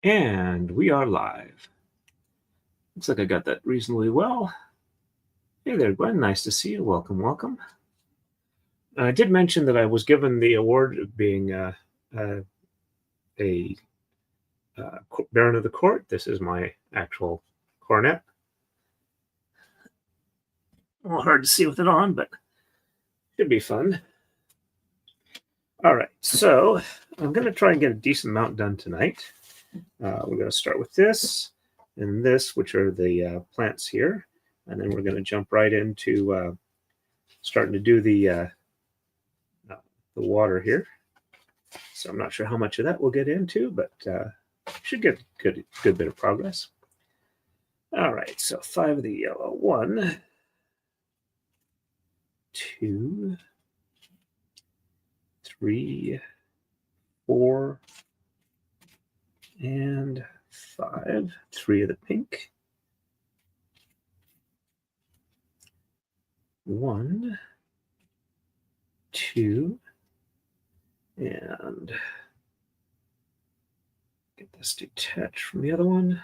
And we are live. Looks like I got that reasonably well. Hey there, Gwen. Nice to see you. Welcome, welcome. I did mention that I was given the award of being a Baron of the Court. This is my actual coronet. A little hard to see with it on, but should be fun. All right, so I'm going to try and get a decent amount done tonight. We're going to start with this and this, which are the plants here. And then we're going to jump right into starting to do the water here. So I'm not sure how much of that we'll get into, but should get good bit of progress. All right, so 5 of the yellow. 1, 2, 3, 4, and 5. 3 of the pink. 1, 2, and get this detached from the other one.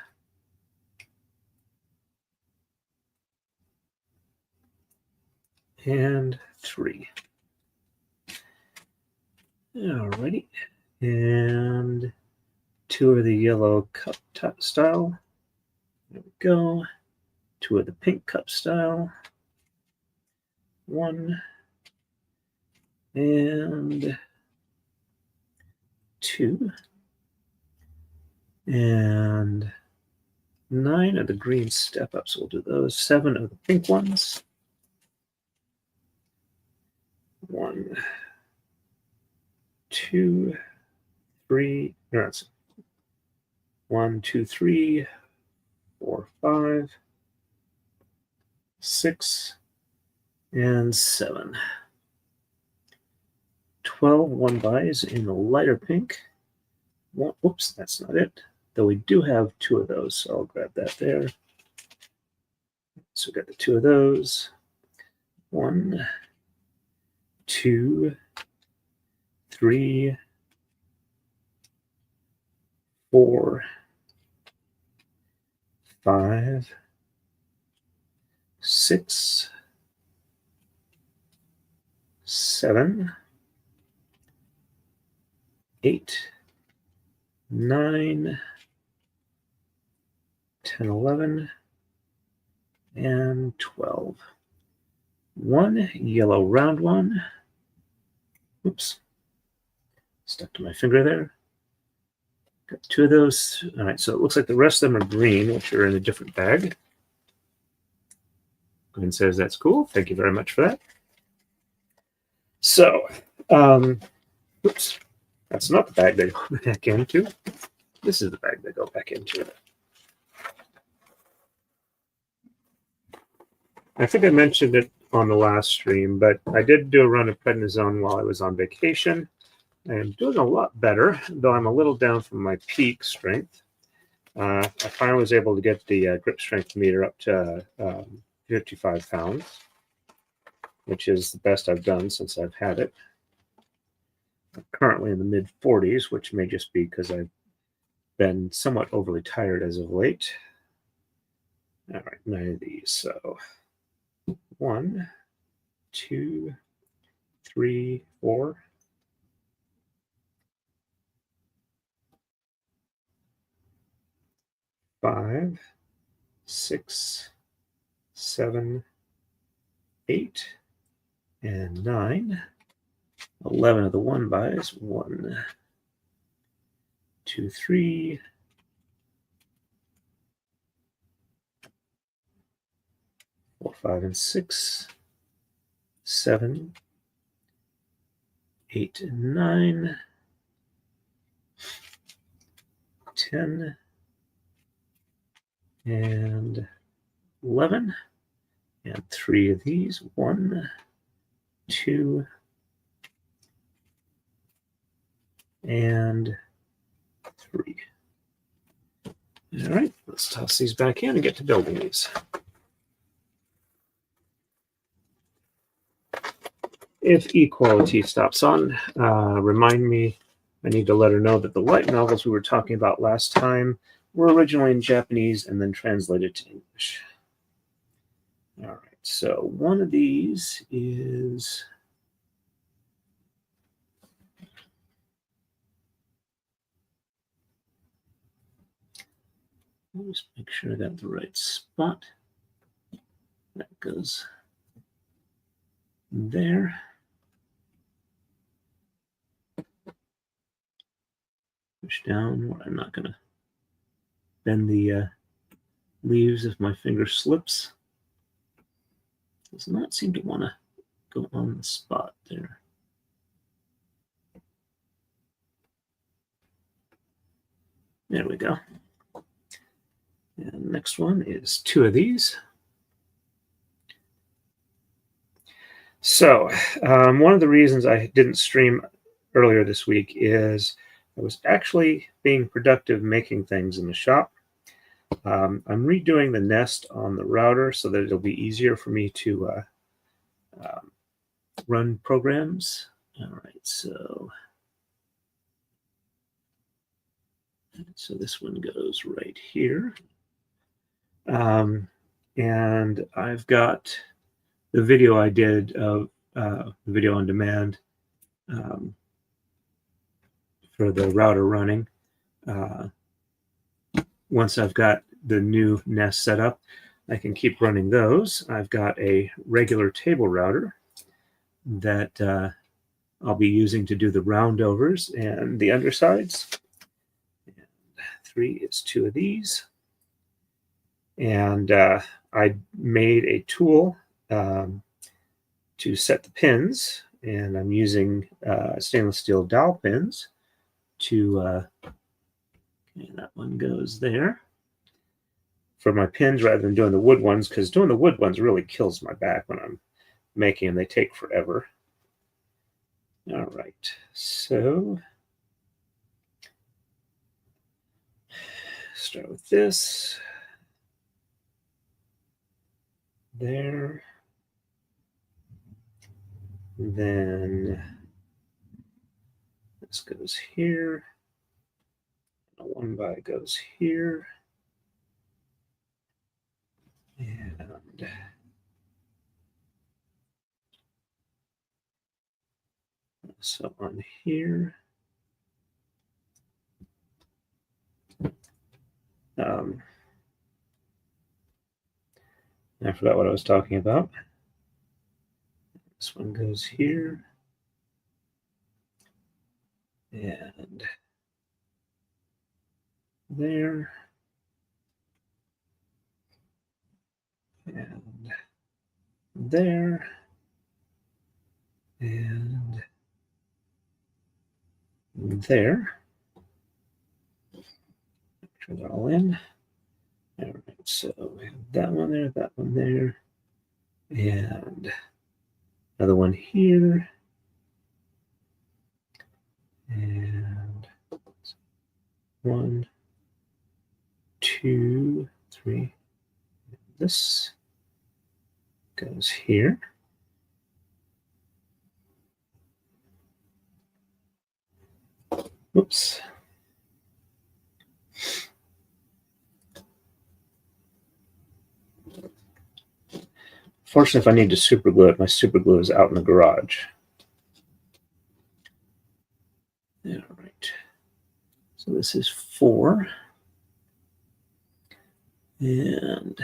And 3. Alrighty. And 2 of the yellow cup style. There we go. 2 of the pink cup style. 1 and 2. And 9 of the green step ups. We'll do those. 7 of the pink ones. 1, 2, 3. No, that's 1, 2, 3, 4, 5, 6, and 7. 12 1-bys in the lighter pink. Whoops, that's not it. Though we do have 2 of those, so I'll grab that there. So we got the 2 of those. 1, 2, 3, 4, 5, 6, 7, 8, 9, 10, 11, and 12. 1 yellow round one. Oops. Stuck to my finger there. Got 2 of those. All right, so it looks like the rest of them are green, which are in a different bag. Gwen says that's cool. Thank you very much for that. So, oops. That's not the bag they go back into. This is the bag they go back into. I think I mentioned it on the last stream, but I did do a run of prednisone while I was on vacation. I'm doing a lot better, though I'm a little down from my peak strength. I finally was able to get the grip strength meter up to 55 pounds, which is the best I've done since I've had it. I'm currently in the mid-40s, which may just be because I've been somewhat overly tired as of late. All right, 9 of these. So 1, 2, 3, 4. 5, 6, 7, 8, and 9. 11 of the 1-bys. 1, 2, 3, 4, 5, and 6, 7, 8, and 9, 10, and 11, and 3 of these. 1, 2, and 3. All right, let's toss these back in and get to building these. If equality stops on, remind me I need to let her know that the light novels we were talking about last time were originally in Japanese and then translated to English. All right, so one of these is I'll just make sure I got the right spot. That goes there. Push down where I'm not going to bend the leaves if my finger slips. Does not seem to want to go on the spot there. There we go. And the next one is two of these. So one of the reasons I didn't stream earlier this week is I was actually being productive making things in the shop. I'm redoing the nest on the router so that it'll be easier for me to run programs. All right, so this one goes right here. And I've got the video I did of video on demand for the router running. Once I've got the new nest set up, I can keep running those. I've got a regular table router that I'll be using to do the roundovers and the undersides. And 3 is 2 of these. And I made a tool to set the pins, and I'm using stainless steel dowel pins to, and that one goes there for my pins rather than doing the wood ones, because doing the wood ones really kills my back when I'm making them. They take forever. All right, so start with this. There. Then this goes here. A 1x goes here. And so on here. I forgot what I was talking about. This one goes here. And there. And there. And there. Make sure they're all in. All right, so we have that one there, and another one here, and 1, 2, 3. This goes here. Whoops. Fortunately, if I need to super glue it, my super glue is out in the garage. All right. So this is 4. And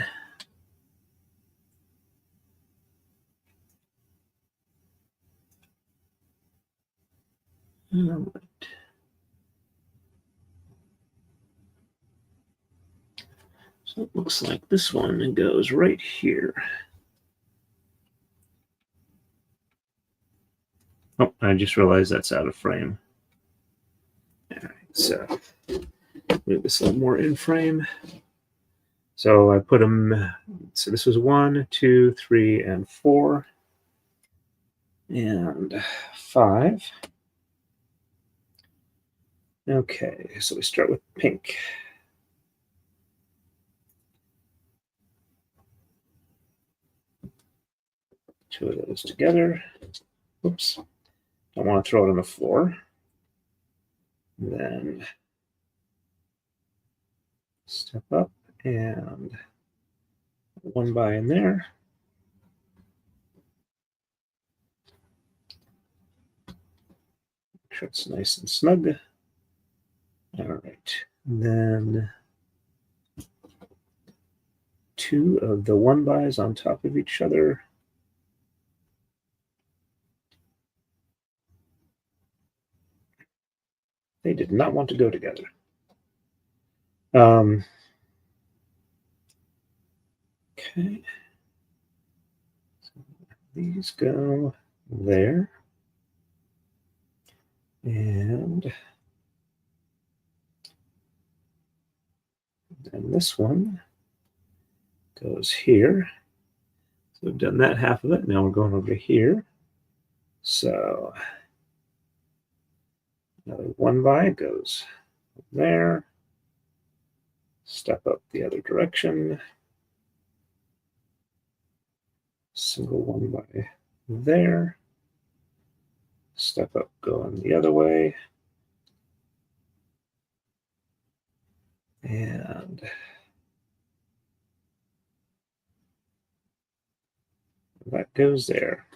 all right. So it looks like this one goes right here. Oh, I just realized that's out of frame. All right, so move this a little more in frame. So I put them, so this was 1, 2, 3, and 4, and 5. Okay, so we start with pink. Two of those together. Oops, don't want to throw it on the floor. Then step up and one by in there. Make sure it's nice and snug. All right. Then two of the one bys on top of each other. They did not want to go together. Okay. So these go there. And then this one goes here. So we've done that half of it. Now we're going over here. So another one by goes there. Step up the other direction. Single one by there. Step up going the other way. And that goes there.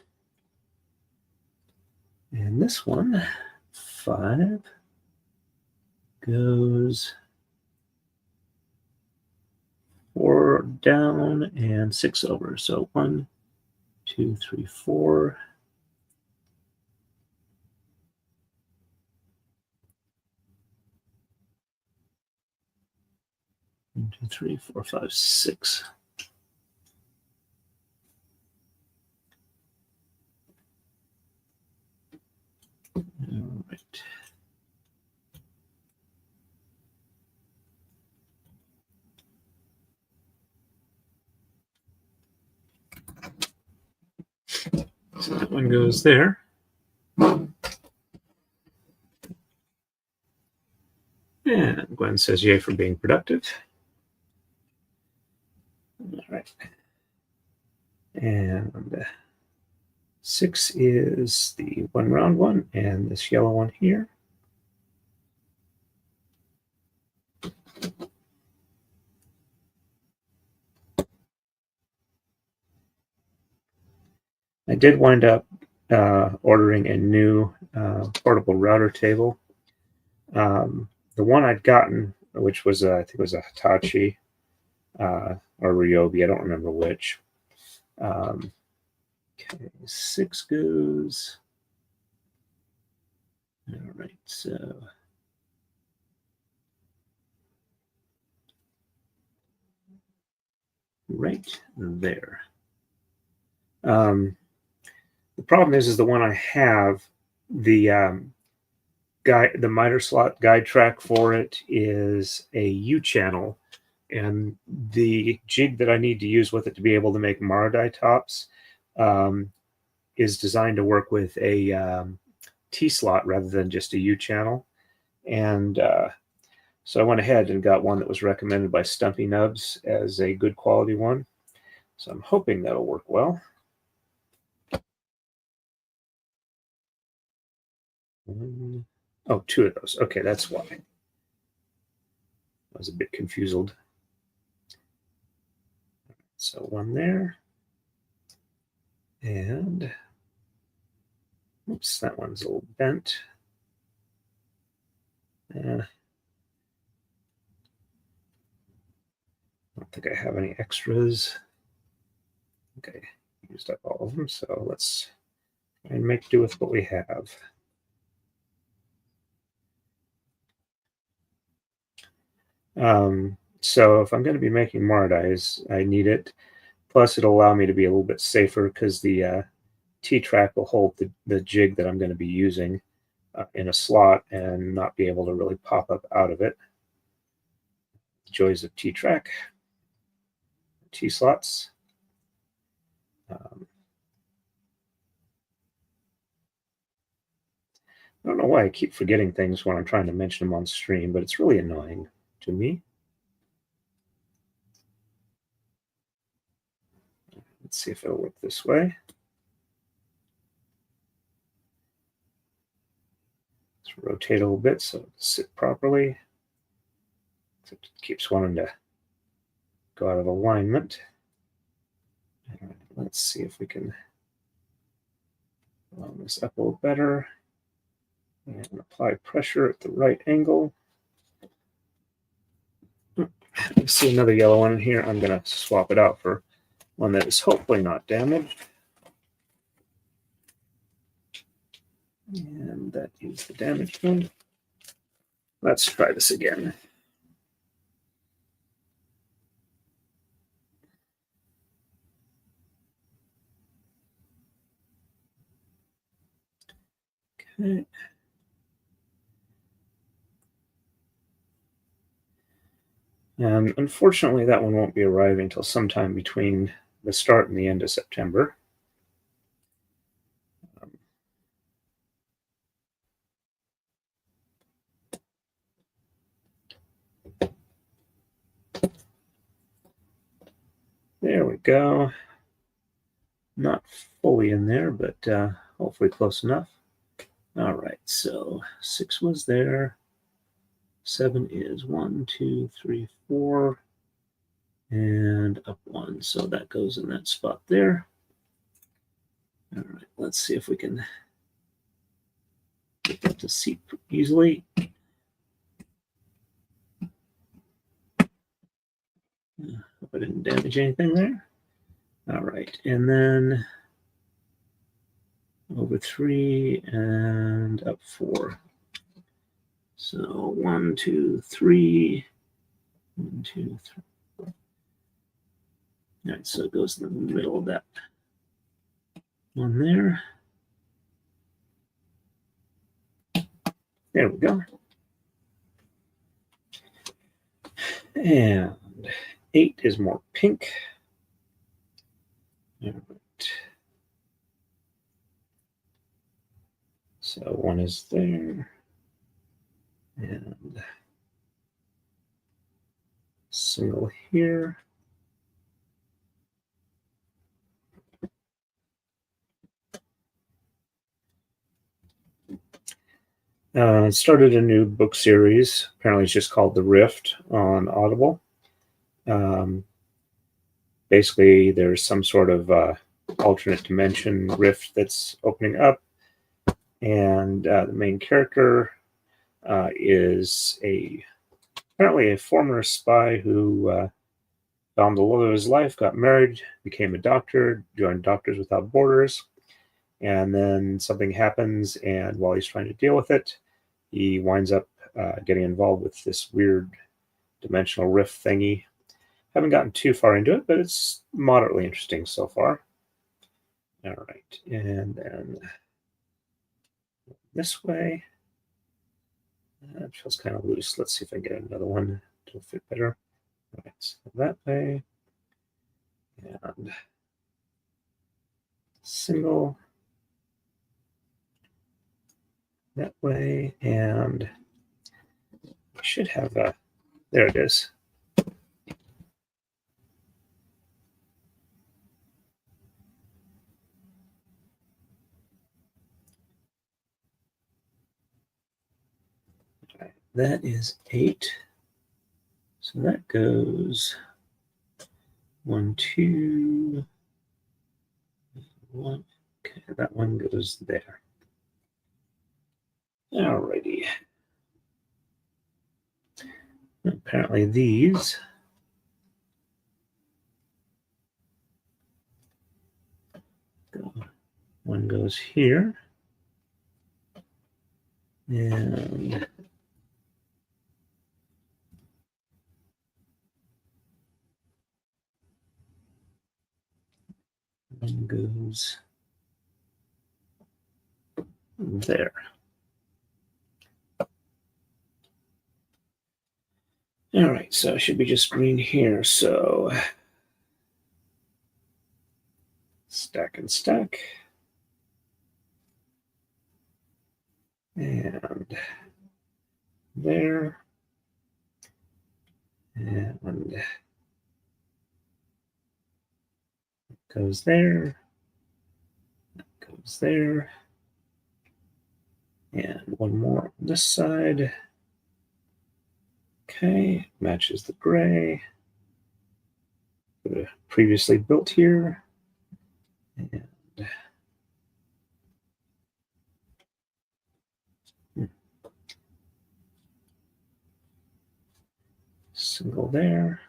And this one, 5, goes 4 down and 6 over. So 1, 2, 3, 4. 1, 2, 3, 4, 5, 6. All right. So that one goes there. And Gwen says yay for being productive. All right. And 6 is the one round one, and this yellow one here. I did wind up ordering a new portable router table. The one I'd gotten, which was I think it was a Hitachi or Ryobi, I don't remember which. Okay, 6 goes. All right, so right there. The problem is the one I have, the the miter slot guide track for it is a U channel, and the jig that I need to use with it to be able to make Maradai tops is designed to work with a T slot rather than just a U channel. And so I went ahead and got one that was recommended by Stumpy Nubs as a good quality one. So I'm hoping that'll work well. Oh, 2 of those. Okay, that's why. I was a bit confused. So 1 there. And oops, that one's a little bent. I don't think I have any extras. Okay, used up all of them. So let's try and make do with what we have. So if I'm going to be making Maradais, I need it. Plus, it'll allow me to be a little bit safer because the T-track will hold the jig that I'm going to be using in a slot and not be able to really pop up out of it. Joys of T-track, T-slots. I don't know why I keep forgetting things when I'm trying to mention them on stream, but it's really annoying to me. Let's see if it'll work this way. Just rotate a little bit so it sit properly. It keeps wanting to go out of alignment. All right, let's see if we can line this up a little better and apply pressure at the right angle. I see another yellow one in here. I'm going to swap it out for one that is hopefully not damaged. And that is the damaged one. Let's try this again. Okay. And unfortunately, that one won't be arriving until sometime between the start and the end of September. There we go. Not fully in there, but hopefully close enough. All right, so 6 was there. 7 is 1, 2, 3, 4, and up 1. So that goes in that spot there. All right, let's see if we can get that to seat easily. Hope I didn't damage anything there. All right, and then over 3 and up 4. So 1, 2, 3, 1, 2, 3. All right, so it goes in the middle of that one there. There we go. And 8 is more pink. All right. So 1 is there. And single here. Started a new book series. Apparently it's just called The Rift on Audible. Basically, there's some sort of alternate dimension rift that's opening up. And the main character is apparently a former spy who found the love of his life, got married, became a doctor, joined Doctors Without Borders, and then something happens, and while he's trying to deal with it, he winds up getting involved with this weird dimensional rift thingy. Haven't gotten too far into it, but it's moderately interesting so far. All right, and then this way. That feels kind of loose. Let's see if I can get another one to fit better. All right, so that way. And single that way. And I should have a, there it is. Right, that is 8. So that goes 1, 2, 1. Okay, that one goes there. Alrighty. Apparently these go. One goes here. And one goes there. All right, so it should be just green here. So stack and stack. And there. And goes there. That goes there. And one more on this side. Okay, matches the gray. Previously built here. And single there.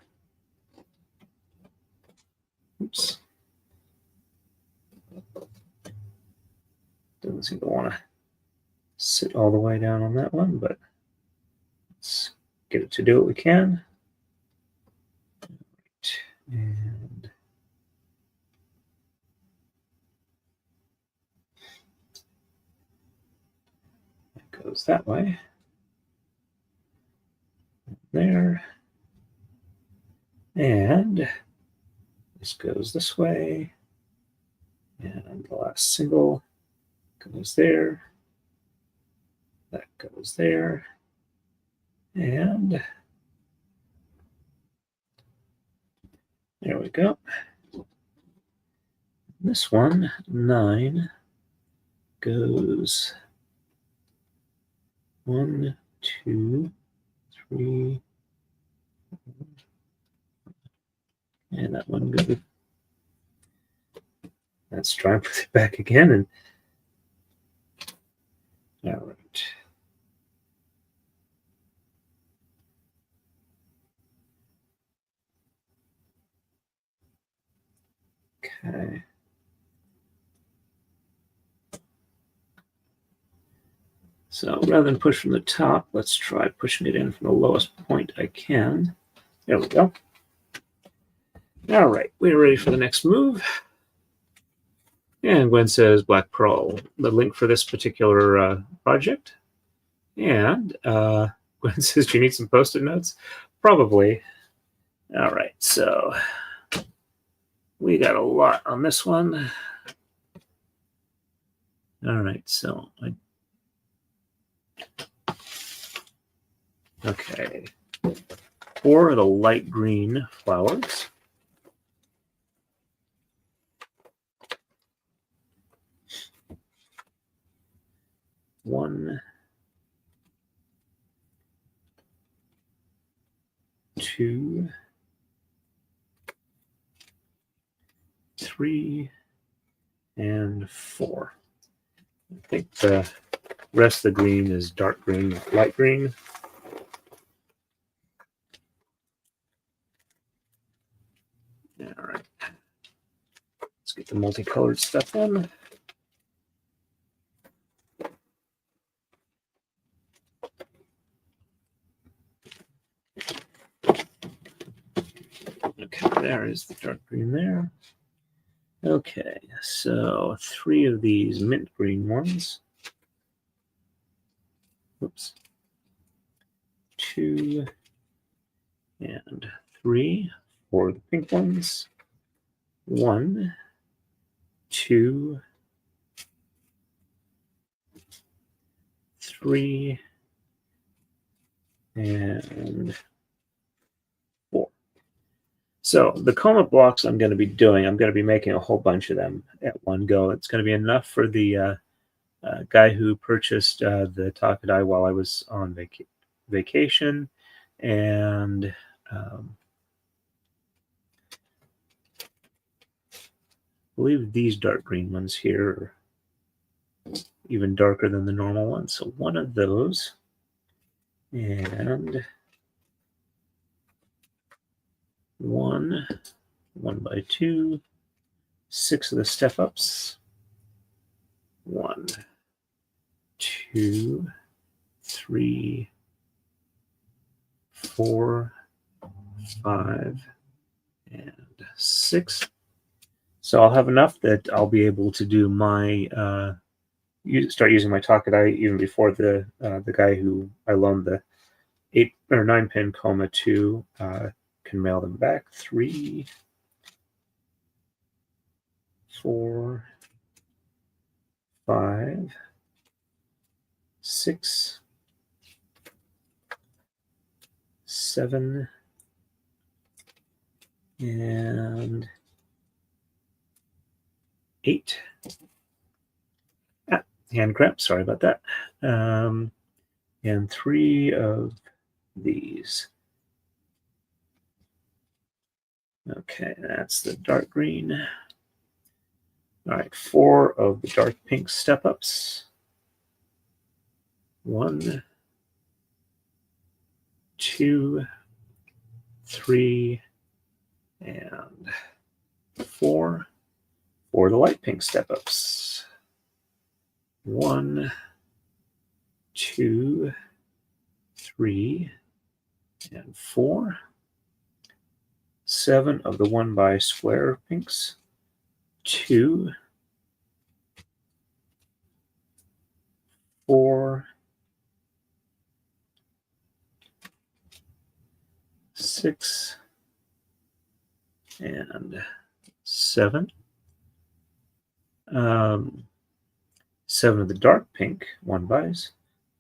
Oops. Doesn't seem to want to sit all the way down on that one, but let's get it to do what we can. And it goes that way. There. And this goes this way. And the last single goes there. That goes there. And there we go. This one, 9, goes 1, 2, 3, and that one goes. Let's try and put it back again. And all right. Okay. So rather than push from the top, let's try pushing it in from the lowest point I can. There we go. All right, we're ready for the next move. And Gwen says Black Pearl, the link for this particular project. And Gwen says, do you need some Post-it notes? Probably. All right, so we got a lot on this one. All right, so okay, 4 of the light green flowers. One, 2, 3, and 4. I think the rest of the green is dark green, not light green. All right. Let's get the multicolored stuff in. Okay, there is the dark green there. Okay, so 3 of these mint green ones. Oops. 2 and 3 for the pink ones. 1, 2, 3, and 4. So the coma blocks I'm going to be doing, I'm going to be making a whole bunch of them at one go. It's going to be enough for the guy who purchased the Takadai while I was on vacation. And I believe these dark green ones here are even darker than the normal ones. So 1 of those. And 1 by 2, 6 of the step ups. 1, 2, 3, 4, 5, and 6. So I'll have enough that I'll be able to do my start using my Takadai even before the guy who I loaned the 8 or 9 pin coma to can mail them back. 3, 4, 5, 6, 7, and 8. hand cramp, sorry about that. And 3 of these. Okay, that's the dark green. All right, 4 of the dark pink step-ups. 1, 2, 3, and 4 for the light pink step-ups. 1, 2, 3, and 4. 7 of the 1 by square pinks. 2, 4, 6, and 7. 7 of the dark pink 1 bys.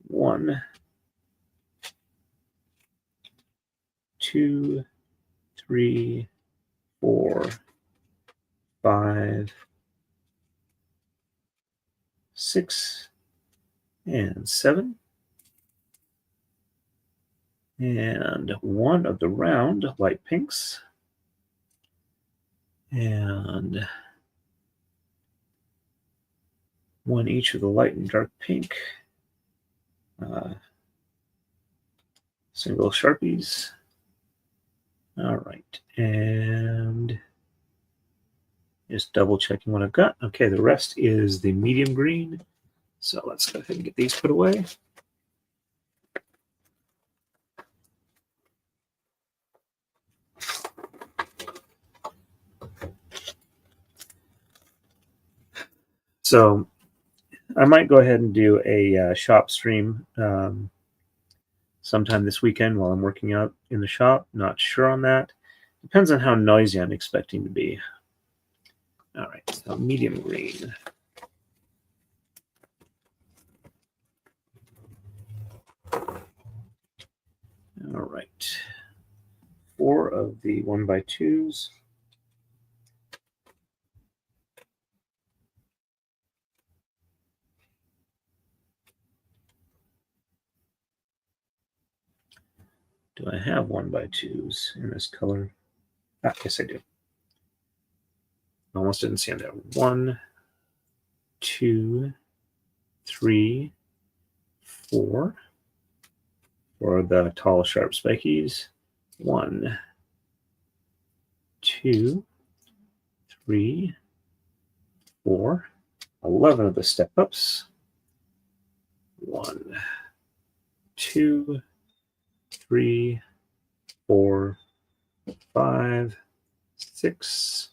1, 2, 3, 4, 5, 6, and 7. And 1 of the round light pinks. And 1 each of the light and dark pink. Single Sharpies. All right. And just double checking what I've got. Okay, the rest is the medium green. So let's go ahead and get these put away. So I might go ahead and do a shop stream sometime this weekend while I'm working out in the shop. Not sure on that. Depends on how noisy I'm expecting to be. All right, so medium green. All right, 4 of the 1 by 2s. Do I have 1 by 2s in this color? Ah, yes, I do. Almost didn't see that. 1, 2, 3, 4 for the tall, sharp spikies. 1, 2, 3, 4. 11 of the step-ups. 1, 2, 3, 4, 5, 6,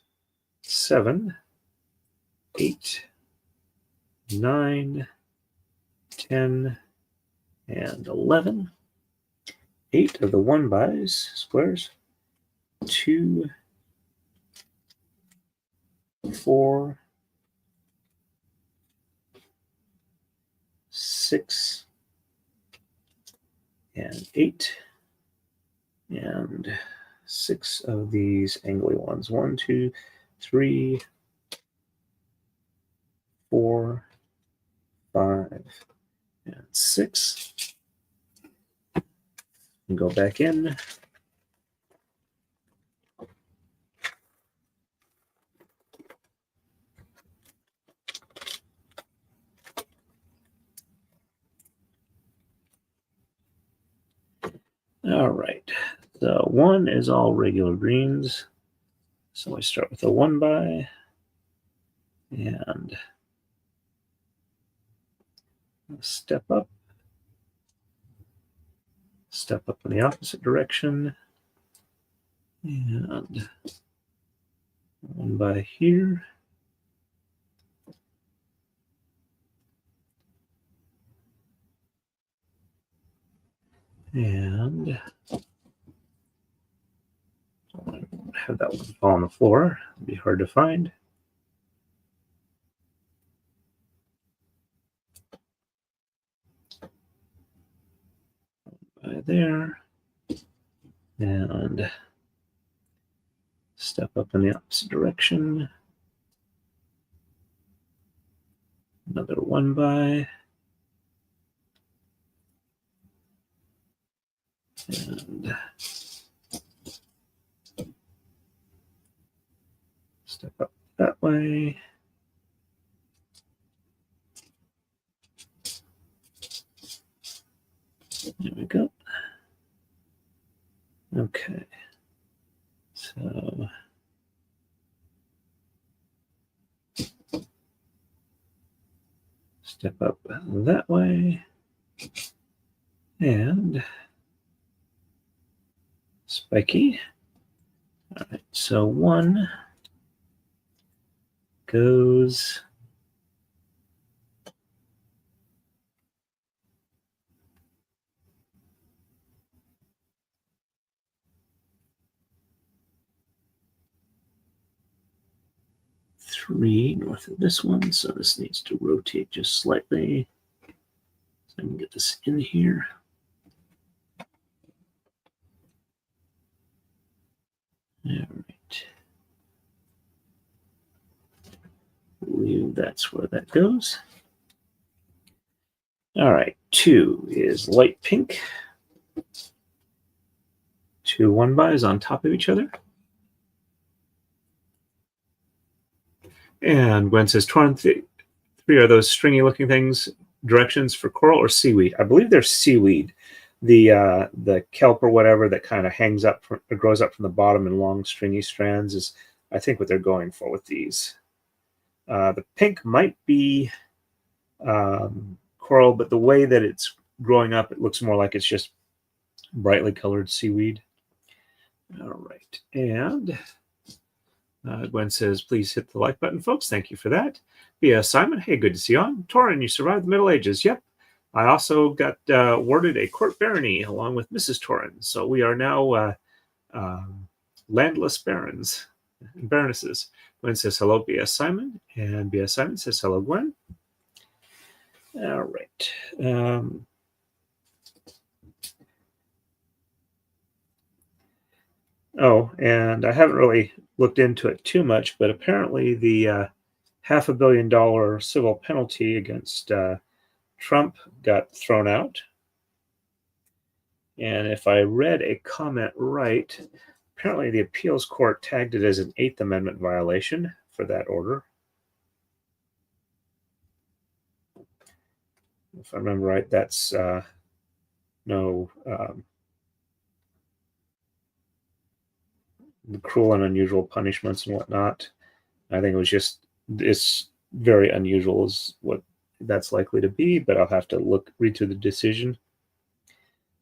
7, 8, 9, 10, and 11. 8 of the 1 bys squares. 2, 4, 6, and 8. And 6 of these angly ones. 1, 2, 3, 4, 5, and 6. And go back in. All right, the 1 is all regular greens. So I start with a 1 by and step up in the opposite direction, and 1 by here. And have that one fall on the floor. It'd be hard to find. By there. And step up in the opposite direction. Another 1 by. And step up that way. There we go. Okay. So step up that way. And spiky. All right, so 1 goes three north of this one, so this needs to rotate just slightly. So I can get this in here. All right. That's where that goes. All right, 2 is light pink. 2 1 bys on top of each other. And Gwen says, Torn, 3 are those stringy looking things, directions for coral or seaweed? I believe they're seaweed. The kelp or whatever that kind of hangs up, or grows up from the bottom in long stringy strands is, I think, what they're going for with these. The pink might be coral, but the way that it's growing up, it looks more like it's just brightly colored seaweed. All right, and Gwen says, please hit the like button, folks. Thank you for that. Yeah, Simon, hey, good to see you on. Torin, you survived the Middle Ages. Yep. I also got awarded a court barony along with Mrs. Torin. So we are now landless barons and baronesses. Gwen says, hello, BS Simon. And BS Simon says, hello, Gwen. All right. Oh, and I haven't really looked into it too much, but apparently the $500 million civil penalty against Trump got thrown out. And if I read a comment right, apparently the appeals court tagged it as an 8th Amendment violation for that order. If I remember right, that's no cruel and unusual punishments and whatnot. I think it was just, it's very unusual is what that's likely to be, but I'll have to read through the decision.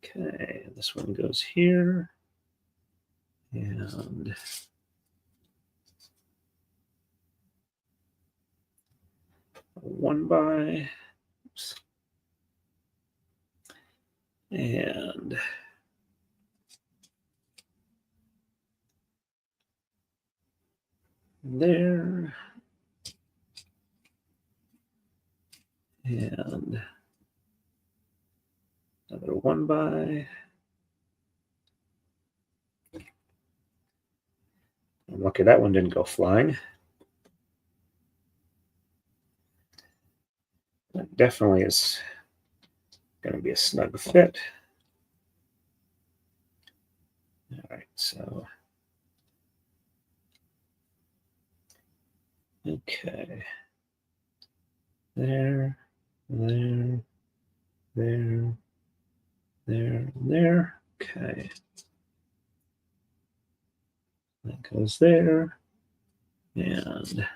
Okay, this one goes here. And 1 by. Oops. And there. And another 1 by. I'm lucky that one didn't go flying. That definitely is going to be a snug fit. All right, so. Okay. There, there, there, there. Okay. That goes there. And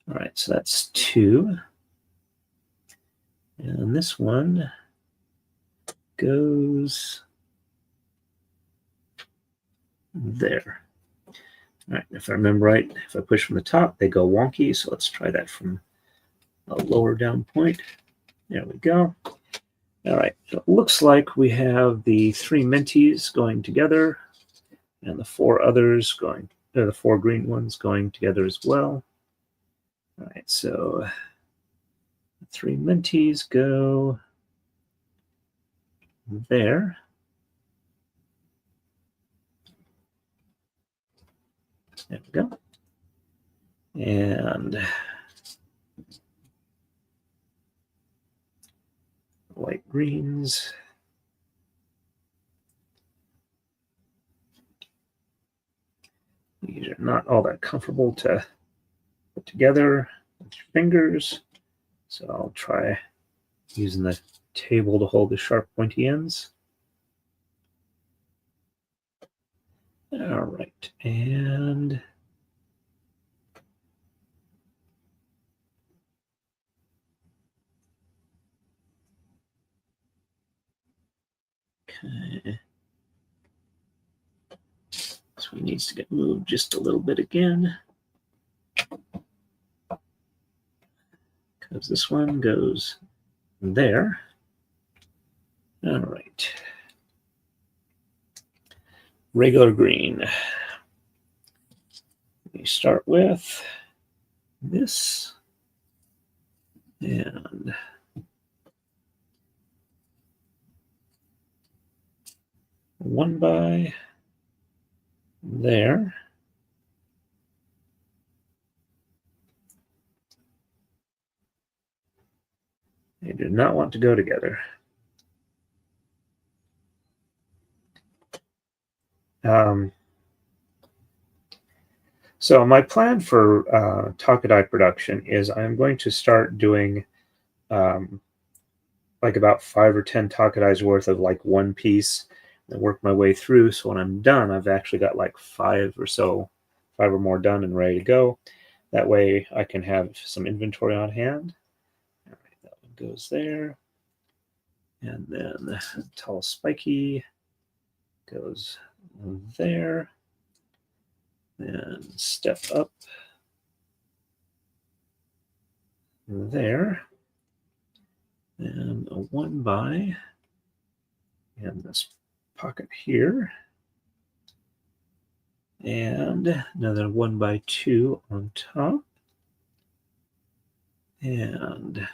all right, so that's 2. And this one goes there. All right, if I remember right, if I push from the top, they go wonky. So let's try that from a lower down point. There we go. All right, so it looks like we have the 3 minties going together and the 4 others going, the 4 green ones going together as well. All right, so the 3 minties go there. There we go. And light greens. These are not all that comfortable to put together with your fingers. So I'll try using the table to hold the sharp pointy ends. All right, and okay. This one needs to get moved just a little bit again, because this one goes there. All right. Regular green. We start with this and one by there. They do not want to go together. So my plan for Takadai production is I'm going to start doing like about 5 or 10 Takadai's worth of like one piece and work my way through. So when I'm done, I've actually got like 5 or more done and ready to go. That way I can have some inventory on hand. All right, that one goes there. And then the tall spiky goes there. And step up there. And a 1 by and this pocket here. And another 1 by 2 on top. And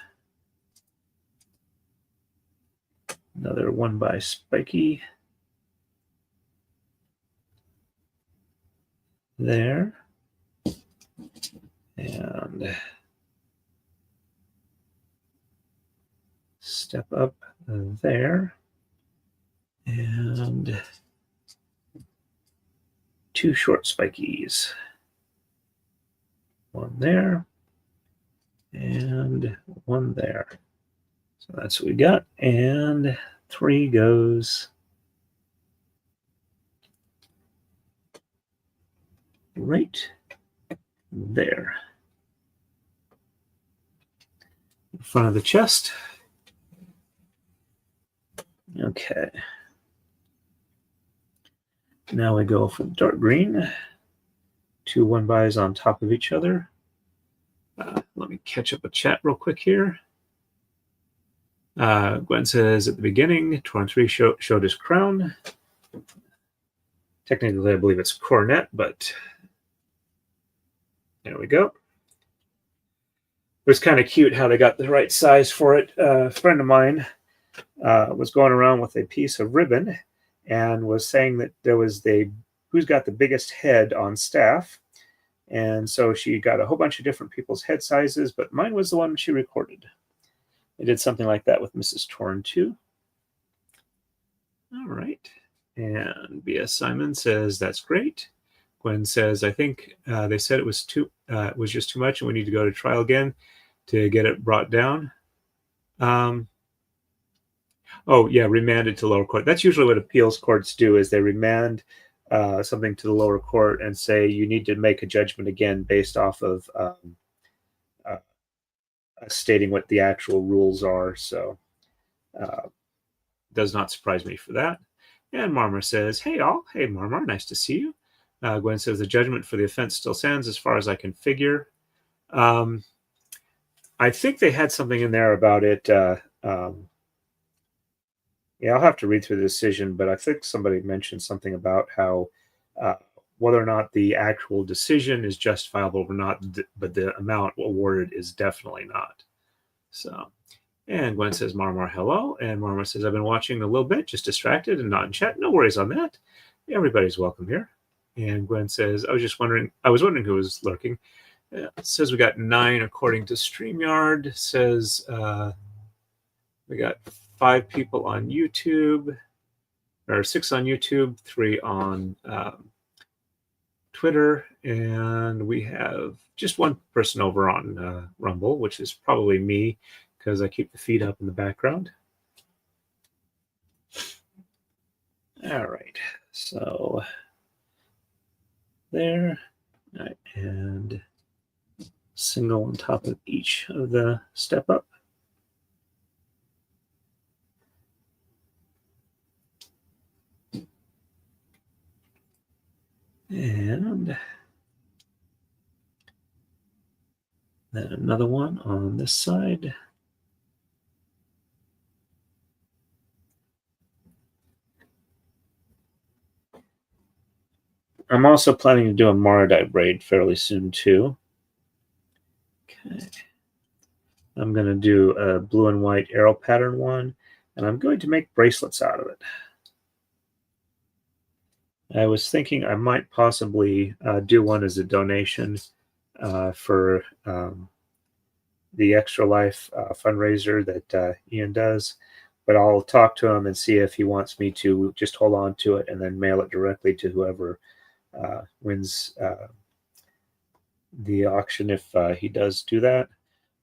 another 1 by spiky there. And step up there. And 2 short spikies. 1 there. And 1 there. So that's what we got. And 3 goes right there. In front of the chest. Okay. Now we go for the dark green. 2 1 bys on top of each other. Let me catch up a chat real quick here. Gwen says at the beginning, Torn 3 showed his crown. Technically, I believe it's coronet, but there we go. It was kind of cute how they got the right size for it. A friend of mine was going around with a piece of ribbon and was saying that there was who's got the biggest head on staff. And so she got a whole bunch of different people's head sizes, but mine was the one she recorded. I did something like that with Mrs. Torn too. All right. And B.S. Simon says, that's great. Gwen says, I think they said it was just too much and we need to go to trial again to get it brought down. Oh, yeah, remanded to lower court. That's usually what appeals courts do, is they remand something to the lower court and say you need to make a judgment again based off of stating what the actual rules are. So does not surprise me for that. And Marmar says, hey, all. Hey, Marmar, nice to see you. Gwen says, the judgment for the offense still stands as far as I can figure. I think they had something in there about it. Yeah, I'll have to read through the decision, but I think somebody mentioned something about how whether or not the actual decision is justifiable or not, but the amount awarded is definitely not. So, and Gwen says, Marmar, hello. And Marmar says, I've been watching a little bit, just distracted and not in chat. No worries on that. Everybody's welcome here. And Gwen says, I was wondering who was lurking. Yeah, it says we got 9 according to StreamYard. It says we got 5 people on YouTube, or 6 on YouTube, 3 on Twitter, and we have just 1 person over on Rumble, which is probably me because I keep the feed up in the background. All right, so there, right, and single on top of each of the step up. And then another one on this side. I'm also planning to do a Moradite braid fairly soon too. Okay. I'm going to do a blue and white arrow pattern one, and I'm going to make bracelets out of it. I was thinking I might possibly do one as a donation for the Extra Life fundraiser that Ian does, but I'll talk to him and see if he wants me to just hold on to it and then mail it directly to whoever wins the auction if he does do that.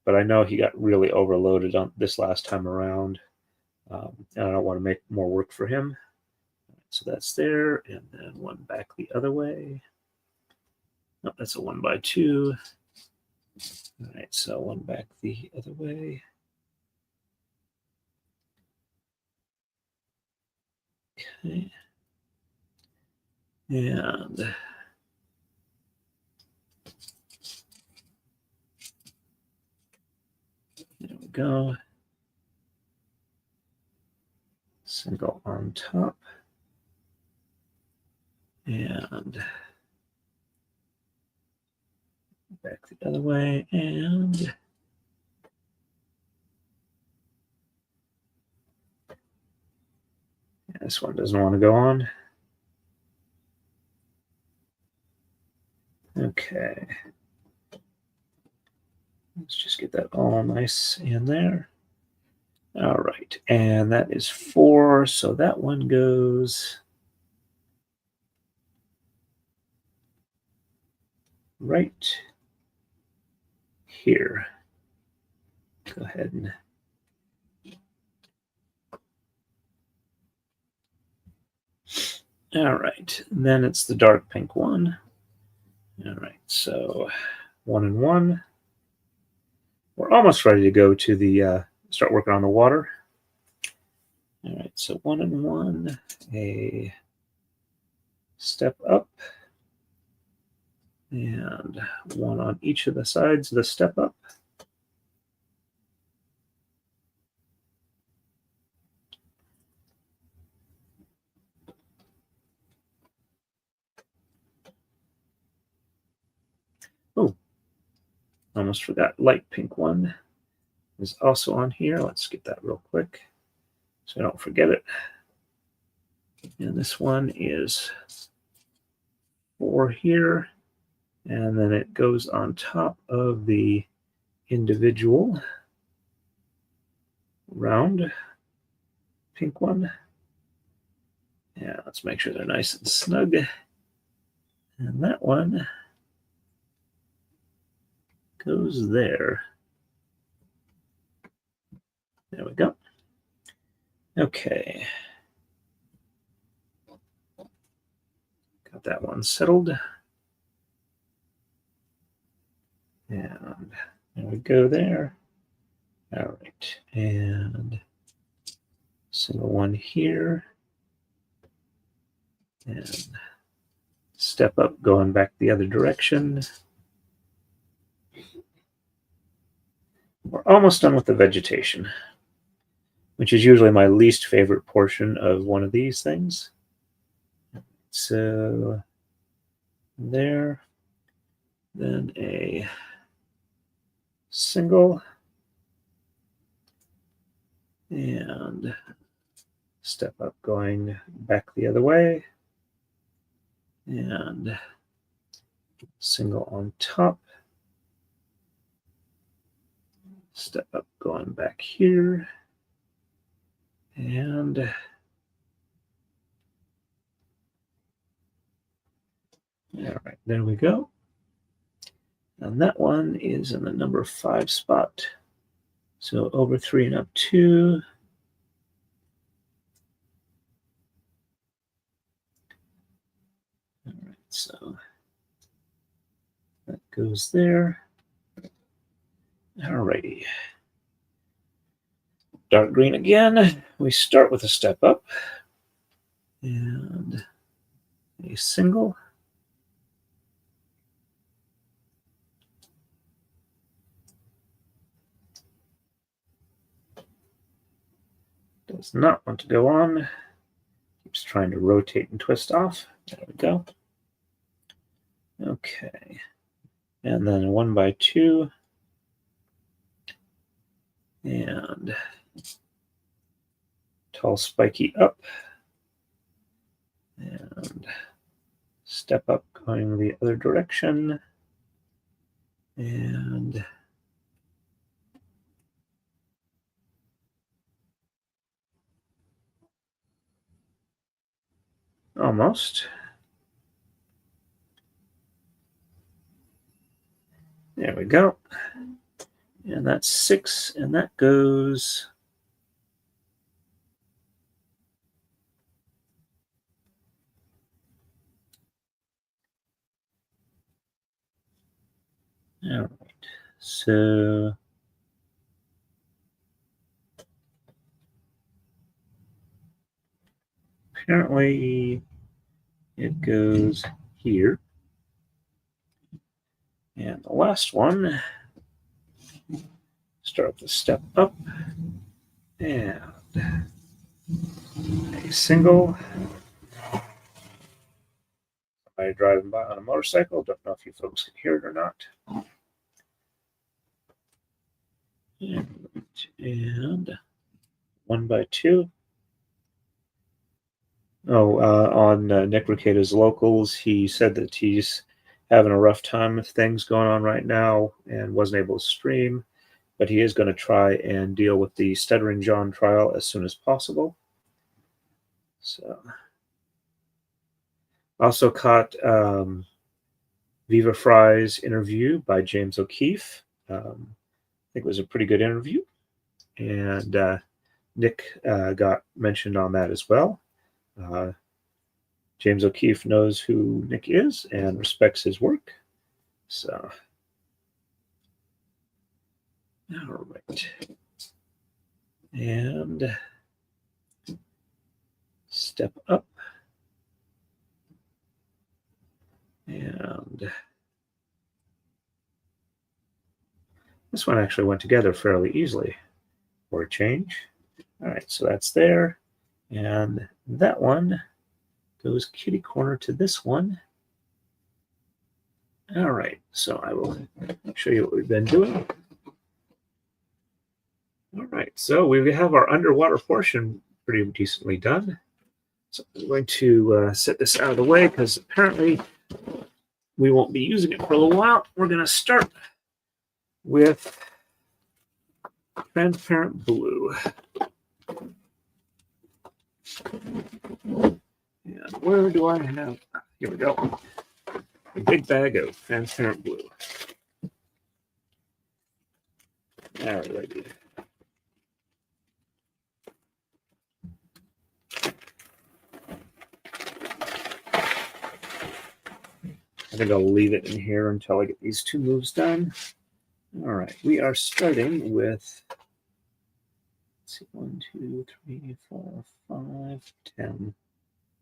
But I know he got really overloaded on this last time around, and I don't want to make more work for him. So that's there, and then one back the other way. Oh, that's a 1x2. All right, so one back the other way. Okay. And there we go. Single on top. And back the other way. And this one doesn't want to go on. Okay. Let's just get that all nice in there. All right. And that is 4. So that one goes right here. Go ahead and all right. And then it's the dark pink one. All right. So 1 and 1. We're almost ready to go to the start working on the water. All right. So 1 and 1, a step up, and 1 on each of the sides of the step up. Oh, almost forgot. Light pink one is also on here. Let's get that real quick so I don't forget it. And this one is 4 here, and then it goes on top of the individual round pink one. Yeah, let's make sure they're nice and snug. And that one goes there. There we go. Okay. Got that one settled. And there we go there. All right. And single one here. And step up going back the other direction. We're almost done with the vegetation, which is usually my least favorite portion of one of these things. So there, then a single, and step up going back the other way, and single on top, Step up going back here. And all right, there we go. And that one is in the number 5 spot. So over 3 and up 2. All right, so that goes there. All righty. Dark green again. We start with a step up and a single. Does not want to go on. Keeps trying to rotate and twist off. There we go. Okay. And then a 1 by 2. And tall spiky up. And step up going the other direction. And almost. There we go. And that's 6, and that goes all right. So apparently it goes here. And the last one, start with the step up and a single. Somebody driving by on a motorcycle. Don't know if you folks can hear it or not. And 1 by 2. Oh, on Nick Ricada's Locals, he said that he's having a rough time with things going on right now and wasn't able to stream, but he is going to try and deal with the Stuttering John trial as soon as possible. So, also caught Viva Fry's interview by James O'Keefe. I think it was a pretty good interview, and Nick got mentioned on that as well. James O'Keefe knows who Nick is and respects his work. So, all right. And step up. And this one actually went together fairly easily for a change. All right, so that's there. And that one goes kitty corner to this one. All right, so I will show you what we've been doing. All right, so we have our underwater portion pretty decently done. So I'm going to set this out of the way because apparently we won't be using it for a little while. We're going to start with transparent blue. And where do I have? Here we go. A big bag of transparent blue. All righty. I think I'll leave it in here until I get these 2 moves done. All right, we are starting with, let's see, 1, 2, 3, 4, 5, 10.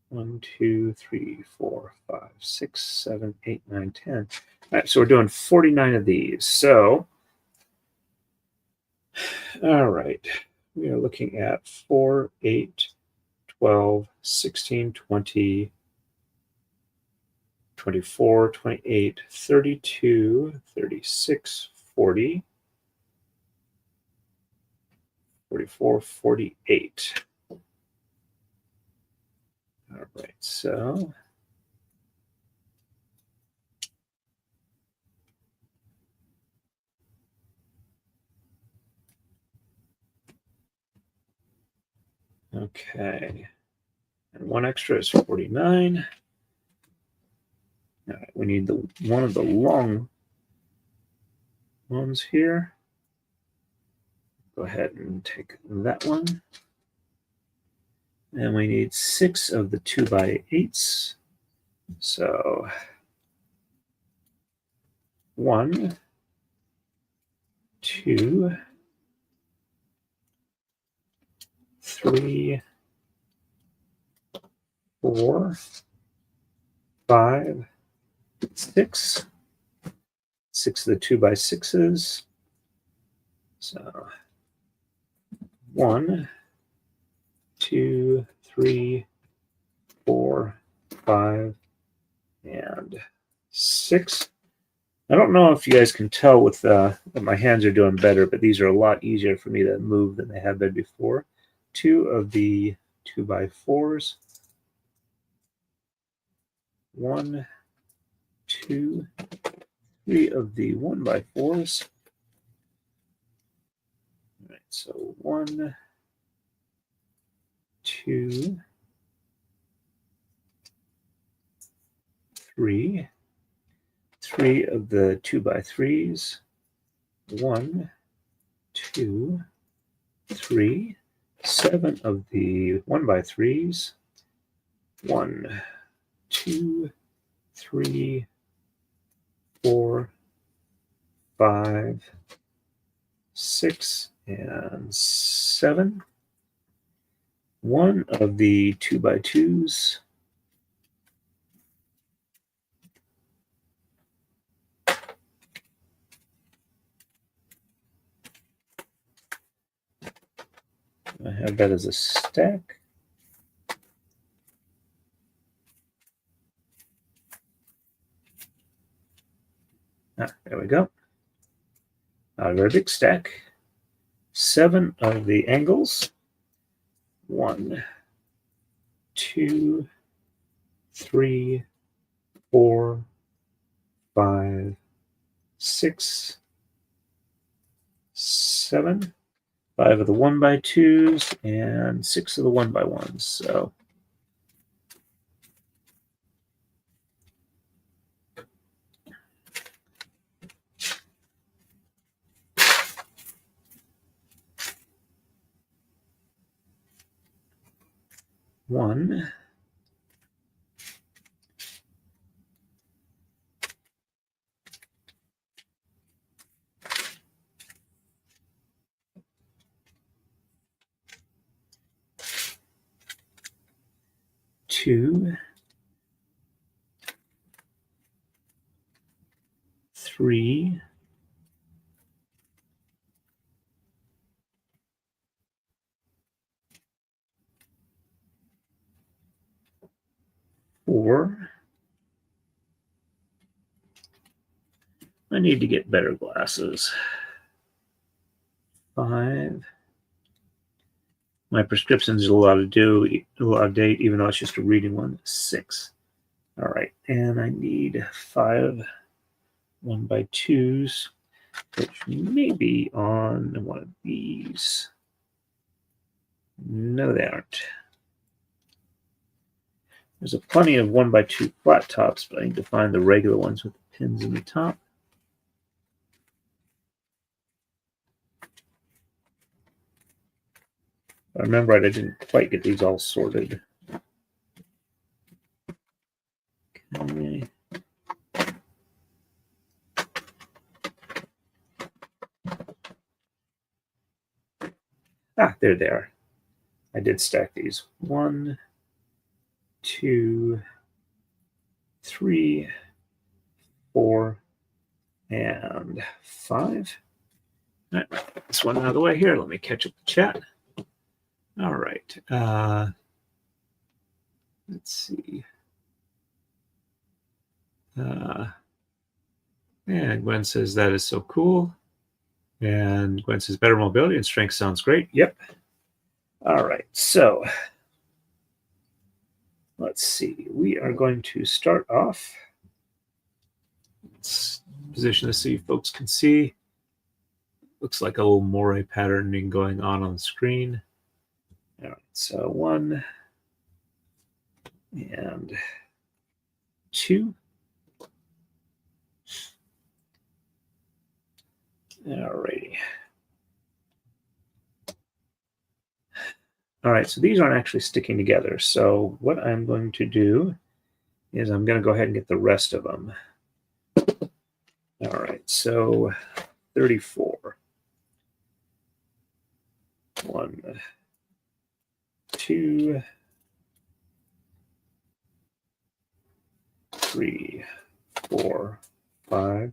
1, 2, 3, 4, 5, 6, 7, 8, 9, 10. All right, so we're doing 49 of these. So, all right, we are looking at 4, 8, 12, 16, 20, 24, 28, 32, 36, 40, 44, 48. All right, so Okay. And one extra is 49. All right, we need one of the long ones here. Go ahead and take that one. And we need 6 of the 2x8s. So 1, 2, 3, 4, 5, 6. 6 of the 2x6s. So 1, 2, 3, 4, 5, and 6. I don't know if you guys can tell with that my hands are doing better, but these are a lot easier for me to move than they have been before. 2 of the 2x4s. 1, 2, 3 of the 1x4s. All right, so 1, 2, 3. 3 of the 2x3s. 1, 2, 3. 7 of the 1x3s. 1, 2, 3, 4, 5, 6, and 7. 1 of the 2x2s. I have that as a stack. There we go. Not a very big stack. 7 of the angles. 1, 2, 3, 4, 5, 6, 7. 5 of the 1x2s and 6 of the 1x1s. So one, two, 3, 4. I need to get better glasses. 5. My prescription's a lot of date, even though it's just a reading one. 6. All right, and I need 5 1x2s, which may be on one of these. No, they aren't. There's plenty of 1x2 flat tops, but I need to find the regular ones with the pins in the top. If I remember right, I didn't quite get these all sorted. Okay. There they are. I did stack these. 1, 2, 3, 4, and 5. All right, this one out of the way here. Let me catch up the chat. All right. Let's see. And Gwen says that is so cool. And Gwen says better mobility and strength sounds great. Yep. All right. So let's see. We are going to start off. Let's position this so you folks can see. Looks like a little moire patterning going on the screen. All right, so 1 and 2. All righty. All right, so these aren't actually sticking together. So what I'm going to do is I'm going to go ahead and get the rest of them. All right, so 34. 1, 2, 3, 4, 5,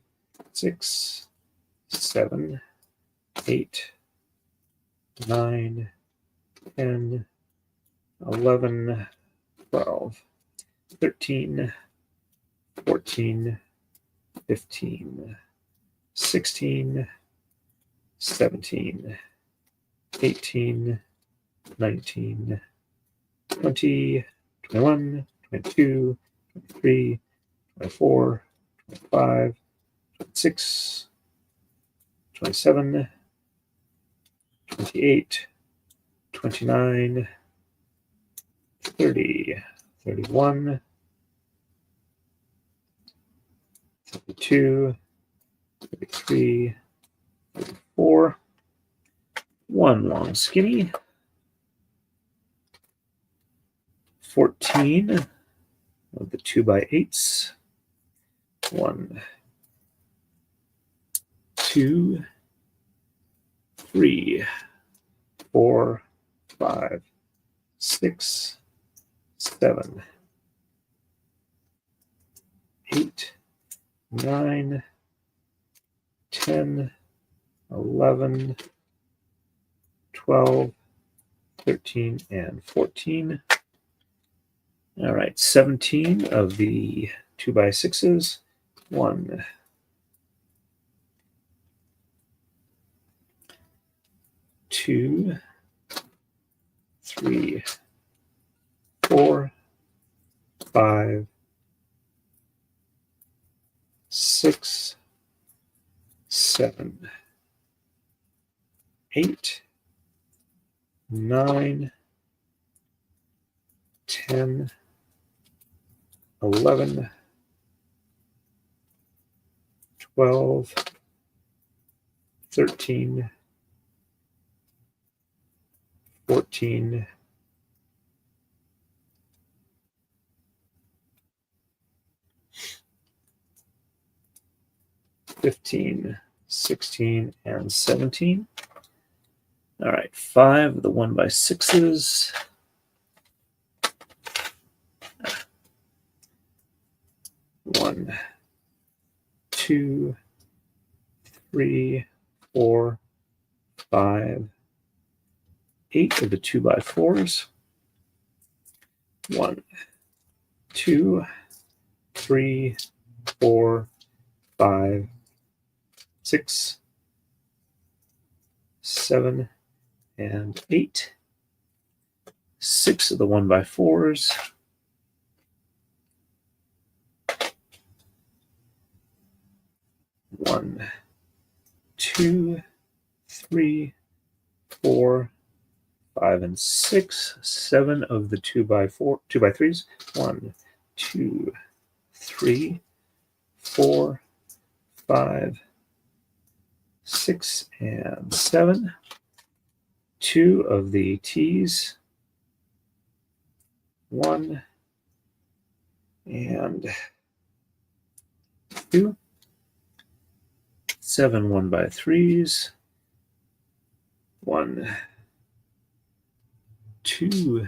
6, 7, 8, 9, 10, 11, 12, 13, 14, 15, 16, 17, 18, 19, 20, 21, 22, 23, 24, 25, 26, 27, 28, 29, 30, 31, 32, 33, 34, 1 long skinny, 14 of the 2x8s, 1, 2, 3, 4, 5, 6, 7, 8, 9, 10, 11, 12, 13, and 14. All right, 17 of the 2x6s. 1, 2, 3, 4, 5, 6, 7, 8, 9, 10, 11, 12, 13, 14, 15, 16, and 17. All right, 5 of the 1x6s. 1, 2, 3, 4, 5, 8 of the 2x4s. 1, 2, 3, 4, 5, 6, 7, and 8. 6 of the 1x4s. 1, 2, 3, 4, 5, and 6. 7 of the 2x3s. 1, 2, 3, 4, 5, 6, and 7. 2 of the T's. 1 and 2. 7 1x3s. 1, 2,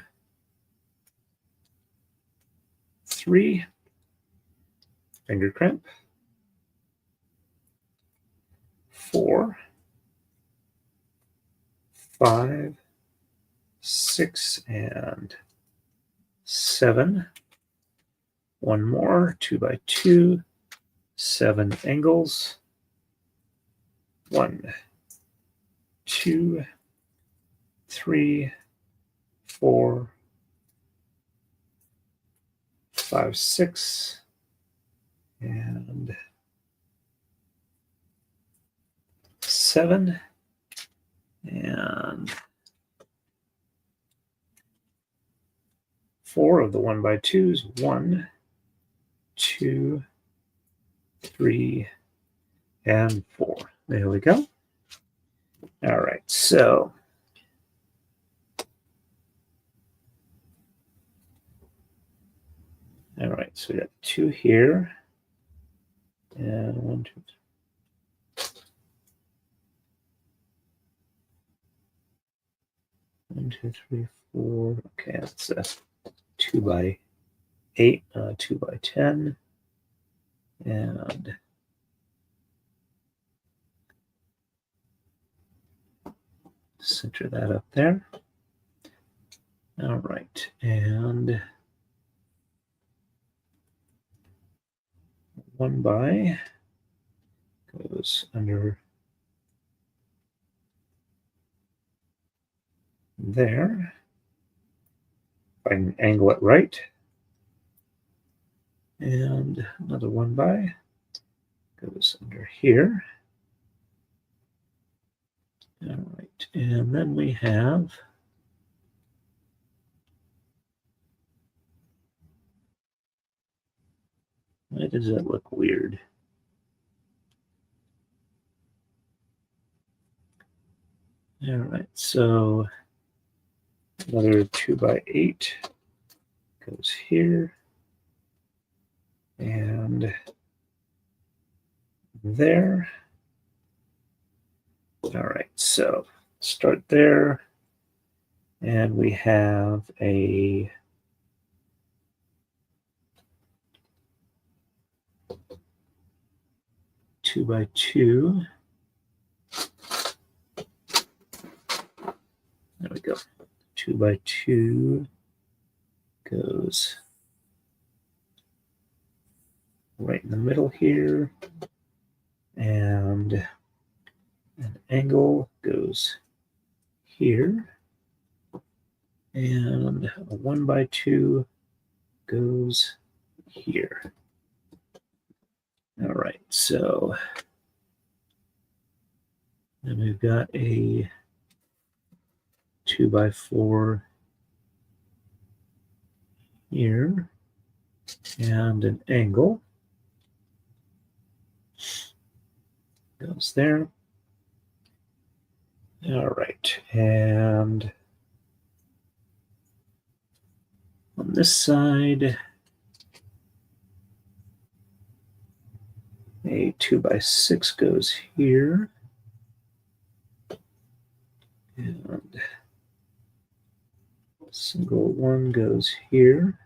3. Finger cramp. 4, 5, 6, and 7. 1 more, 2x2, 7 angles. 1, 2, 3, 4, 5, 6, and 7. And 4 of the 1x2s. 1, 2, 3, and 4. There we go. All right, so we got 2 here, and 1, 2, 3. 1, 2, 3, 4. Okay, that's a 2x8, 2x10, and center that up there. All right, and 1 by goes under there. If I can angle it right. And another 1 by goes under here. All right, and then we have why does that look weird? All right, so another 2x8 goes here and there. All right, so start there, and we have a 2x2. There we go. 2x2 goes right in the middle here, and an angle goes here, and a 1x2 goes here. All right, so then we've got a 2x4 here, and an angle goes there. All right, and on this side, a 2x6 goes here, and a single 1 goes here.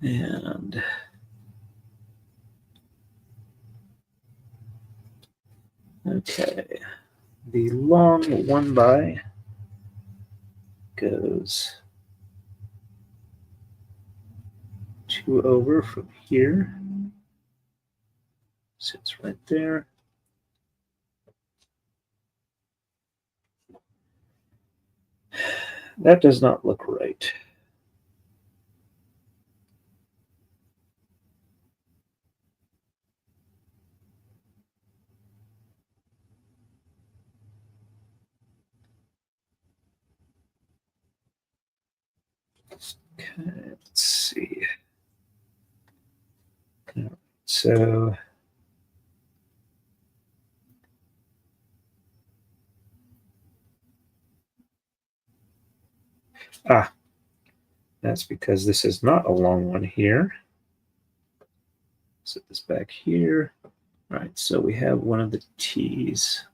And okay, the long 1 by goes 2 over from here, sits right there. That does not look right. Okay, let's see. So that's because this is not a long one here. Set this back here. All right, so we have one of the T's.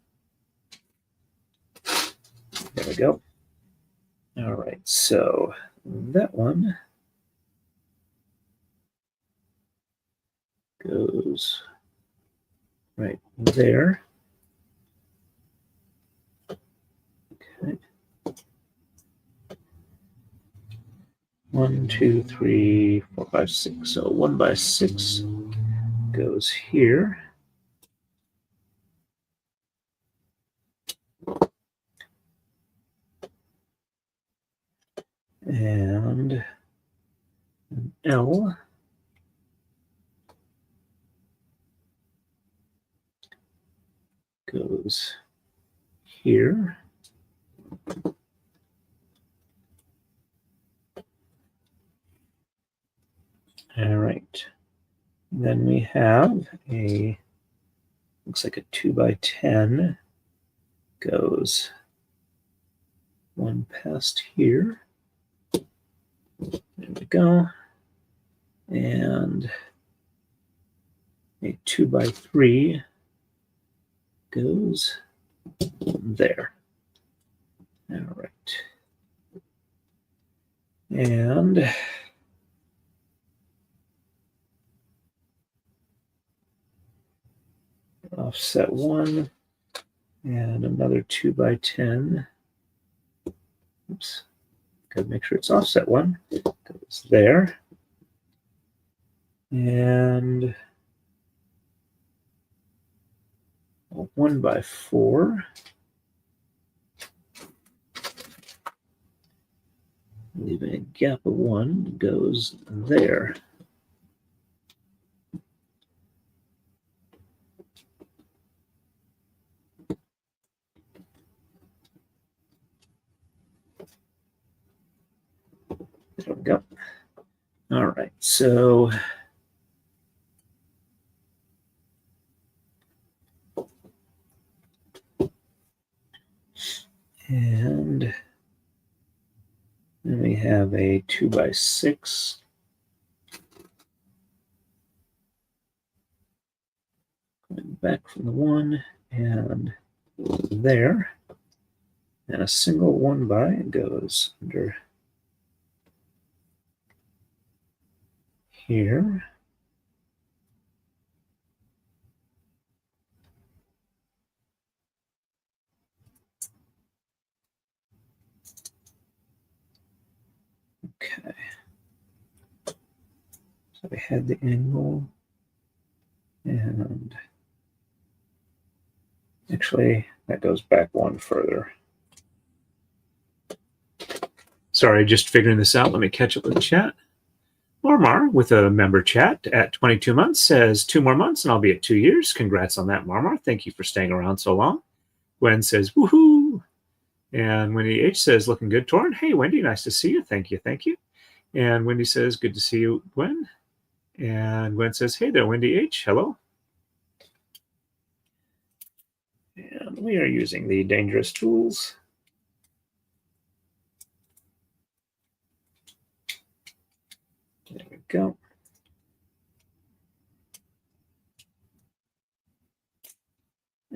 There we go. All right, so that one goes right there. Okay. 1, 2, 3, 4, 5, 6. So 1 by 6 goes here. And an L goes here. All right. Then we have a, looks like a 2x10 goes one past here. There we go. And a 2x3 goes there. All right. And offset one and another 2x10. Oops. Gotta make sure it's offset one. Goes there. And a 1x4. Leaving a gap of 1 goes there. There we go. All right, so and then we have a 2x6. Going back from the 1 and there. And a single 1x goes under here. Okay. So we had the angle, and actually that goes back one further. Sorry, just figuring this out. Let me catch up with the chat. Marmar with a member chat at 22 months says 2 more months and I'll be at 2 years. Congrats on that, Marmar. Thank you for staying around so long. Gwen says, woohoo. And Wendy H says, looking good, Torrin. Hey, Wendy, nice to see you. Thank you, thank you. And Wendy says, good to see you, Gwen. And Gwen says, hey there, Wendy H. Hello. And we are using the dangerous tools. There we go.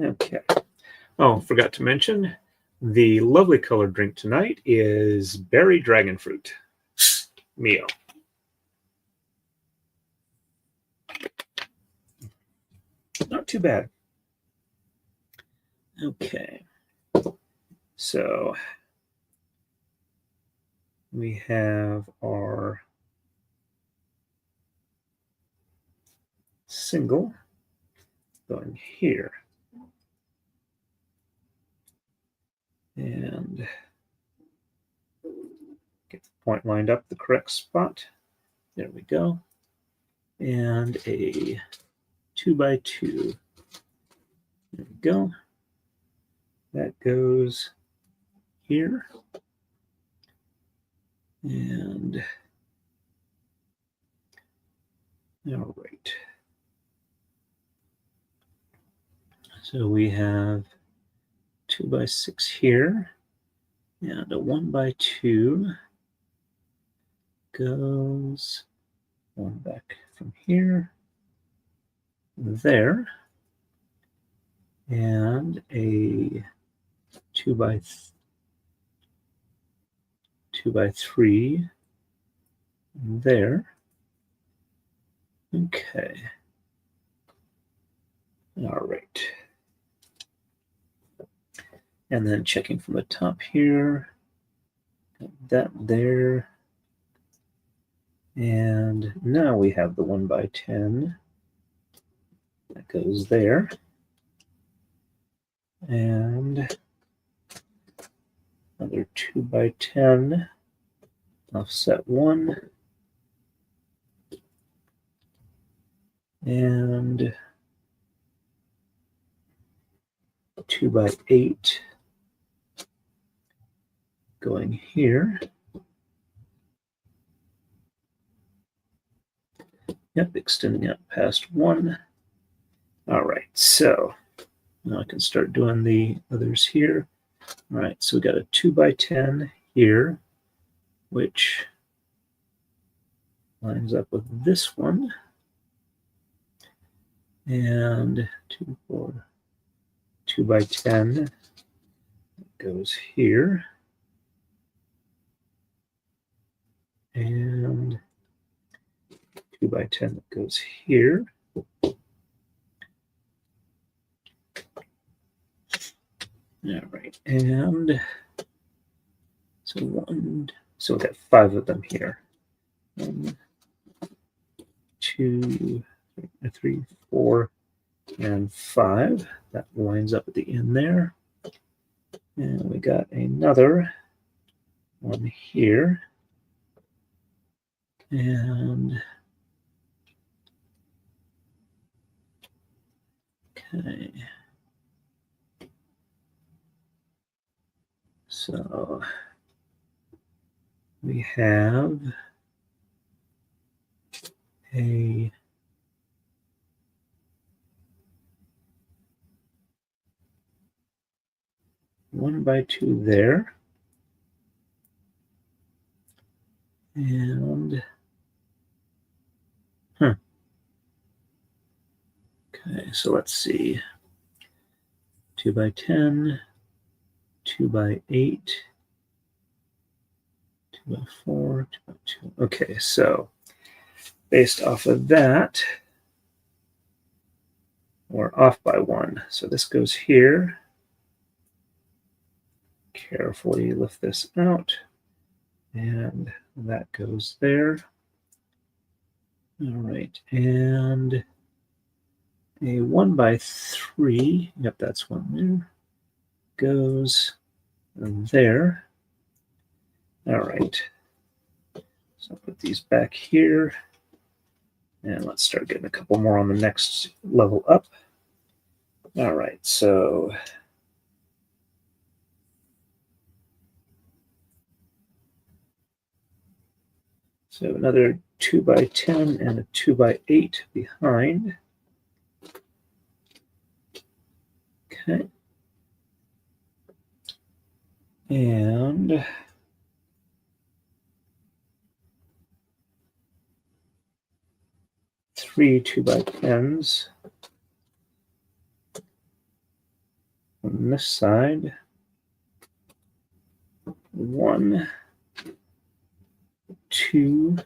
Okay. Oh, forgot to mention, the lovely colored drink tonight is berry dragon fruit. Mio. Not too bad. Okay. So we have our single going here. And get the point lined up the correct spot. There we go. And a 2x2. There we go. That goes here. And all right. So we have 2x6 here, and a 1x2 goes one back from here, there, and a 2x3 there. Okay. All right. And then checking from the top here, got that there. And now we have the 1x10 that goes there. And another 2x10, offset 1. And 2x8 going here. Yep, extending out past 1. All right, so now I can start doing the others here. All right, so we got a 2x10 here, which lines up with this one. And 2x10 goes here. And 2x10 that goes here. All right, and so we got 5 of them here. 1, 2, 3, 4, and 5. That lines up at the end there. And we got another one here. And okay. So we have a one by 2 there. And okay, so let's see. 2x10, 2x8, 2x4, 2x2. Okay, so based off of that, we're off by 1. So this goes here. Carefully lift this out. And that goes there. All right, and a 1x3, yep, that's one there, goes there. All right, so I'll put these back here, and let's start getting a couple more on the next level up. All right, so another 2x10 and a 2x8 behind. Okay. And three 2x10s on this side. 1, 2,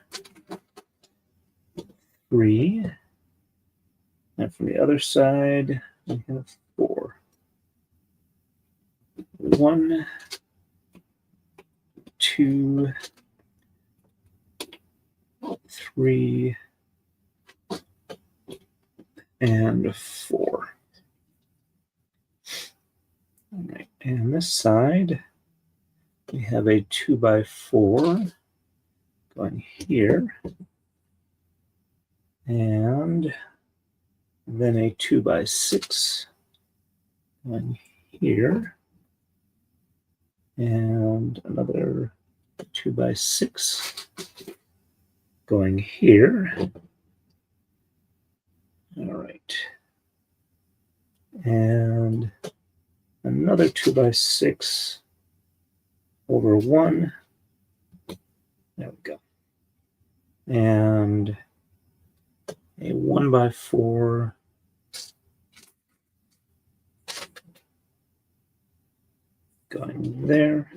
3. And from the other side, we have 4. 1, 2, 3, and 4. All right, and this side, we have a 2x4 going here, and then a 2x6 going here, and another 2x6 going here. All right, and another 2x6 over 1. There we go. And a 1x4 going there.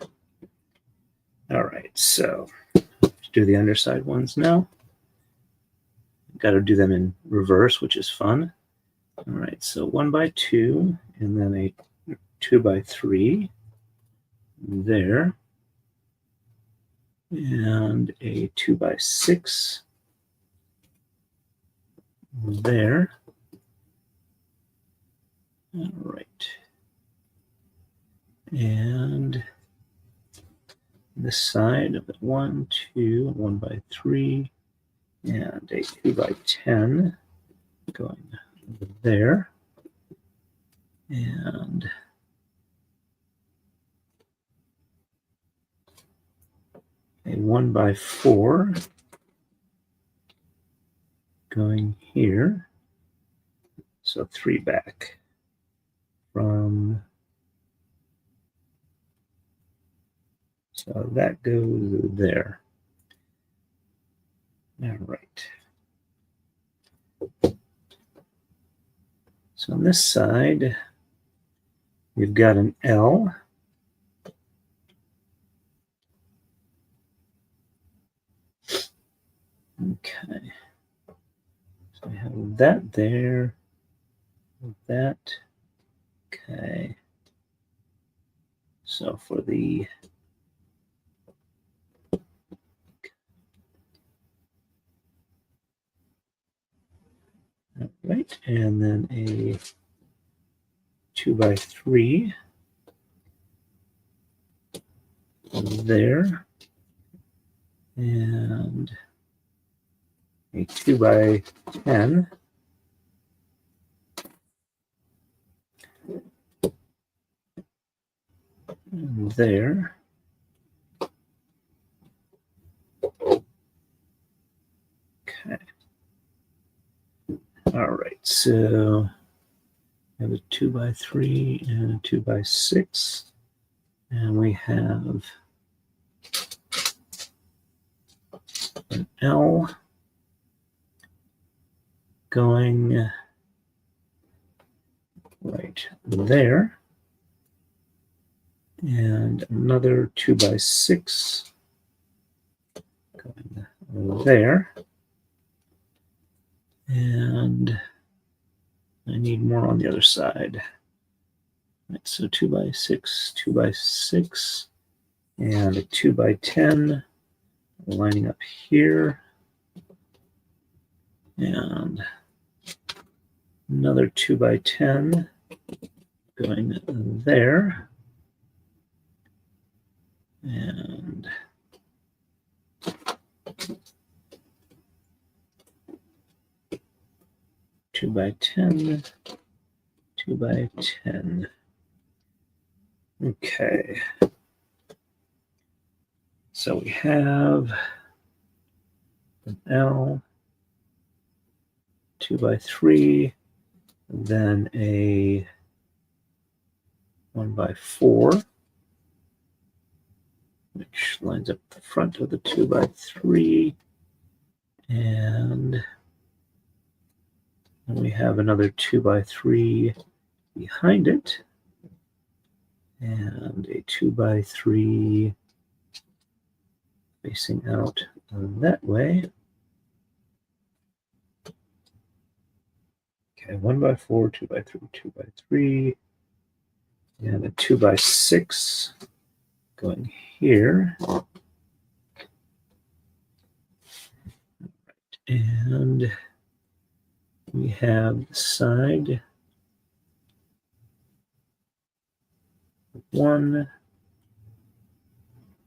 All right, so let's do the underside ones now. Got to do them in reverse, which is fun. All right, so 1x2, and then a 2x3 there, and a 2x6 there. All right, and this side of it, 1, 2, 1x3, and a 2x10 going there, and a 1x4 going here. So 3 back from, so that goes there. All right. So on this side, we've got an L. Okay. So we have that there, that. Okay. So for the all right, and then a 2x3 there, and a 2x10 there. Okay. All right, so we have a 2x3 and a 2x6, and we have an L going right there, and another 2x6 going there, and I need more on the other side. Right, so 2x6, 2x6, and a 2x10 lining up here, and another 2x10 going there, and two by 10, 2x10. Okay. So we have an L, 2x3, then a 1x4, which lines up the front of the 2x3, and then we have another 2x3 behind it, and a 2x3 facing out that way. Okay, 1x4, 2x3, 2x3, and a 2x6 going here. And we have the side 1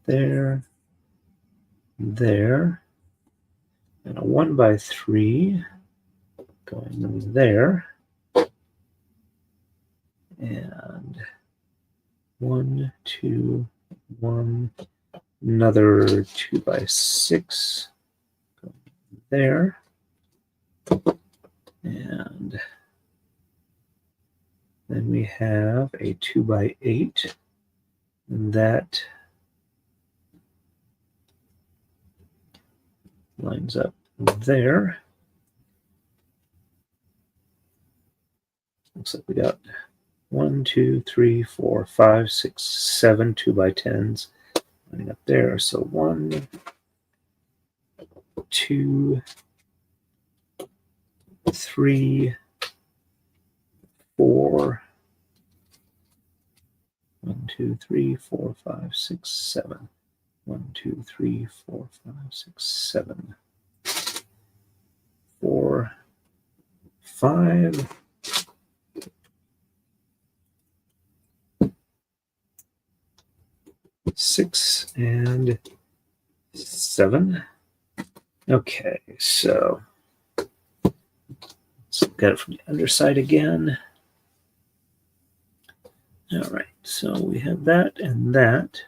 there, there, and a 1x3 going there, and 1, 2, 1, another 2x6 going there, and then we have a 2x8, and that lines up there. Looks like we got 1, 2, 3, 4, 5, 6, 7 2x10s lining up there. So 1, 2, 3, 4, 1, 2, 3, 4, 5, 6, 7. 1, 2, 3, 4, 5, 6, 7. 4, 5. 6 and 7. Okay, so let's look at it from the underside again. All right, so we have that and that.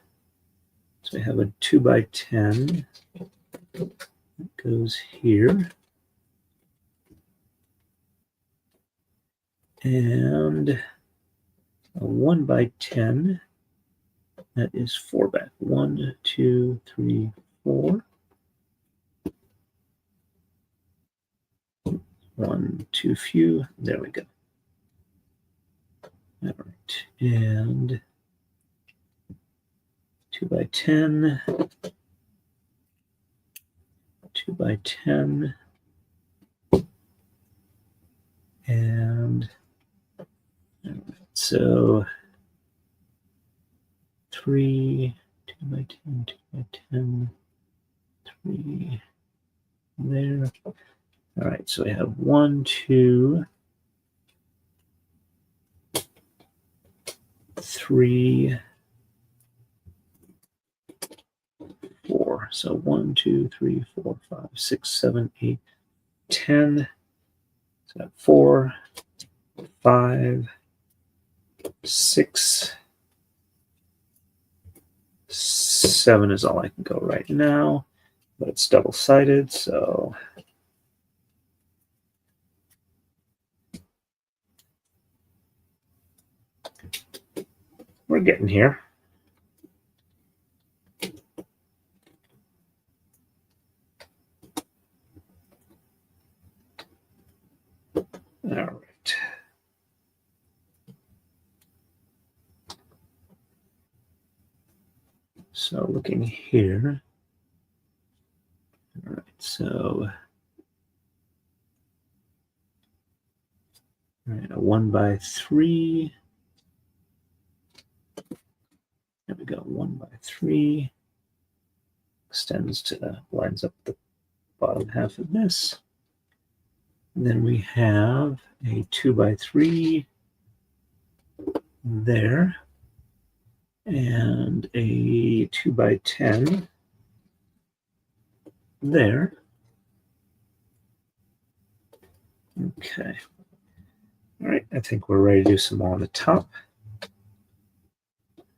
So we have a 2x10 that goes here. and a 1 by 10. That is 4 back. 1, 2, 3, 4. 1 too few. There we go. All right. And 2 by 10. 2 by 10. And so 3, 2 by 10, 2 by 10, 3 there. All right, so we have 1, 2, 3, 4. So 1, 2, 3, 4, 5, 6, 7, 8, 10. So 4, 5, 6, 7 is all I can go right now, but it's double-sided, so we're getting here. All right. So looking here. All right, so all right, a 1 by 3. There we go, 1 by 3. Extends to, lines up the bottom half of this. And then we have a 2 by 3 there. And a 2 by 10 there. Okay. All right, I think we're ready to do some more on the top.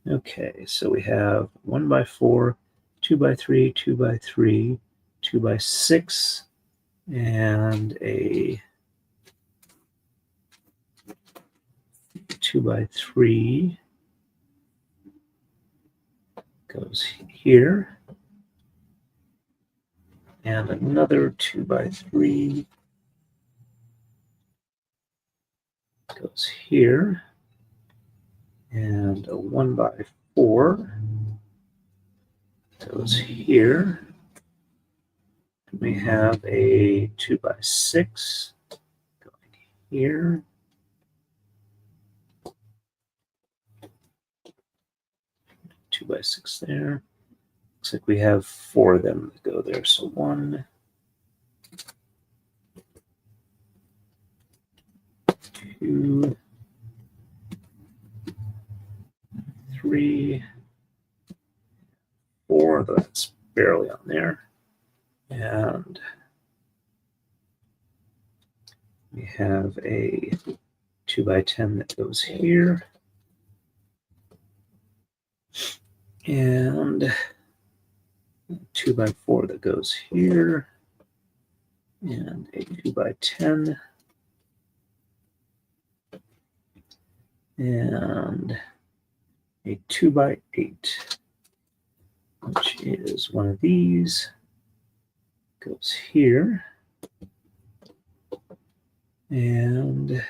Okay, so we have 1 by 4, 2 by 3, 2 by 3, 2 by 6, and a 2 by 3 goes here, and another 2 by 3 goes here, and a 1 by 4 goes here. And we have a 2 by 6 going here. Two by 6 there. Looks like we have 4 of them that go there. So 1, 2, 3, 4. That's barely on there. And we have a 2 by 10 that goes here. And 2 by 4 that goes here. And a 2 by 10. And a 2 by 8, which is one of these, goes here. And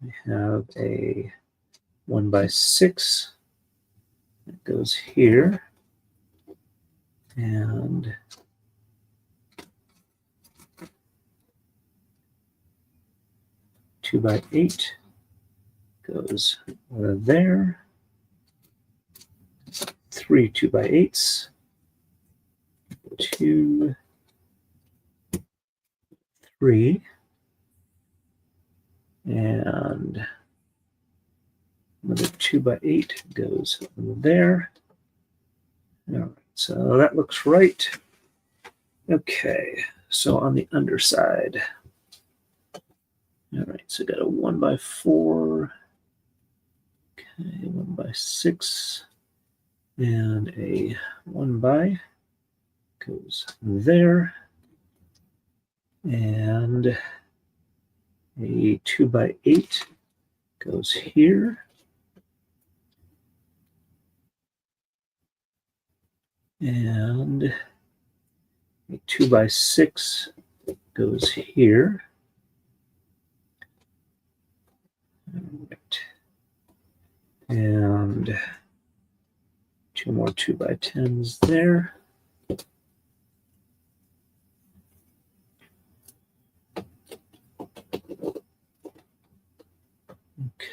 we have a 1 by 6 that goes here. And two by 8 goes there. 3 2 by 8s. 2, 3. And another 2 by 8 goes there. All right, so that looks right. Okay, so on the underside. All right, so got a 1 by 4. Okay, 1 by 6. And a 1 by goes there. And a 2x8 goes here. And a 2x6 goes here. All right. And 2 more 2x10s there.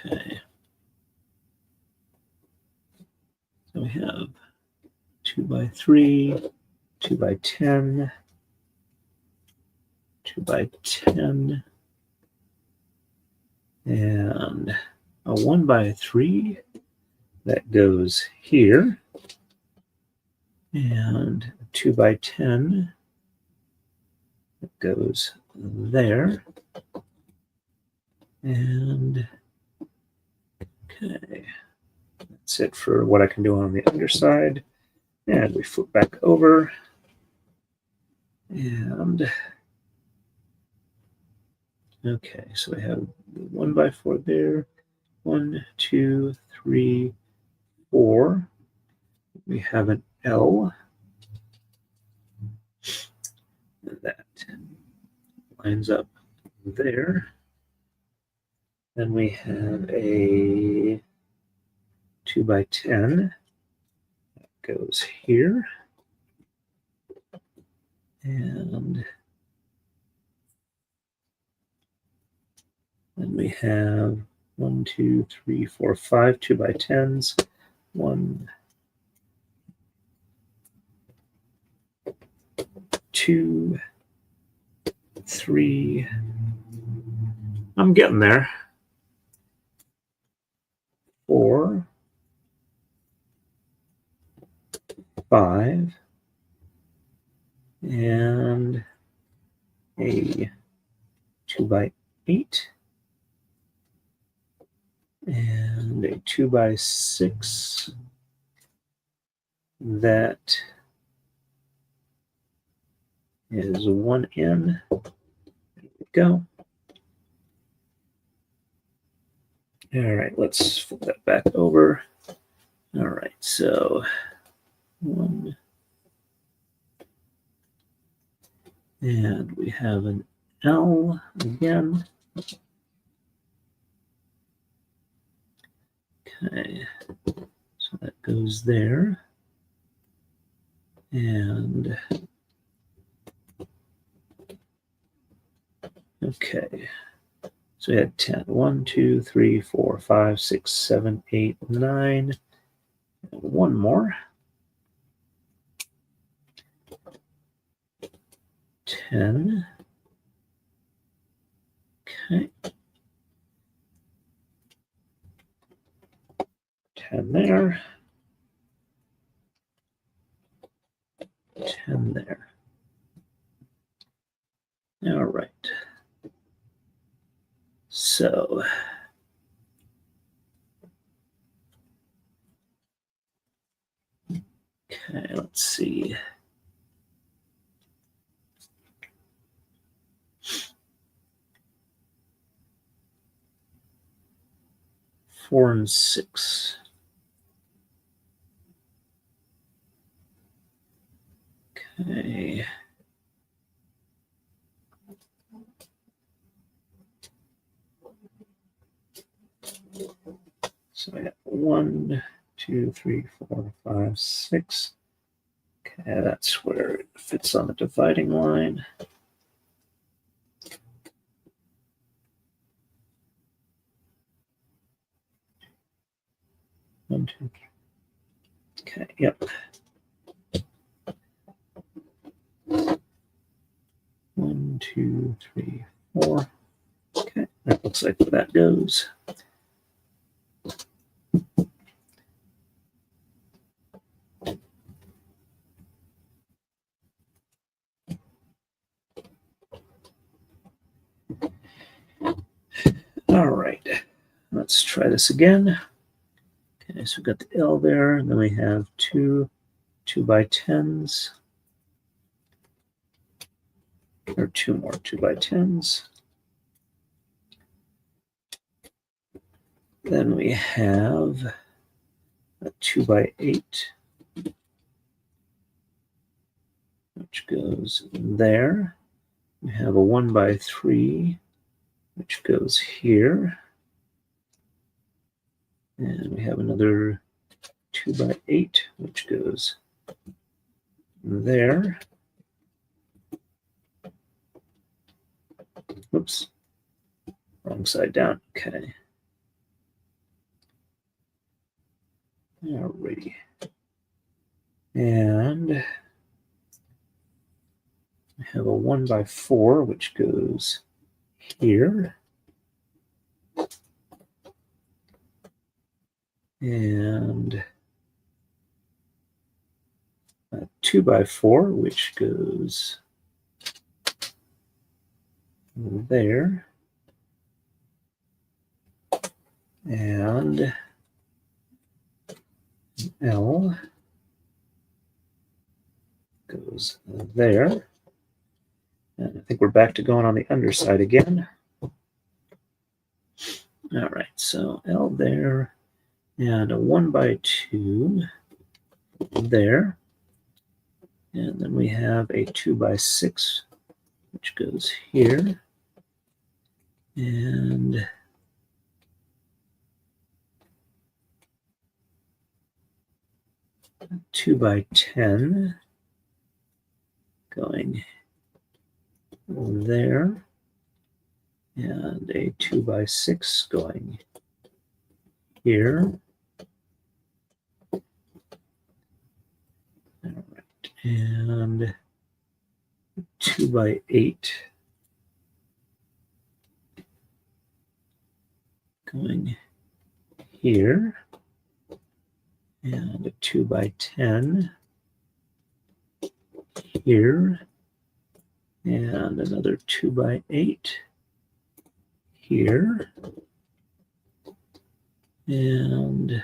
Okay. So we have 2x3, 2x10, 2x10, and a 1x3 that goes here, and a 2x10 that goes there, and okay, that's it for what I can do on the underside. And we flip back over, and okay, so we have 1x4 there. 1, 2, 3, 4. We have an L. That lines up there. Then we have a 2x10 that goes here. And then we have 1, 2, 3, 4, 5 2x10s. 1, 2, 3. I'm getting there. 4, 5, and a 2x8, and a 2x6 that is 1 in. There we go. All right, let's flip that back over. All right, so 1, and we have an L again. Okay, so that goes there. And okay, so we had 10. 1, 2, 3, 4, 5, 6, 7, 8, 9. One more. 10. Okay. 10 there. 10 there. All right. So okay, let's see. Four and 6. Okay. So I got 1, 2, 3, 4, 5, 6. Okay, that's where it fits on the dividing line. One, two, three. Okay, yep. 1, 2, 3, 4. Okay, that looks like where that goes. All right, let's try this again. Okay, so we've got the L there, and then we have 2 2x10s. Or or two more 2x10s. Then we have a 2x8, which goes there. We have a 1x3, which goes here. And we have another 2x8, which goes there. Oops, wrong side down. Okay. Alrighty. And we have a 1x4, which goes here. And a 2x4, which goes there. And L goes there. And I think we're back to going on the underside again. All right, so L there, and a 1x2 there. And then we have a 2x6, which goes here. And a 2x10 going there. And a 2x6 going here. All right, and 2x8 going here, and a 2x10 here, and another 2x8 here, and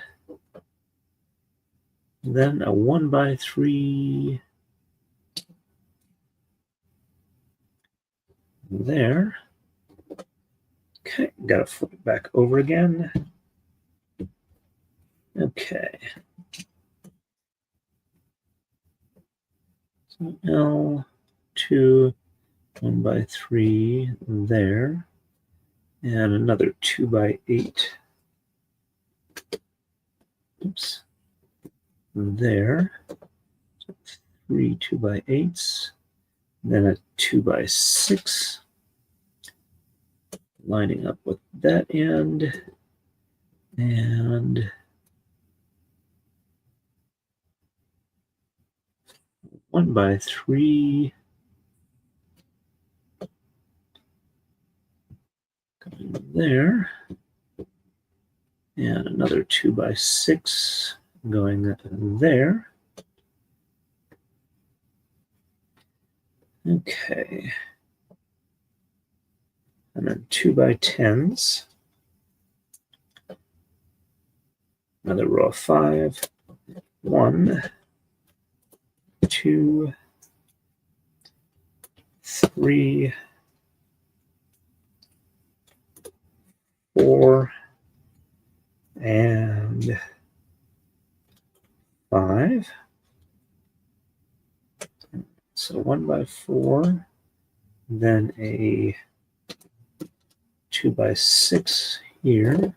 then a 1x3 there. Okay, got to flip it back over again. Okay. So L2, 1x3 there, and another 2x8. Oops. There. So 3 2x8s, then a 2x6. Lining up with that end, and 1x3 going there, and another 2x6 going there. Okay. And then 2x10s. Another row of 5. 1, 2, 3, 4, and 5. So 1x4, then a 2x6 here,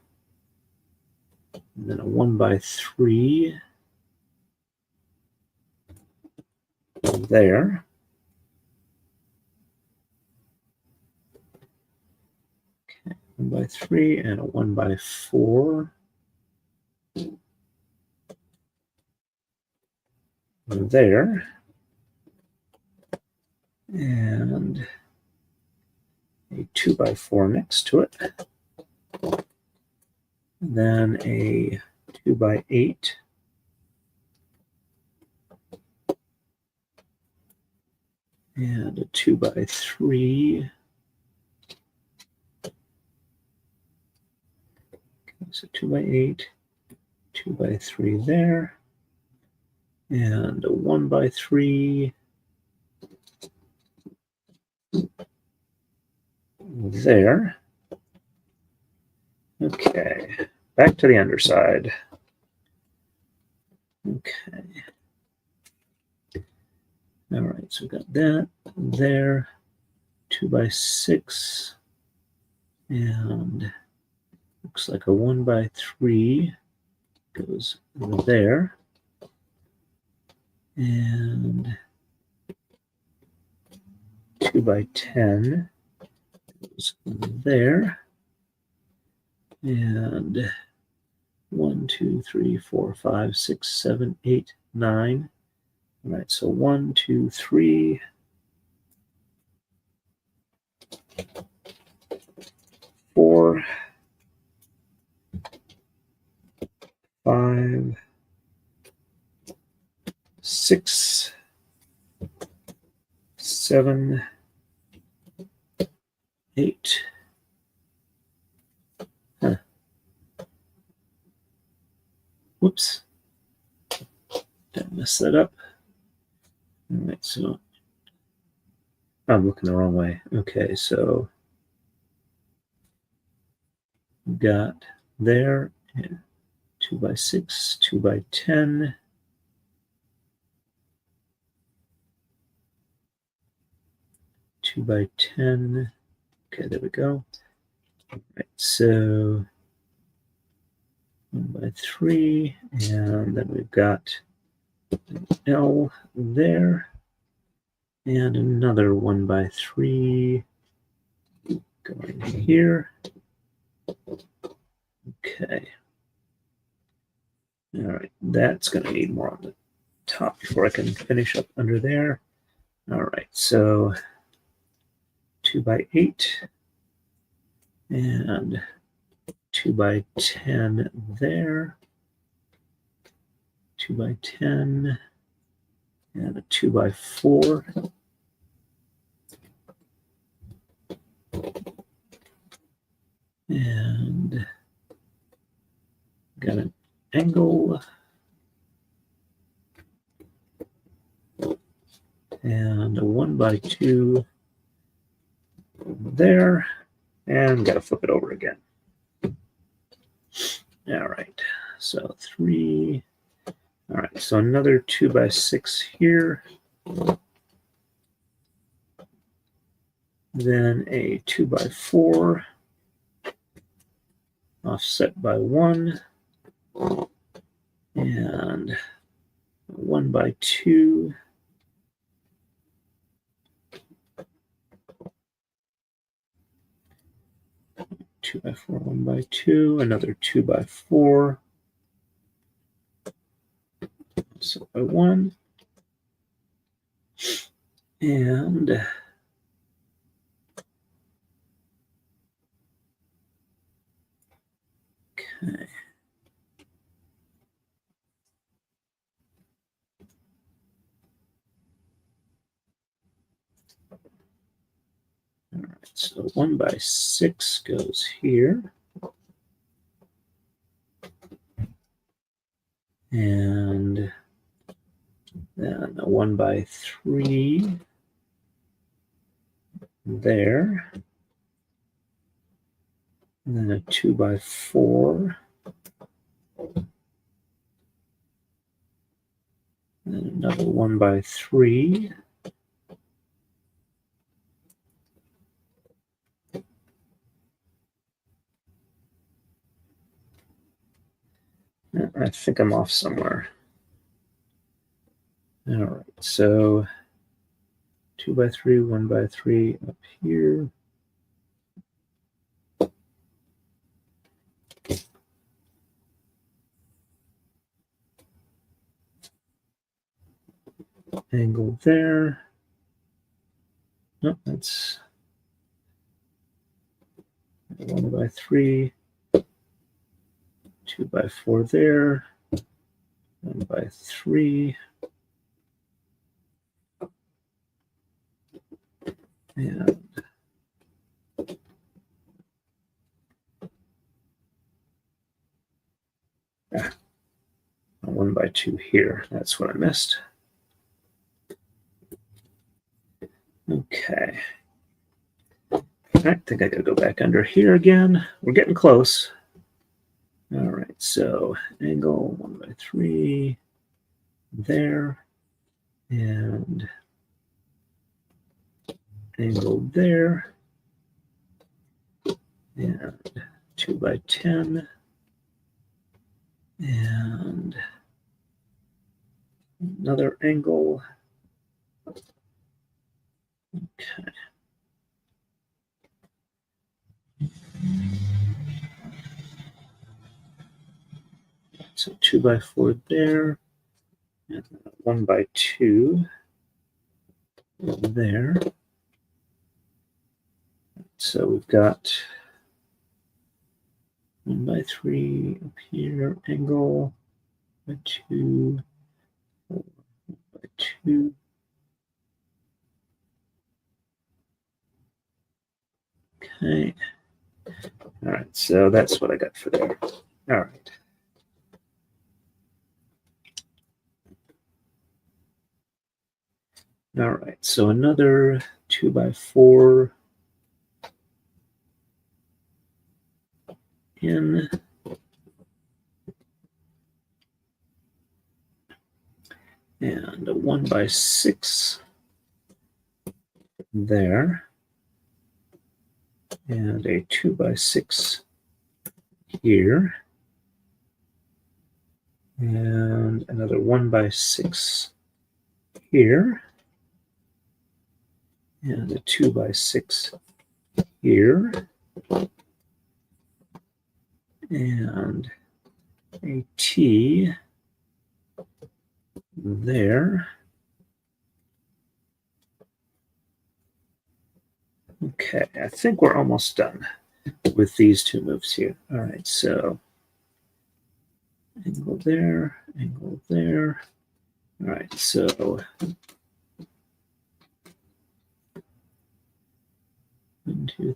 and then a 1x3 there. Okay, 1x3 and a 1x4 there. And a 2x4 next to it. And then a 2x8. And a 2x3. Okay, so 2x8, 2x3 there. And a 1x3. there. Okay, back to the underside. Okay. All right, so we've got that there, 2x6, and looks like a 1x3 goes there, and 2x10 goes there, and 1, 2, 3, 4, 5, 6, 7, 8, 9. All right, so 1, 2, 3, 4, 5, 6, 7, 8. Huh. Whoops. Did I mess that up? All right, so I'm looking the wrong way. Okay, so we've got there, 2x6, 2x10. Two by 10. Okay, there we go. All right, so 1x3, and then we've got an L there, and another 1x3 going here. Okay. All right, that's going to need more on the top before I can finish up under there. All right, so 2x8 and 2x10 there, 2x10, and a 2x4. And got an angle. And a 1x2 there. And got to flip it over again. All right, so 3. All right, so another 2x6 here. Then a 2x4 offset by 1. And 1x2. Two by 4, 1x2, another 2x4, so by 1, and okay. All right, so 1x6 goes here. And then a 1x3 there. And then a 2x4. And then another 1x3. I think I'm off somewhere. All right, so 2x3, 1x3 up here. Angle there. Nope, that's 1x3, 2x4 there, 1x3, and a 1x2 here. That's what I missed. Okay. I think I gotta go back under here again. We're getting close. All right, so angle 1/3 there, and angle there, and 2/10, and another angle. Okay. So 2/4 there, and 1/2 there. So we've got 1/3 up here, angle 2, 4/2. Okay. All right, so that's what I got for there. All right. All right, so another 2/4 in. And a 1/6 there. And a 2/6 here. And another 1/6 here. And a 2/6 here. And a T there. Okay, I think we're almost done with these two moves here. All right, so angle there, angle there. All right, so 1, 2, 3.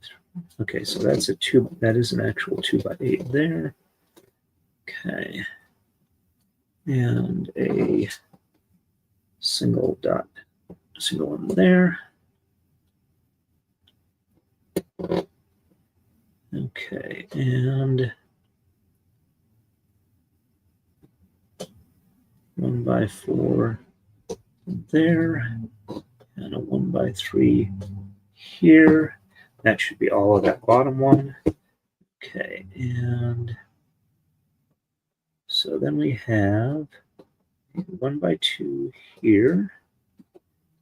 Okay, so that's a 2. That is an actual 2/8 there. Okay, and a single dot, single one there. Okay, and 1/4 there, and a 1/3 here. That should be all of that bottom one. Okay, and so then we have 1/2 here,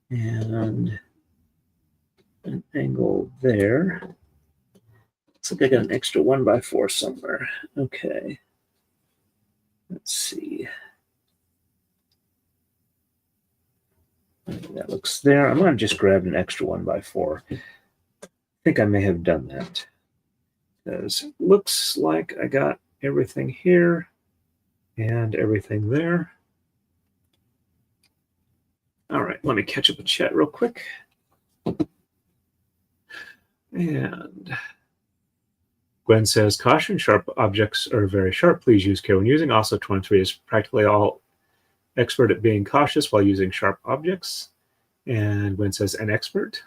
and an angle there. Looks like I got an extra 1/4 somewhere. Okay. Let's see. That looks there. I'm going to just grab an extra 1/4. I think I may have done that. Because it looks like I got everything here and everything there. All right, let me catch up with chat real quick. And Gwen says, caution, sharp objects are very sharp. Please use care when using. Also, 23 is practically all expert at being cautious while using sharp objects. And Gwen says, an expert.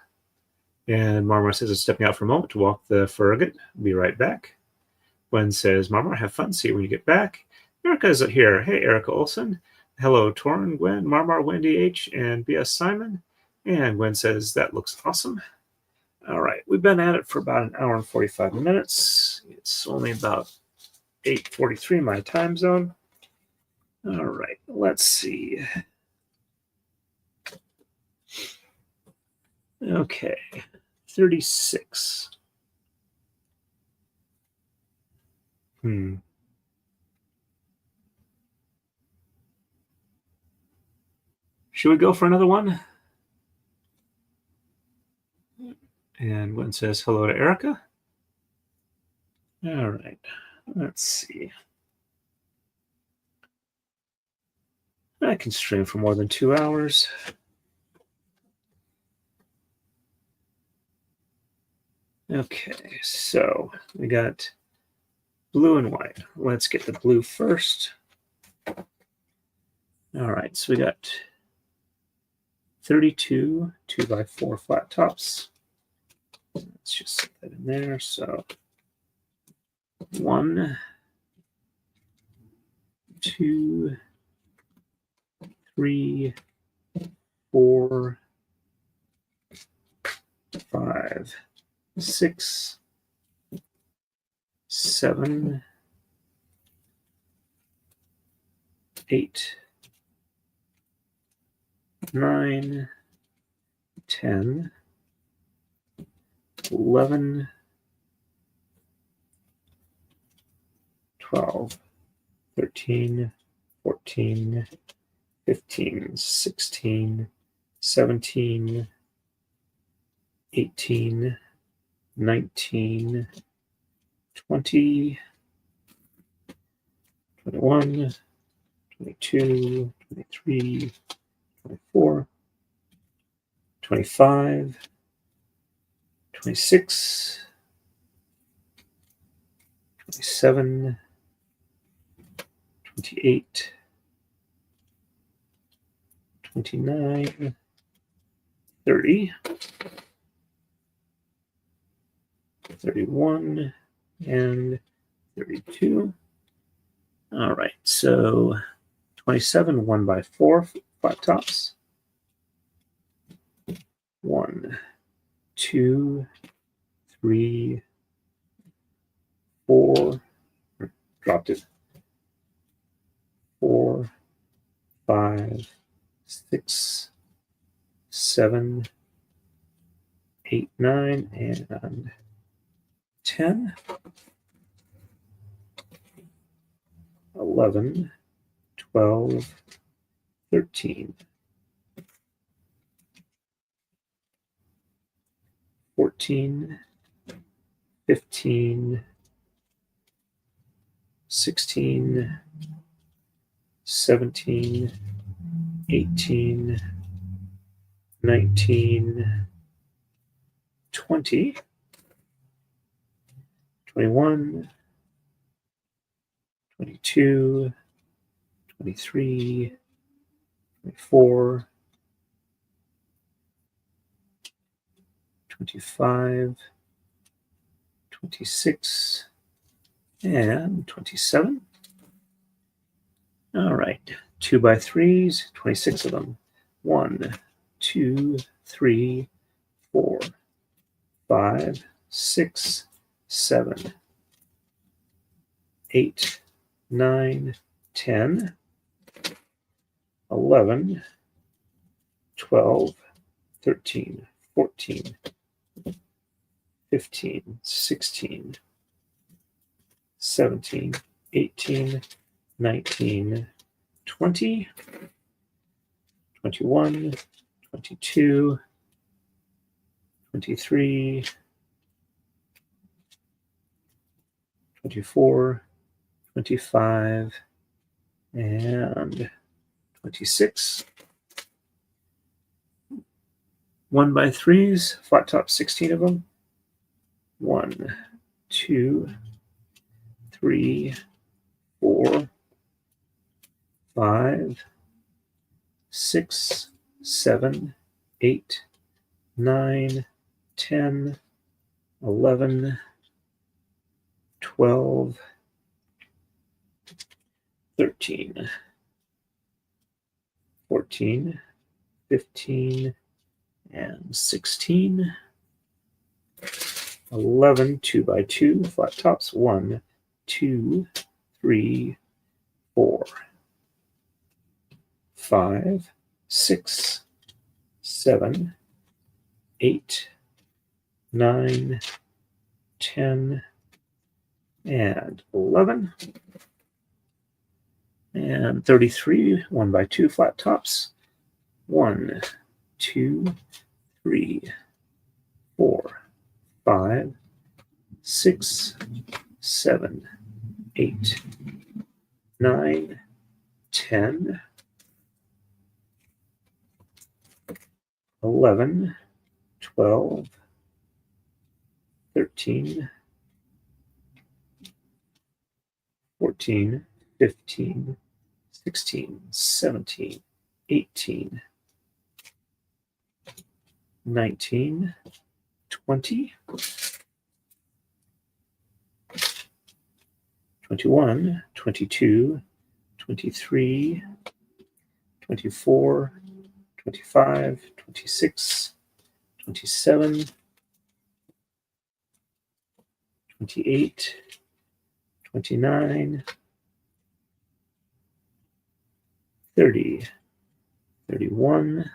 And Marmar says, it's stepping out for a moment to walk the Farragut. Be right back. Gwen says, Marmar, have fun. See you when you get back. Erica's here. Hey, Erica Olson. Hello, Torrin, Gwen, Marmar, Wendy H, and B.S. Simon. And Gwen says, that looks awesome. All right, we've been at it for about an hour and 45 minutes. It's only about 8:43 my time zone. All right, let's see. Okay, 36. Should we go for another one? And Gwen says hello to Erica. All right, let's see. I can stream for more than 2 hours. Okay, so we got blue and white. Let's get the blue first. All right, so we got 32 2x4 flat tops. Let's just set that in there. So 1, 2, 3, 4, 5, 6, 7, 8, 9, 10, 11, 12, 13, 14, 15, 16, 17, 18, 19, 20, 21, 22, 23, 24, 25, 26, 27, 28, 29, 30, 31, and 32. All right, so 27, 1 by 4 flat tops. 1, 2, 3, 4, dropped it. 4, 5, 6, 7, 8, 9, and 10, 11, 12, 13, 14, 15, 16, 17, 18, 19, 20, 21, 22, 23, 24, 25, 26, and 27. All right, 2 by 3s, 26 of them. 1, 2, 3, 4, 5, 6, 7, 8, 9, 10, 11, 12, 13, 14, 15, 16, 17, 18, 19, 20, 21, 22, 23, 24, 25, and 26. 1 by 3s, flat top, 16 of them. 1, 2, 3, 4, 5, 6, 7, 8, 9, 10, 11, 12, 13, 14, 15, and 16. 11, 2 by 2 flat tops. 1, 2, 3, 4, 5, 6, 7, 8, 9, 10, and 11. And 33, 1 by 2 flat tops. 1, 2, 3, 4, 5, 6, 7, 8, 9, 10, 11, 12, 13, 14, 15, 16, 17, 18, 19, 20, 21, 22, 23, 24, 25, 26, 27, 28, 29, 30, 31,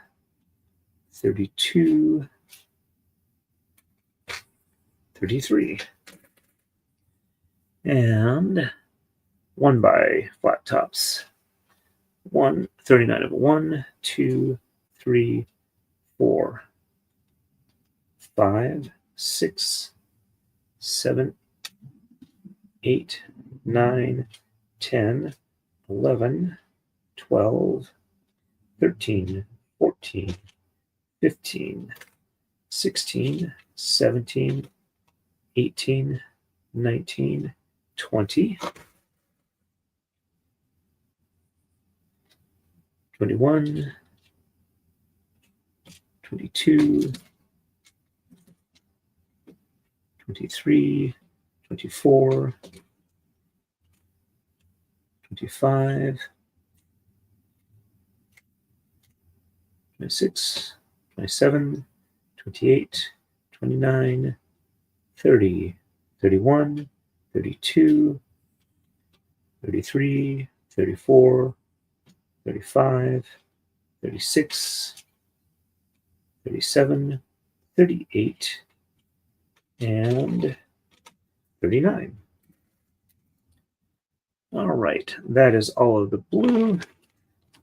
32, 33. And 1 by flat tops. 39 of 1, 2, 3, 4, 5, 6, 7, 8, 9, 10, 11, 12, 13, 14, 15, 16, 17, 18, 19, 20, 21, 22, 23, 24, 25, 26, 27, 28, 29, 30, 31, 32, 33, 34, 35, 36, 37, 38, and 39. All right, that is all of the blue.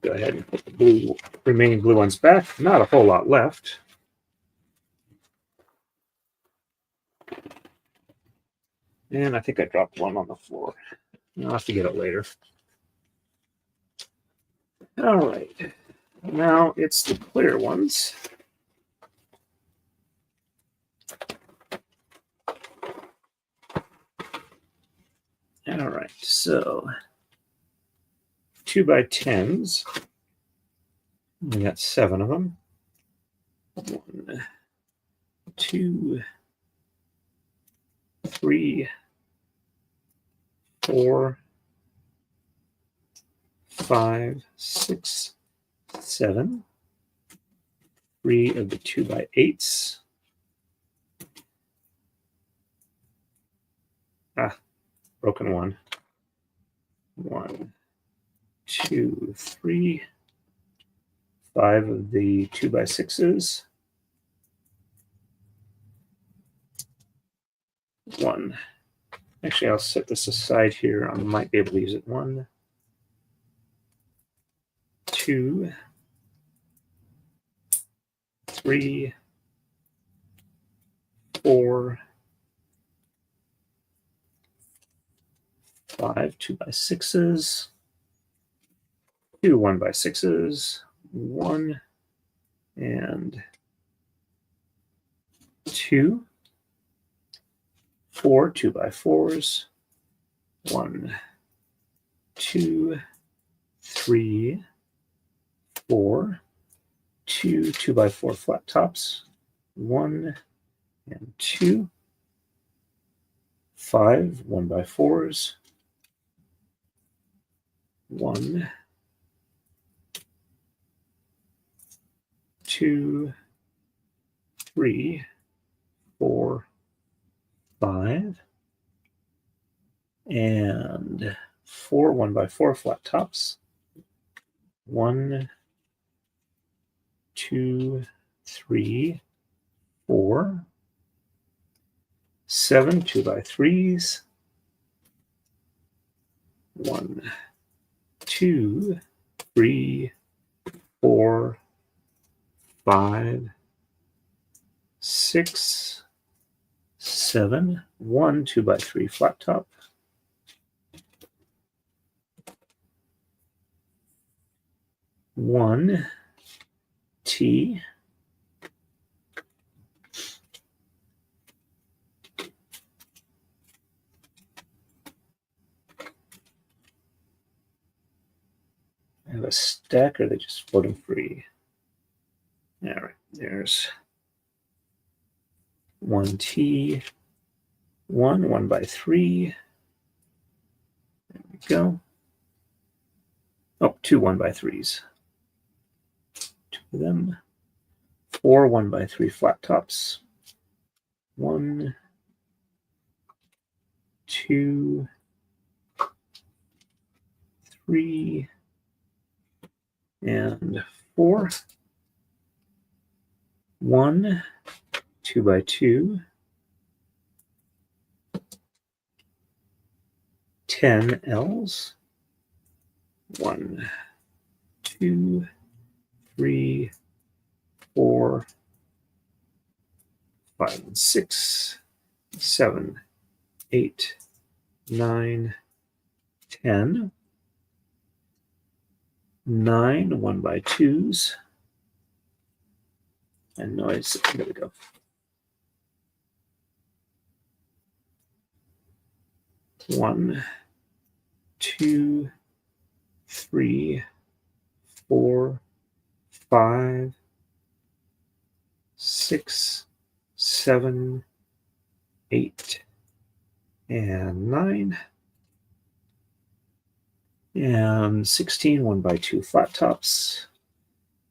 Go ahead and put the remaining blue ones back. Not a whole lot left. And I think I dropped one on the floor. I'll have to get it later. All right, now it's the clear ones. All right, so 2 by 10s. We got 7 of them. 1, 2, 3, 4, 5, 6, 7. 3 of the 2 by 8s. Broken one. 1, 2, 3. 5 of the 2 by 6s. 1. Actually, I'll set this aside here. I might be able to use it. 1, 2, 3, 4, 5 2 by 6s. 2 1 by 6s. 1 and 2. 4 2 by 4s. 1, 2, 3, 4. 2 2 by 4 flat tops. 1 and 2. 5 1 by 4s. 1, 2, 3, 4, 5, and 4 1 by 4 flat tops. 1, 2, 3, 4, 7 2 by 3s. 1, 2, 3, 4, 5, 6, 7. 1 2 by 3 flat top. 1 T. I have a stack, or are they just floating free? All right, there's 1T, 1 by 3. There we go. Oh, 2 1 by 3s. 2 of them. 4 1 by 3 flat tops. 1, 2, 3, and 4. 1, 2 by 2. 10 L's. 1, 2, 3, 4, 5, and 6, 7, 8, 9, 10. 9 1 by 2s. And noise. There we go. 1, 2, 3, 4, 5, 6, 7, 8, and 9. And 16 1 by 2 flat tops.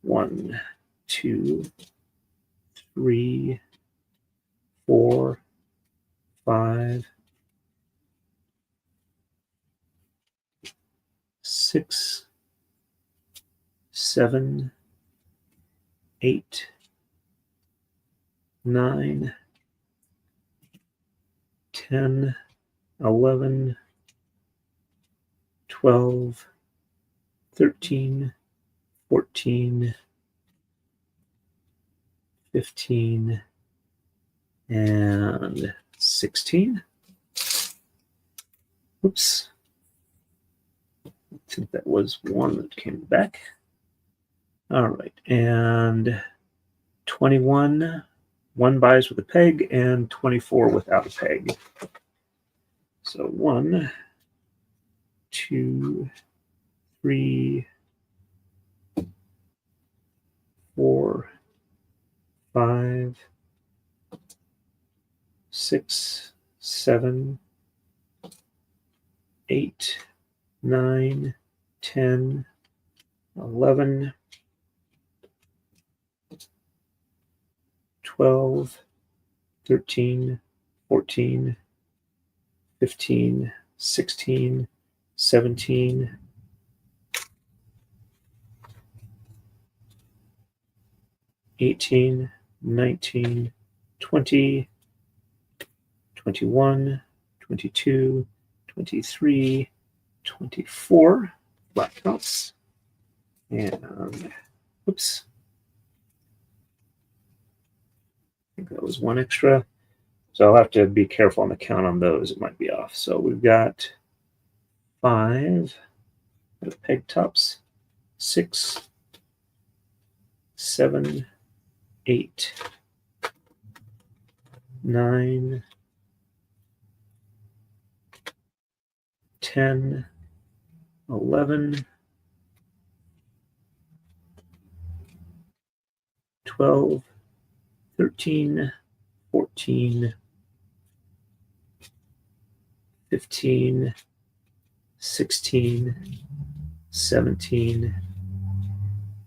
1, 2, 3, 4, 5, 6, 7, 8, 9, 10, 11, 12, 13, 14, 15, and 16. Oops. I think that was one that came back. All right, and 21, 1 buys with a peg, and 24 without a peg. So 1, 2, 3, 4, 5, 6, 7, 8, 9, 10, 11, 12, 13, 14, 15, 16, 17, 18, 19, 20, 21, 22, 23, 24 flat tops. And oops, I think that was one extra. So I'll have to be careful on the count on those. It might be off. So we've got 5 with peg tops, 6, 7, 8, 9, 10, 11, 12, 13, 14, 15, 16, 17,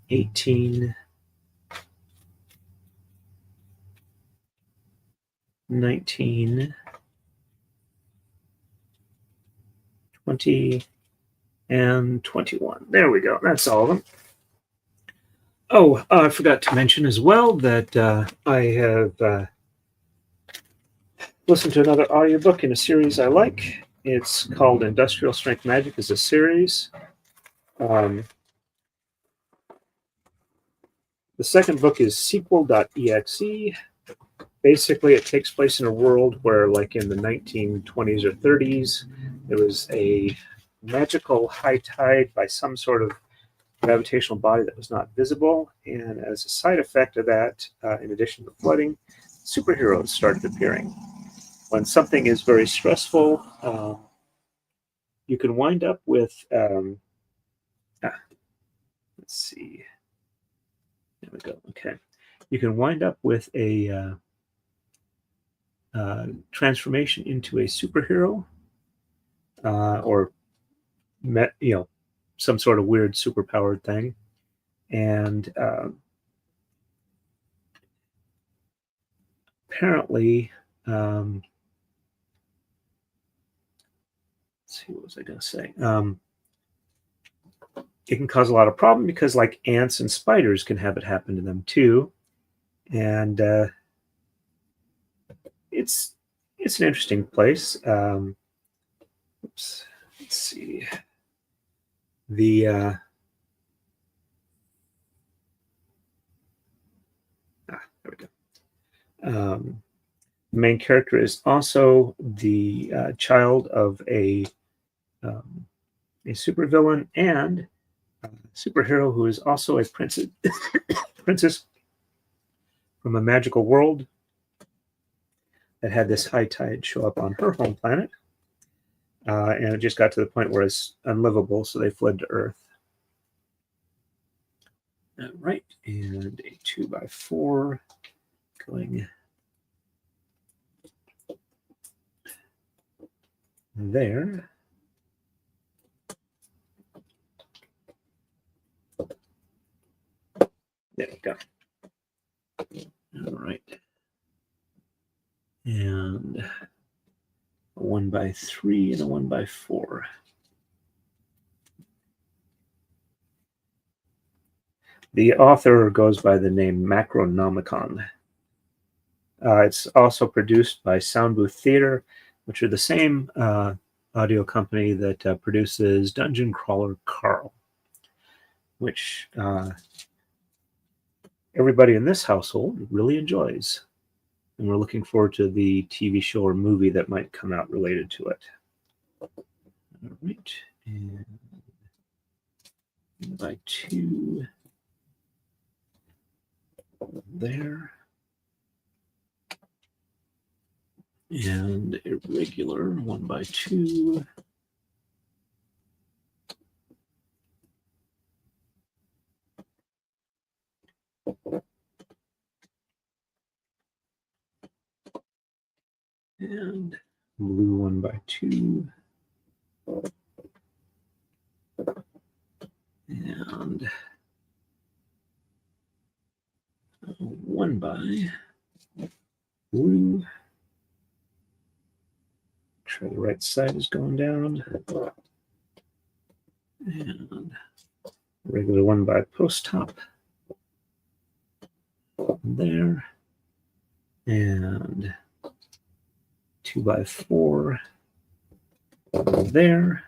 18, 19, 20, and 21. There we go. That's all of them. Oh, I forgot to mention as well that I have listened to another audiobook in a series I like. It's called Industrial Strength Magic as a series. The second book is sequel.exe. Basically, it takes place in a world where, like in the 1920s or 30s, there was a magical high tide by some sort of gravitational body that was not visible. And as a side effect of that, in addition to flooding, superheroes started appearing. When something is very stressful, you can wind up with, let's see, there we go, okay. You can wind up with a transformation into a superhero, or some sort of weird superpowered thing. And apparently, let's see, what was I going to say? It can cause a lot of problem because, like, ants and spiders can have it happen to them too. And it's an interesting place. Oops, let's see. There we go. The main character is also the child of a supervillain and a superhero who is also a princess princess from a magical world that had this high tide show up on her home planet. And it just got to the point where it's unlivable, so they fled to Earth. All right, and a 2x4 going there. There we go. All right. And a 1x3 and a 1x4. The author goes by the name Macronomicon. It's also produced by Sound Booth Theater, which are the same audio company that produces Dungeon Crawler Carl, which everybody in this household really enjoys. And we're looking forward to the TV show or movie that might come out related to it. All right, and by 2 there, and a regular 1x2. And blue 1x2. And 1 by blue. Make sure the right side is going down. And regular 1 by post top. There. And 2x4 there.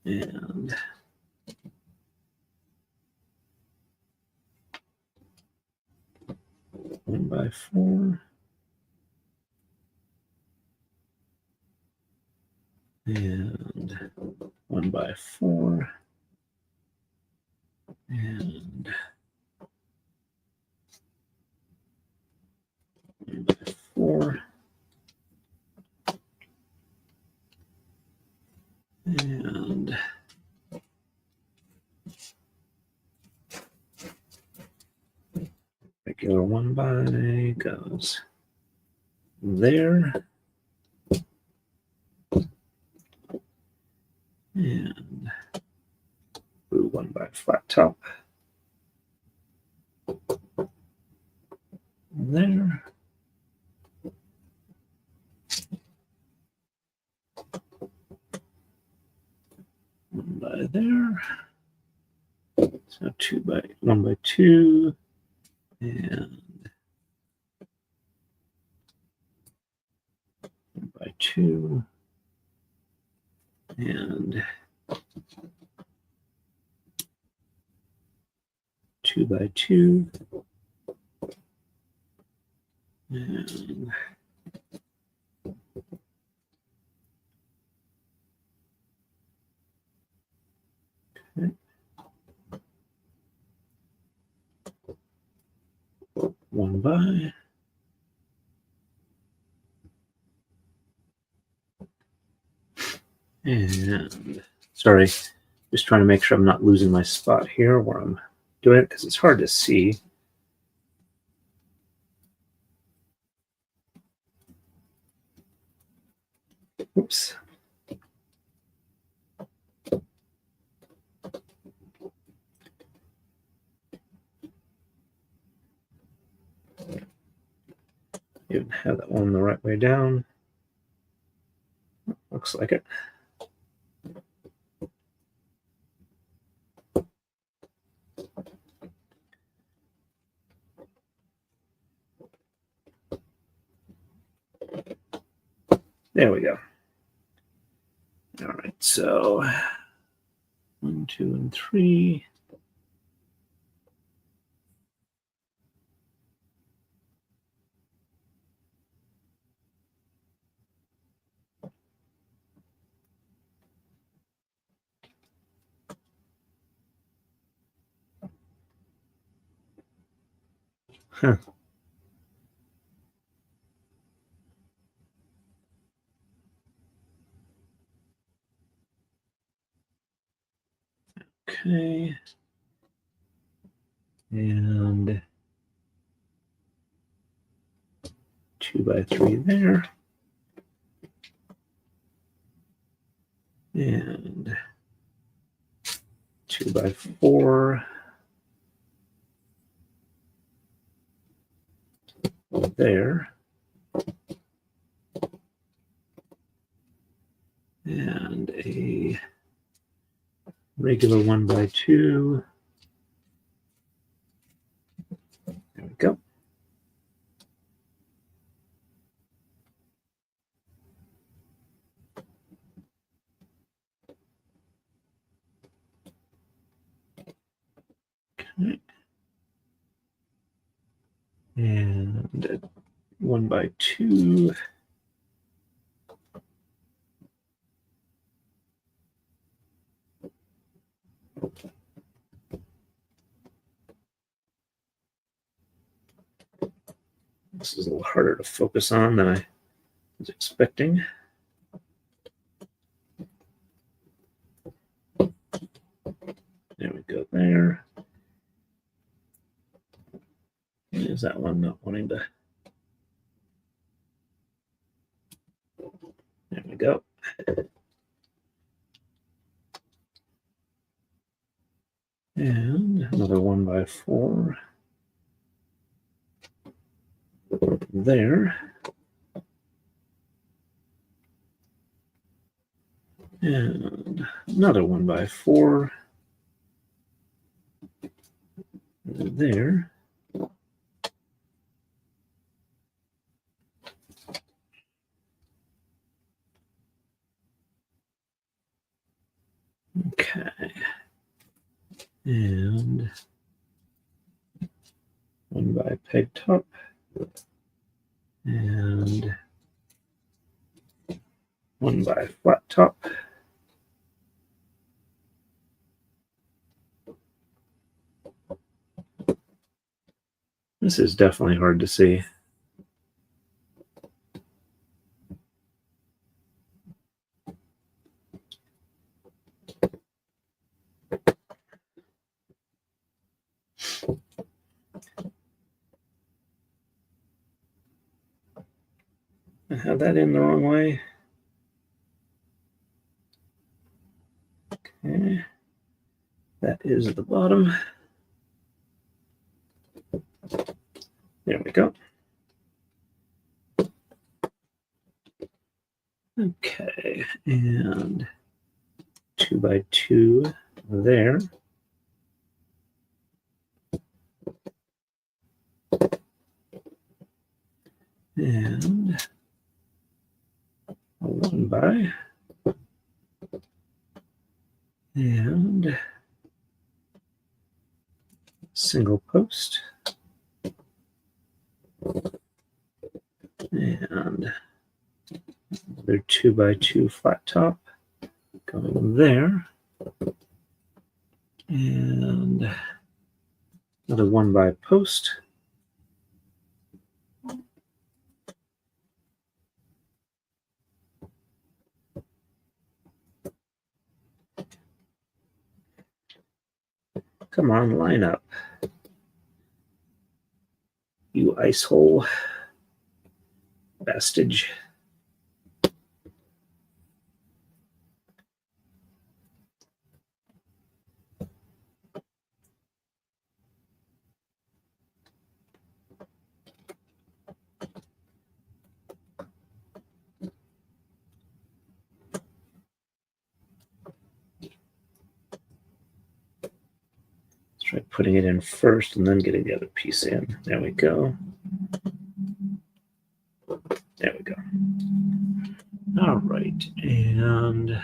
And 1x4. And 1x4. And 1x4. And regular 1 by goes there. And blue 1 by flat top. There. One by there. So 1 by 2. And 1 by 2. And 2 by 2. And okay. 1 by. And sorry, just trying to make sure I'm not losing my spot here where I'm doing it because it's hard to see. Oops. Even have that one the right way down. Looks like it. There we go. All right, so 1, 2, and 3. Huh. Okay. And 2 by 3 there. And 2 by 4 there. And a regular 1 by 2. There we go. Okay. And 1 by 2. This is a little harder to focus on than I was expecting. There we go there. Is that one not wanting to? There we go. And another 1 by 4 there. And another 1 by 4 there. Okay. And 1 by peg top. And 1 by flat top. This is definitely hard to see. I have that in the wrong way. Okay. That is the bottom. There we go. Okay, and 2 by 2 there. And a 1 by. And single post. And another 2 by 2 flat top going there. And another 1 by post. Come on, line up. You ice hole. Bastage. putting it in first and then getting the other piece in. There we go. There we go. All right, and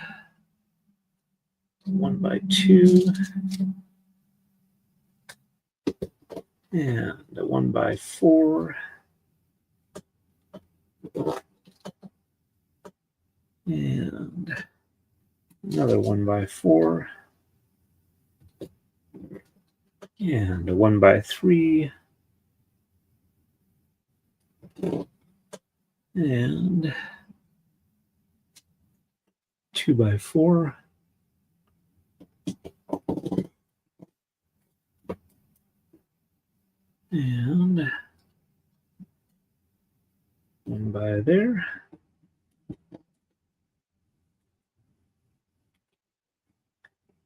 1x2 and a 1x4 and another 1x4 and a 1x3 and 2x4 and 1 by there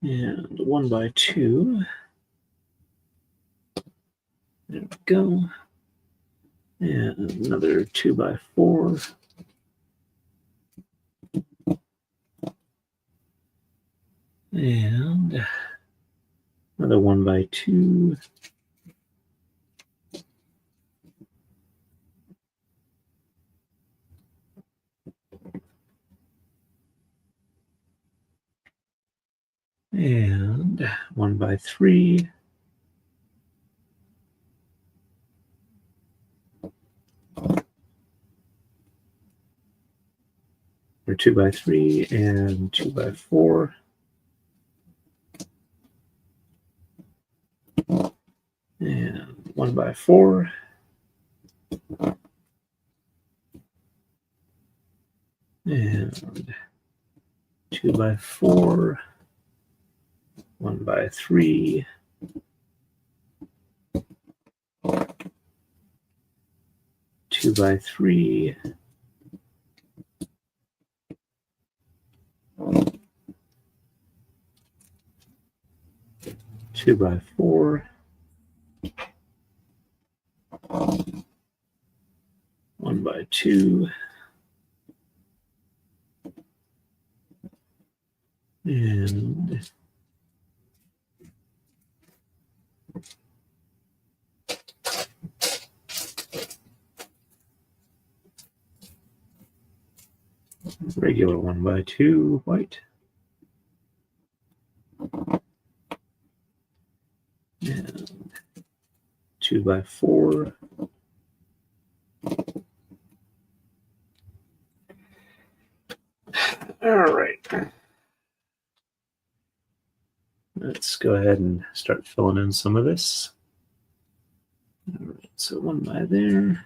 and 1x2. There we go. And another 2x4. And another 1x2. And 1x3. Or 2x3 and 2x4. And 1x4. And 2x4. 1x3. 2x3. 2x4. 1x2. And regular 1x2 white. And 2x4. All right. Let's go ahead and start filling in some of this. All right, so 1 by there.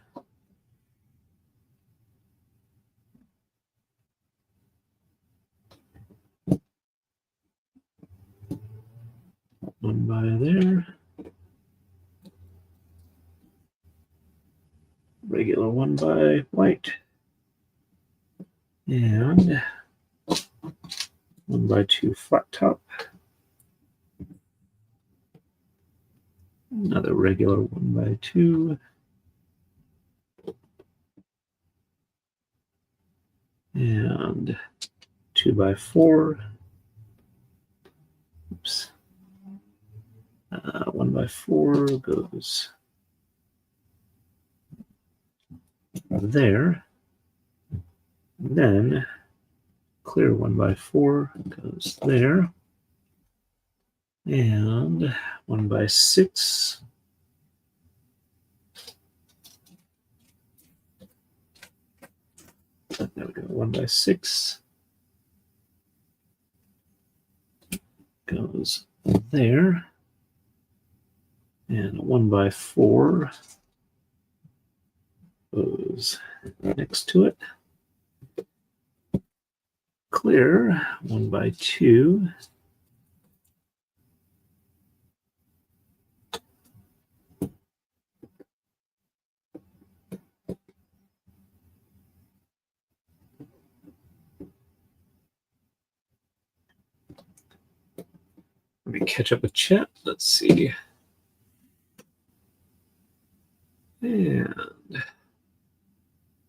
One by there. Regular 1 by white. And 1x2 flat top. Another regular 1x2. And 2x4. Oops. 1x4 goes there. And then clear 1x4 goes there. And 1x6. There we go. 1x6 goes there. And 1x4 goes next to it. Clear 1x2. Let me catch up with chat. Let's see. And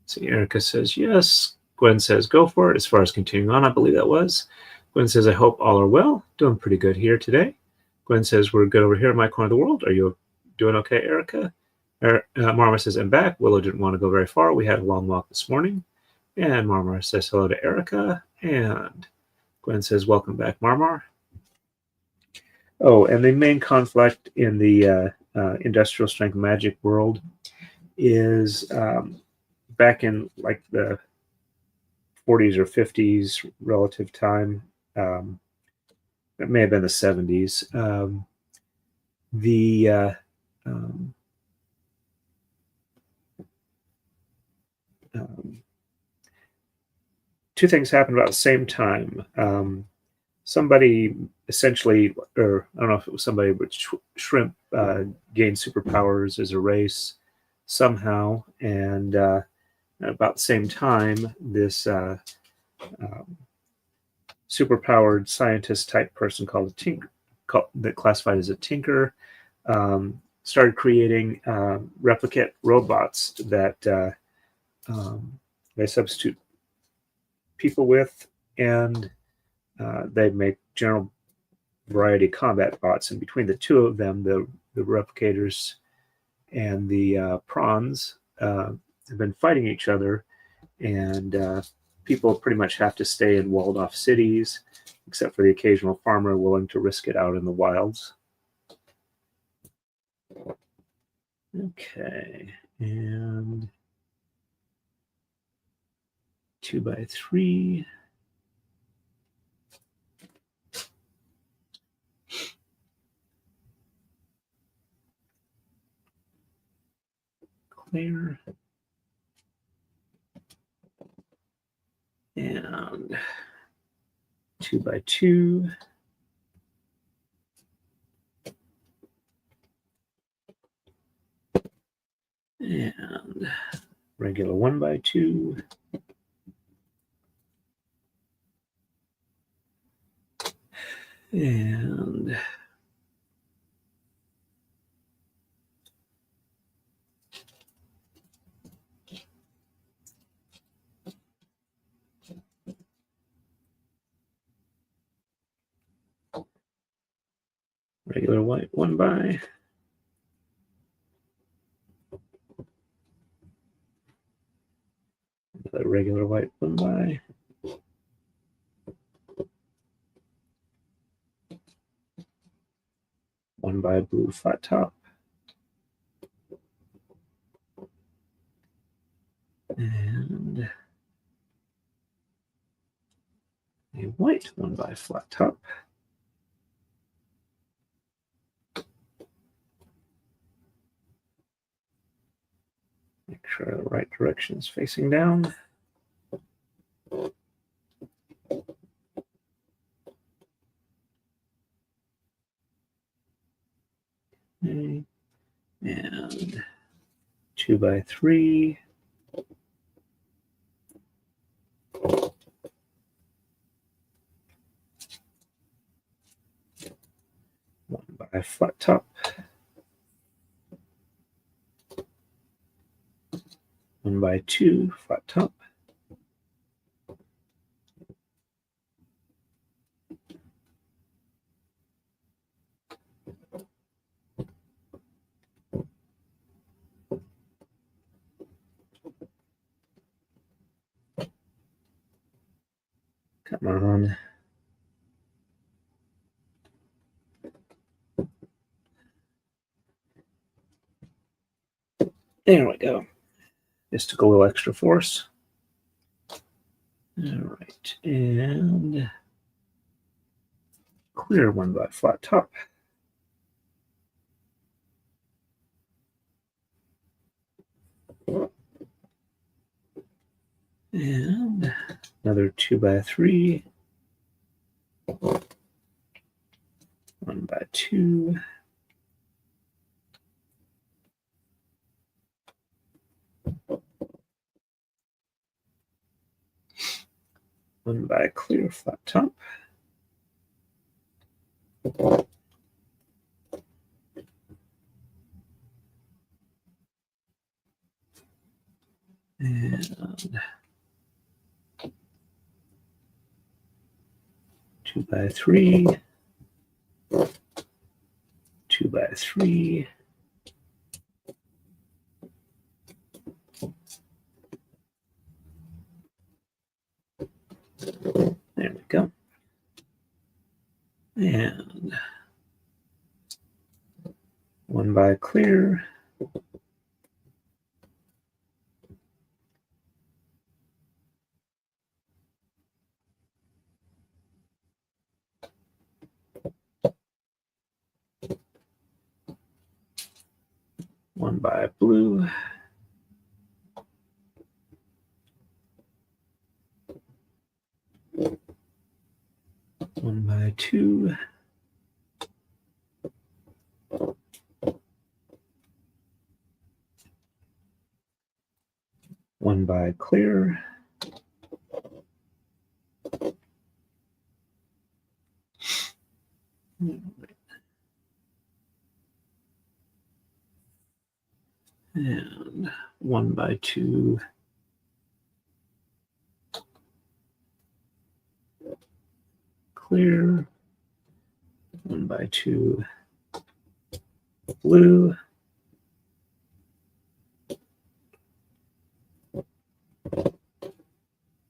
see, Erica says yes. Gwen says go for it. As far as continuing on, I believe that was. Gwen says, I hope all are well. Doing pretty good here today. Gwen says, we're good over here in my corner of the world. Are you doing okay, Erica? Marma says, I'm back. Willow didn't want to go very far. We had a long walk this morning. And Marmar says hello to Erica. And Gwen says, welcome back, Marmar. Oh, and the main conflict in the industrial strength magic world is back in like the 40s or 50s relative time. It may have been the 70s. Two things happened about the same time. Somebody essentially, or I don't know if it was somebody, but Shrimp gained superpowers as a race somehow. And about the same time, this superpowered scientist type person called a tinker, that classified as a tinker, started creating replicate robots that they substitute people with, and they make general variety combat bots. And between the two of them, the replicators and the prawns have been fighting each other, and people pretty much have to stay in walled off cities, except for the occasional farmer willing to risk it out in the wilds. Okay, and 2x3. Clear. And 2x2. And regular 1x2. And regular white 1x. Another regular white 1x. One by blue flat top. And a white 1x flat top. Make sure the right direction is facing down. Okay. And 2x3. One by flat top. One by two flat top. Come on. There we go. Just took a little extra force. All right, and clear 1x flat top. And another 2x3. 1x2. One by clear flat top. And 2x3. 3. There we go. And 1 by clear. One by blue. One by 2. One by clear. And 1 by 2. Clear. 1 by 2. Blue.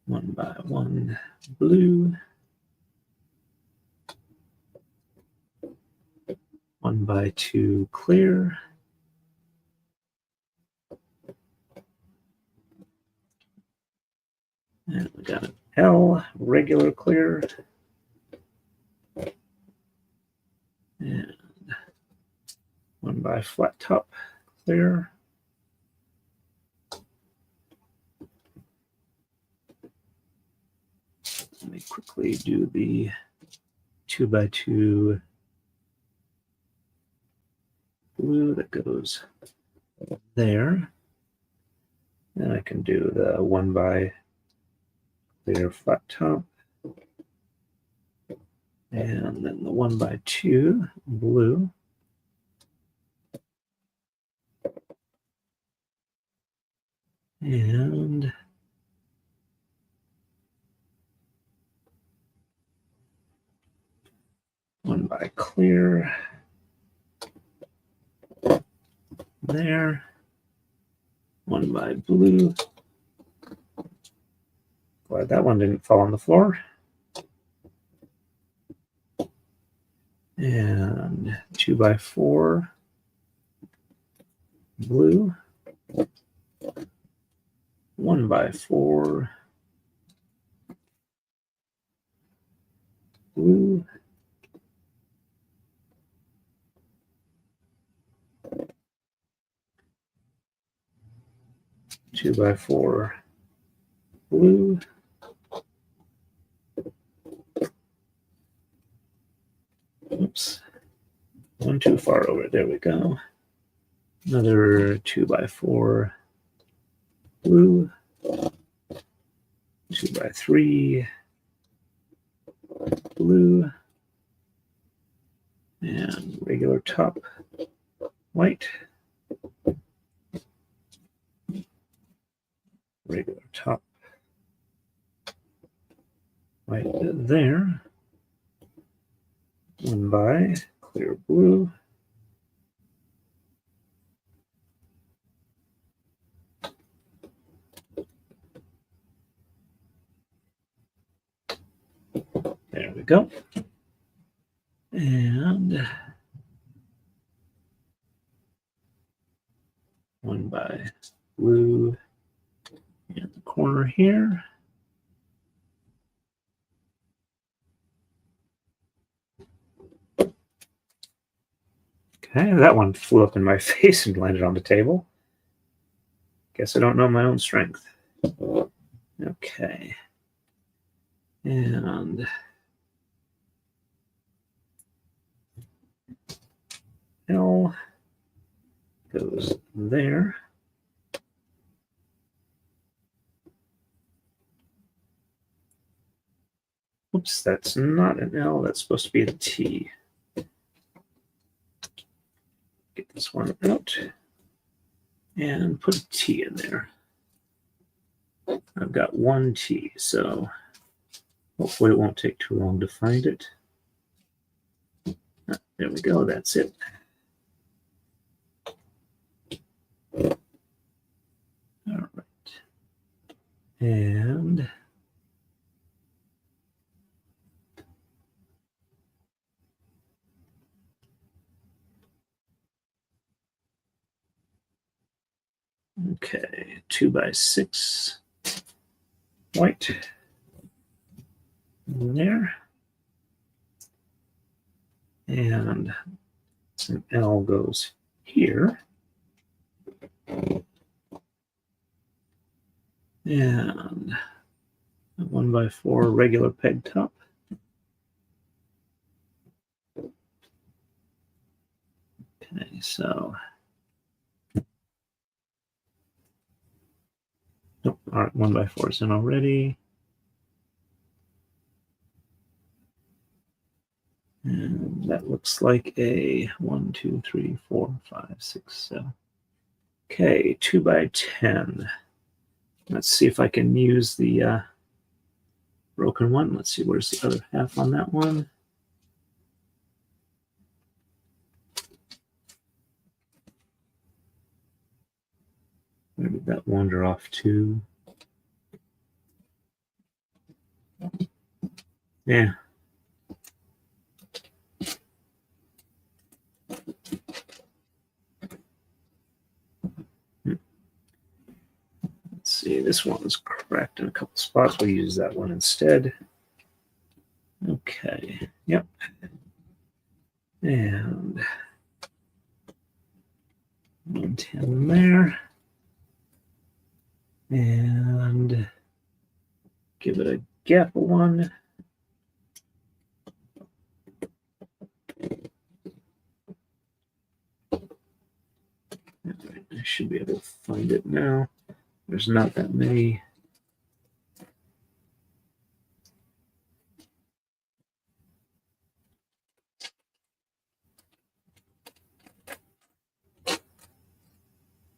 1 by 1. Blue. 1 by 2. Clear. And we got an L, regular clear. And 1 by flat top clear. Let me quickly do the 2 by 2 blue that goes there. And I can do the 1 by clear flat top. And then the 1 by 2 blue. And one by clear there. 1 by blue. Glad that one didn't fall on the floor. And 2 by 4 blue. 1 by 4 blue. Two by 4 blue. Oops, one too far over. There we go. Another 2 by 4 blue. 2 by 3 blue. And regular top white. Regular top white there. 1 by clear blue. There we go. And 1 by blue in the corner here. Okay, that one flew up in my face and landed on the table. Guess I don't know my own strength. Okay. And L goes there. Oops, that's not an L. That's supposed to be a T. Get this one out and put a T in there. I've got 1 T, so hopefully it won't take too long to find it. There we go. That's it. All right. And okay, 2x6 white in there. And an L goes here. And a 1x4 regular peg top. Okay, so nope, all right, 1x4 is in already. And that looks like a 1, 2, 3, 4, 5, 6, 7. Okay, 2x10. Let's see if I can use the broken one. Let's see, where's the other half on that one? Where did that wander off to? Yeah. Let's see, this one's cracked in a couple spots. We'll use that one instead. Okay, yep. And 110 there. And give it a gap one. I should be able to find it now. There's not that many.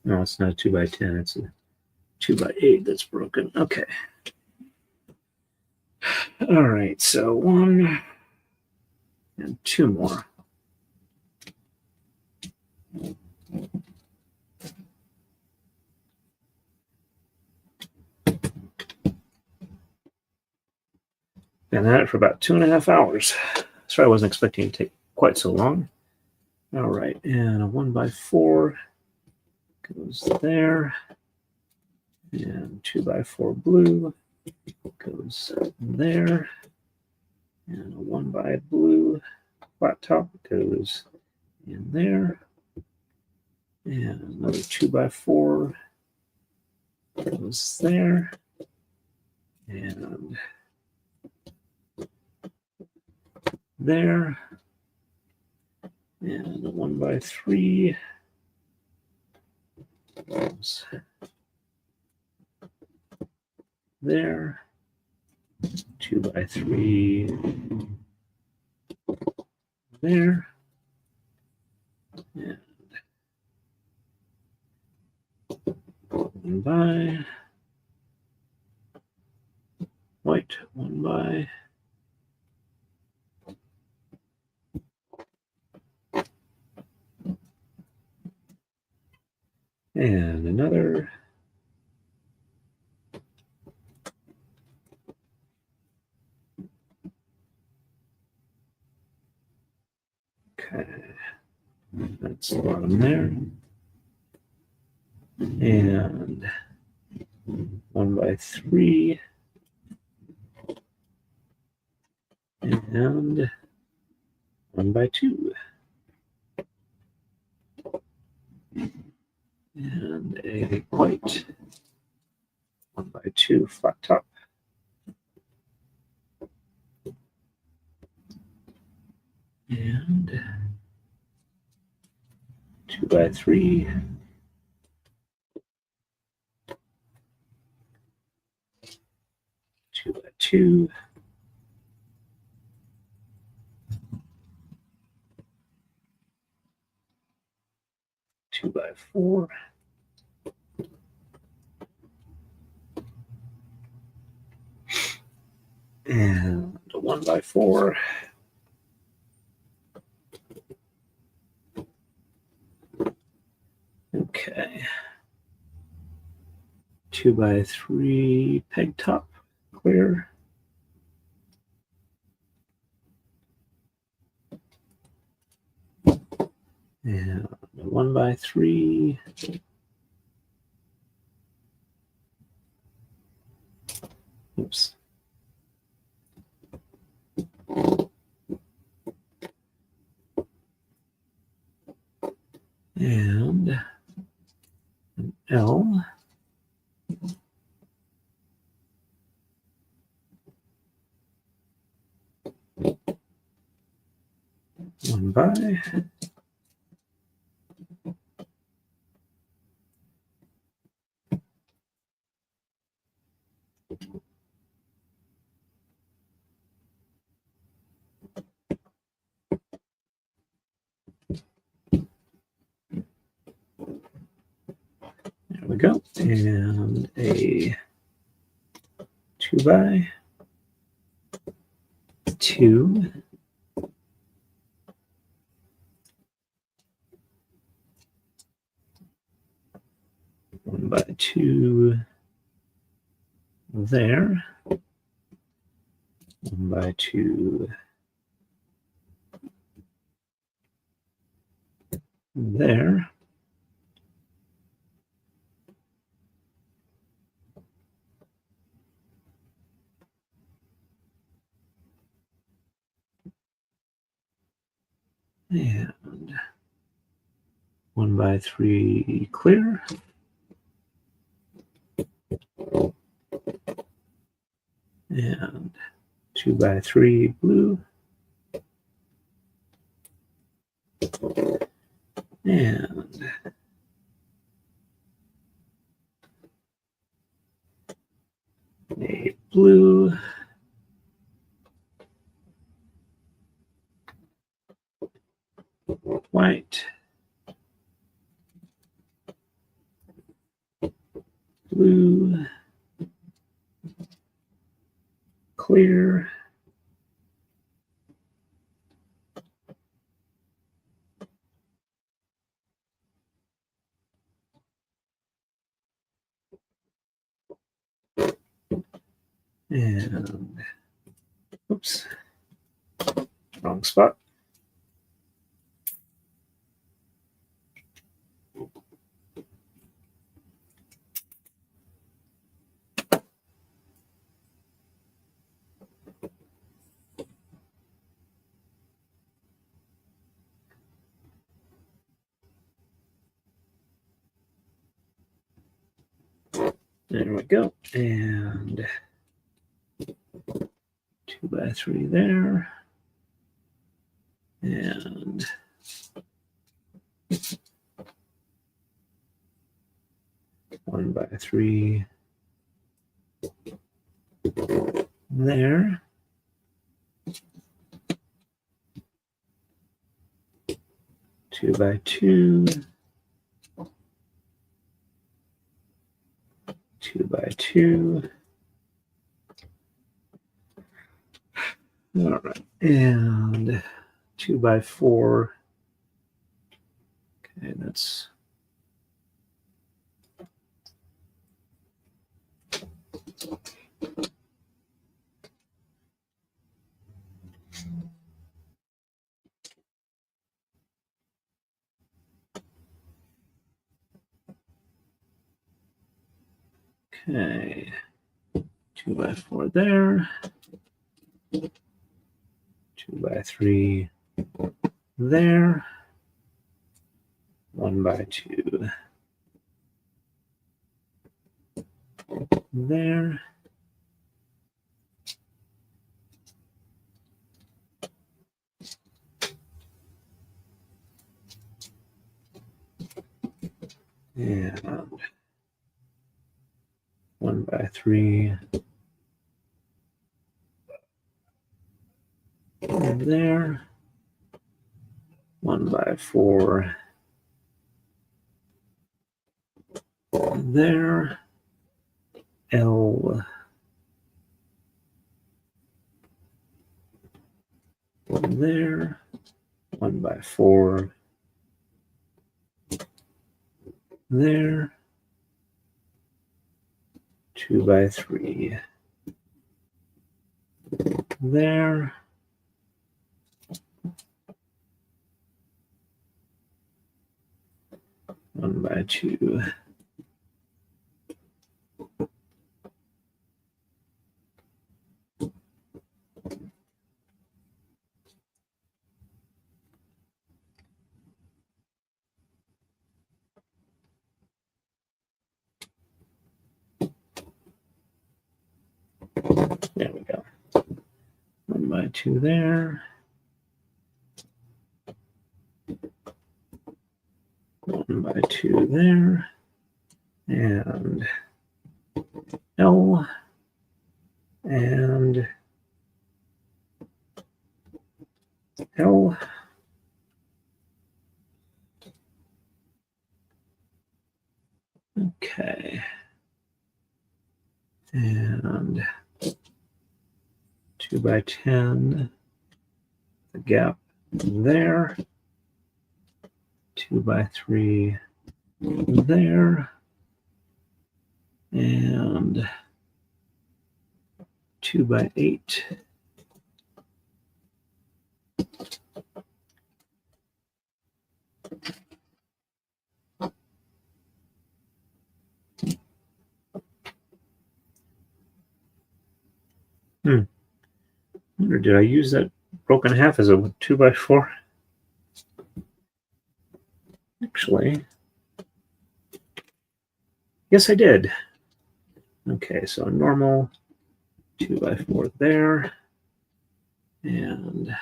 No, it's not a 2x10. It's a 2x8 that's broken. Okay. All right. So 1 and 2 more. And that for about 2.5 hours. Sorry, I wasn't expecting it to take quite so long. All right, and a 1x4 goes there, and 2x4 blue goes there, and a 1x blue flat top goes in there, and another 2x4 goes there, and there, and a 1x3 goes there, 2x3 there, and 1x white, 1x and another. Okay, that's the bottom there. And 1x3 and 1x2 and a white 1x2 flat top. And 2x3 2x2 2x4 and a 1x4 okay. 2x3 peg top, clear. And 1x3. Oops. And an L. One by. There we go. And a 2x2. 1x2 there. 1x2 there. And 1x3 clear. And 2x3 blue. And a blue. White. Blue. Clear. And oops, wrong spot. There we go. And 2x3 there. And 1x3 there. 2x2. 2x2. All right. And 2x4. Okay, that's okay. 2x4 there. 2x3 there. 1x2 there. And 1x3 there. 1x4 there. L there. 1x4 there. 2 by 3 there. One by 2. There we go. 1 by 2 there. 1 by 2 there. And L. And L. Okay. And 2 by 10, the gap there. 2 by 3 there. And 2 by 8. I wonder, did I use that broken half as a 2 by 4? Actually, yes, I did. Okay, so normal 2 by 4 there. And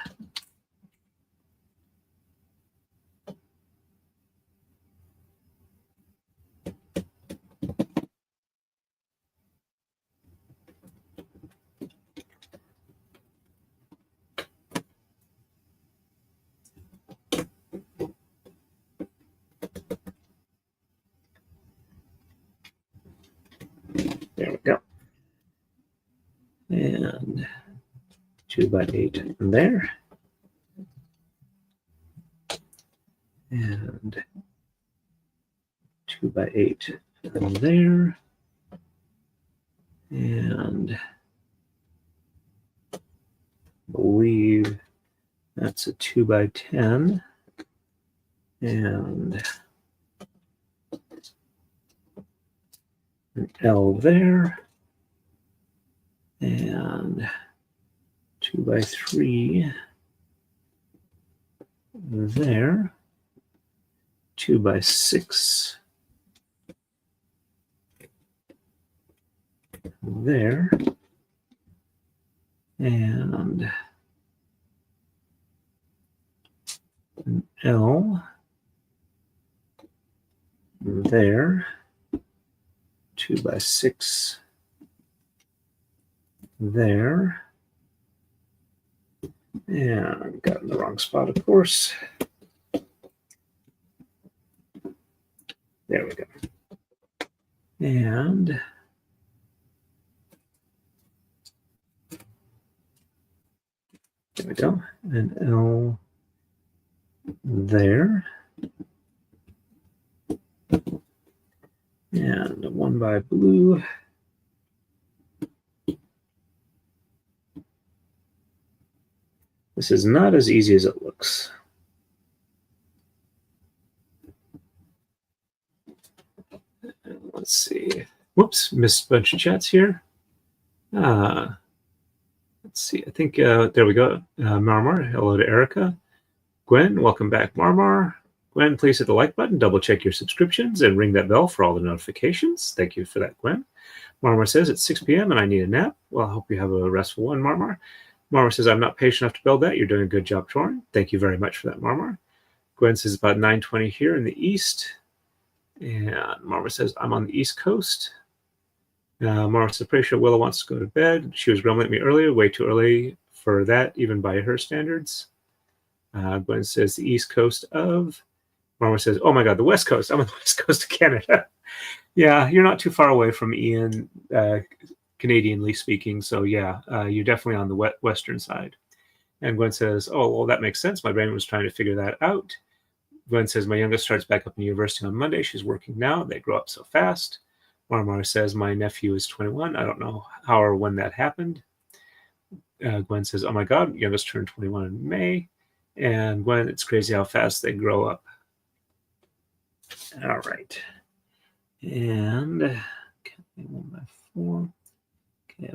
there we go. And 2 by 8 there. And 2 by 8 there. And I believe that's a 2 by 10. And an L there. And 2 by 3 there. 2 by 6 there. And an L there. 2 by 6 there. And got in the wrong spot, of course. There we go. And there we go. An L there. And 1 by blue. This is not as easy as it looks. Let's see. Whoops, missed a bunch of chats here. Let's see. I think there we go. Marmar, hello to Erica. Gwen, welcome back, Marmar. Gwen, please hit the like button, double check your subscriptions, and ring that bell for all the notifications. Thank you for that, Gwen. Marmar says it's 6 p.m. and I need a nap. Well, I hope you have a restful one, Marmar. Marmar says, I'm not patient enough to build that. You're doing a good job, Torin. Thank you very much for that, Marmar. Gwen says it's about 9:20 here in the east. And Marmar says, I'm on the East Coast. Marmar says, pretty sure Willow wants to go to bed. She was grumbling at me earlier, way too early for that, even by her standards. Gwen says, the East Coast of. Marmar says, oh my God, the West Coast. I'm on the West Coast of Canada. Yeah, you're not too far away from Ian, Canadianly speaking. So yeah, you're definitely on the western side. And Gwen says, oh, well, that makes sense. My brain was trying to figure that out. Gwen says, my youngest starts back up in university on Monday. She's working now. They grow up so fast. Marmar says, my nephew is 21. I don't know how or when that happened. Gwen says, oh my God, youngest turned 21 in May. And Gwen, it's crazy how fast they grow up. All right. And okay, 1 by 4. Okay,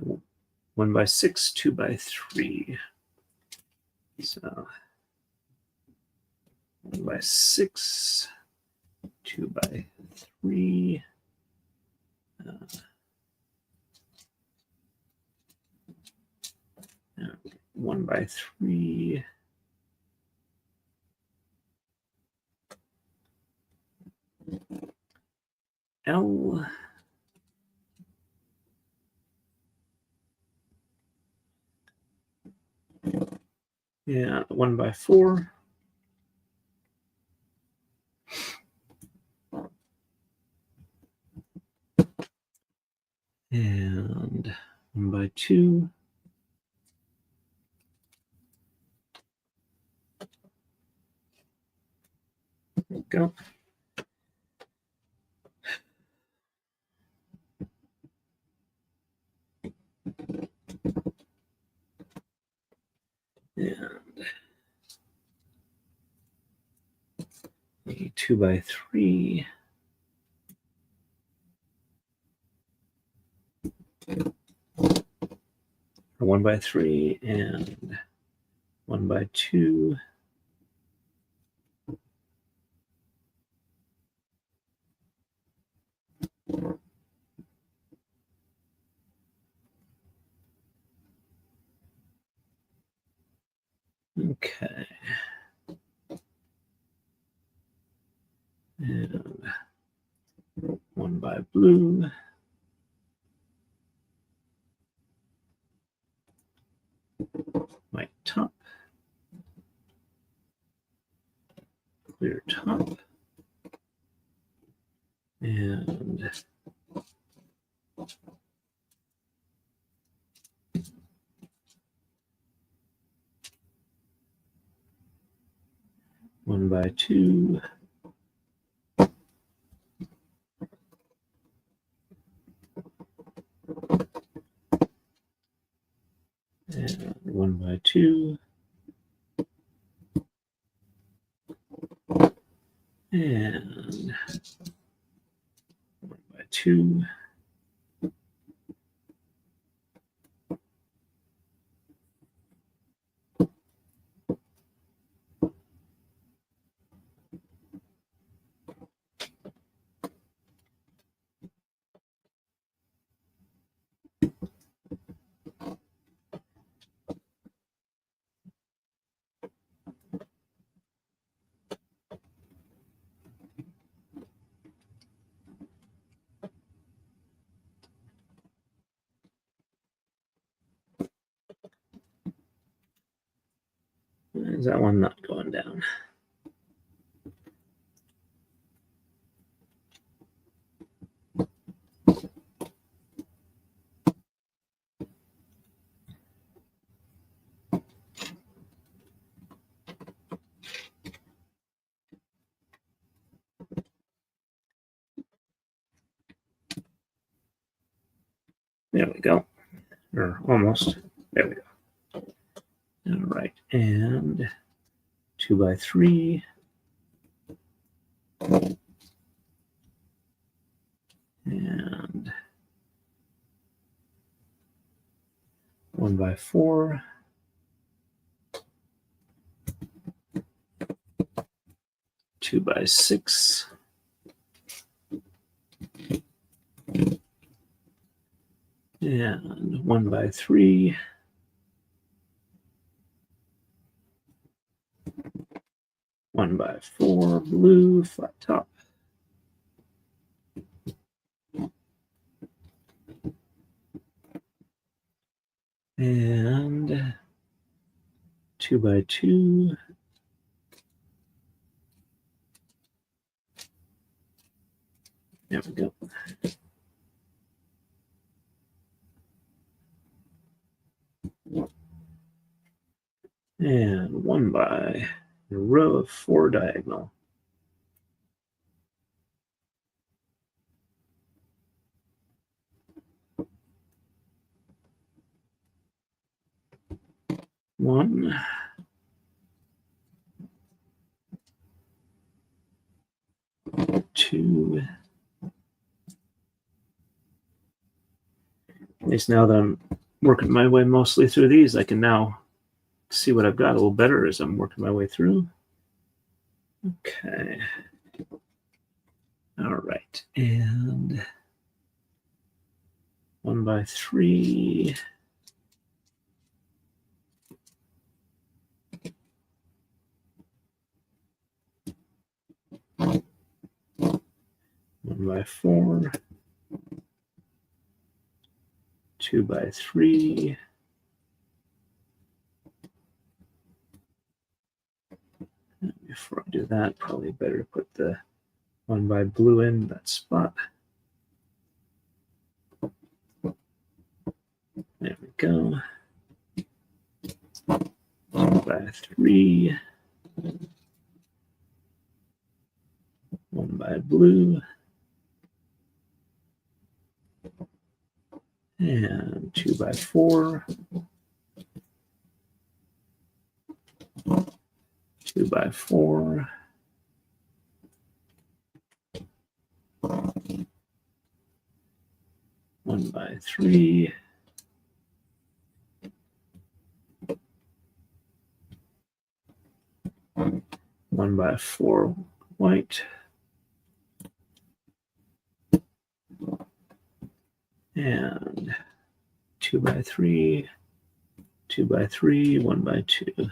1 by 6, 2 by 3. So 1 by 6, 2 by 3. 1 by 3. L. Yeah, 1 by 4. And 1 by 2. There we go. And 2 by 3. 1 by 3 and 1 by 2. Okay. And 1 by blue. White top. Clear top. And one by 2. And 1 by 2. And 1 by 2. Why is that one not going down? There we go. Or almost. There we go. All right. And 2 by 3. And 1 by 4. 2 by 6. And 1 by 3. 1 by 4, blue, flat top. And 2 by 2. There we go. And 1 by a row of 4 diagonal. 1. Two. At least now that I'm working my way mostly through these, I can now see what I've got a little better as I'm working my way through. Okay. All right. And 1 by 3. One by 4. 2 by 3. Before I do that, probably better put the 1 by blue in that spot. There we go. 1 by 3. 1 by blue. And 2 by 4. 2 by 4. 1 by 3. 1 by 4 white. And 2 by 3. 2 by 3. 1 by 2.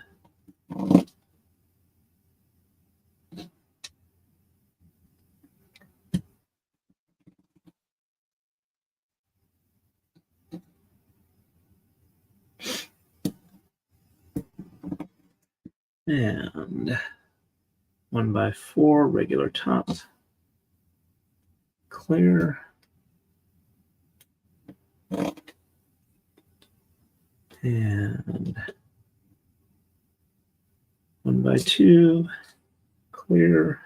And 1 by 4 regular top, clear, and 1 by 2 clear,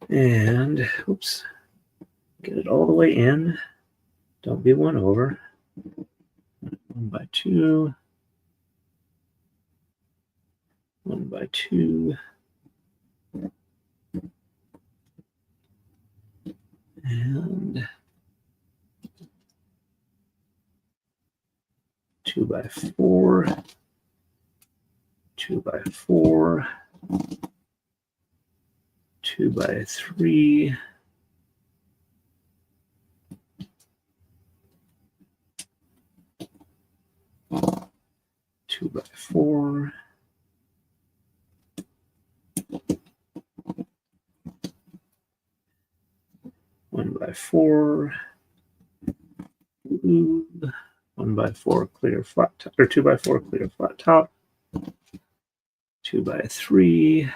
and oops, get it all the way in. Don't be 1 over. 1 by 2. 1 by 2. And 2 by 4. 2 by 4. 2 by 3. 2 by 4. 1 by 4. Blue. 1 by 4 clear flat top, or 2 by 4 clear flat top. 2 by 3.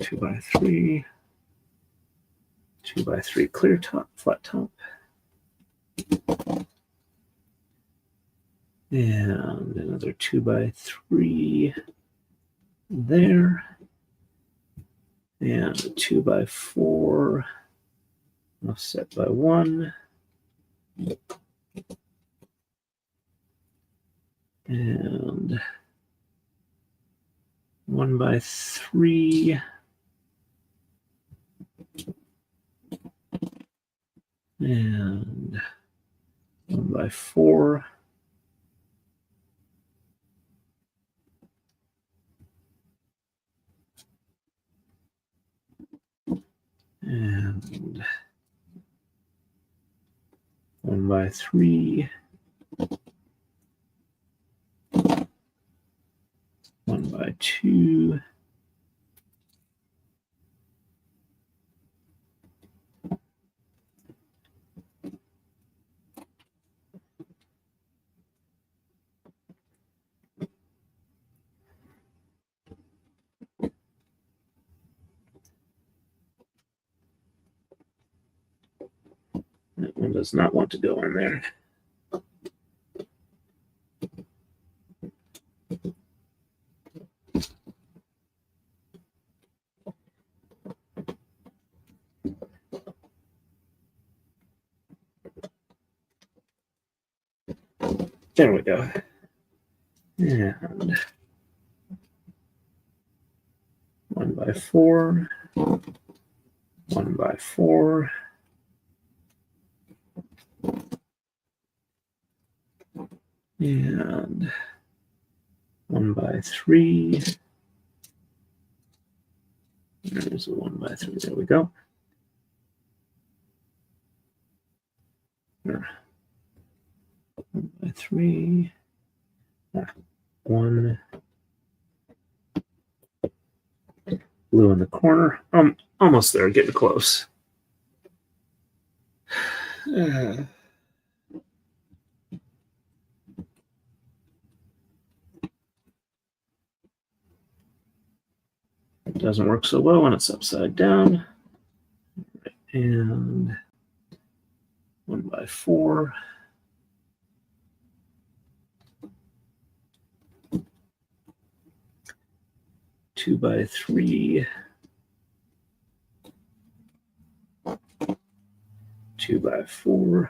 2 by 3. 2 by 3 clear top, flat top. And another 2 by 3 there. And a 2 by 4 offset by 1. And 1 by 3. And 1 by 4. And 1 by 3. 1 by 2. That one does not want to go in there. There we go. And 1x4, 1x4, and 1x3. There's a 1x3. There we go. 1x3. 1 blue in the corner. Almost there, getting close. It doesn't work so well when it's upside down. And 1x4. 2x3. 2x4.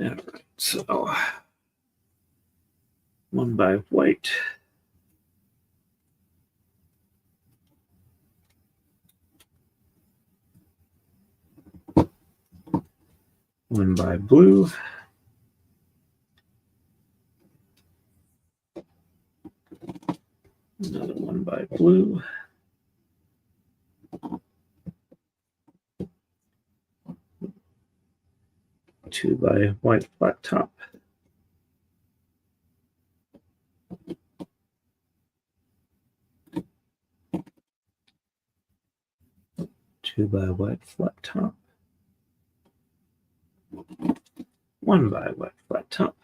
All right, so 1 by white. 1 by blue. Another 1 by blue. Two by white flat top. Two by white flat top. 1 by white flat top.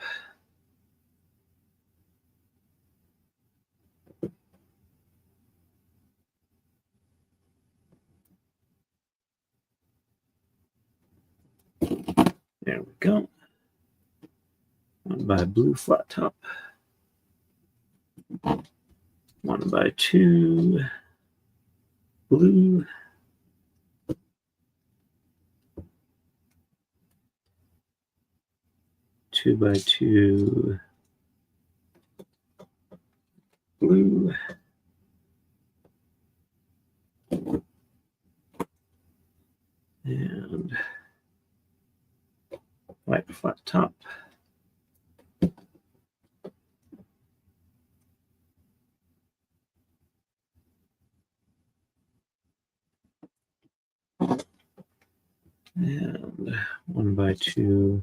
There we go. 1 by blue flat top. 1 by 2 blue. 2 by 2 blue. And white flat top. And 1 by 2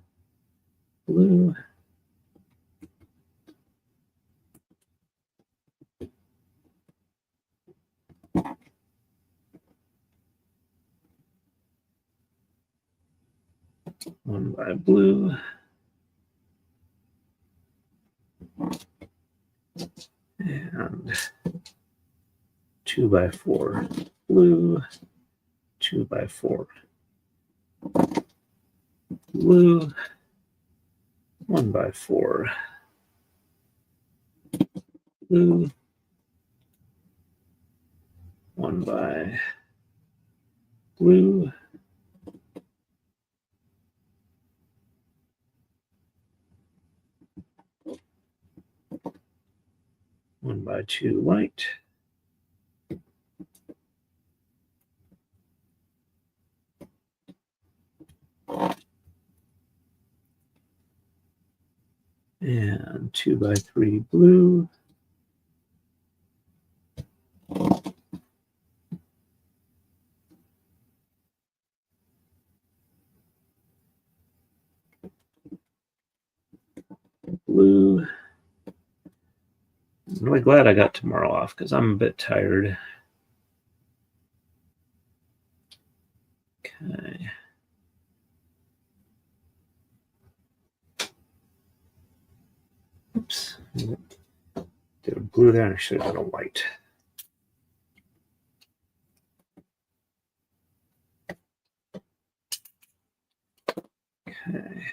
blue. One by blue. And 2 by 4 blue. 2 by 4 blue. 1 by 4 blue. 1 by blue. 1 by 2 white. And 2 by 3 blue. Blue. I'm really glad I got tomorrow off because I'm a bit tired. Okay. Oops. Did a blue there and I should have done a white. Okay.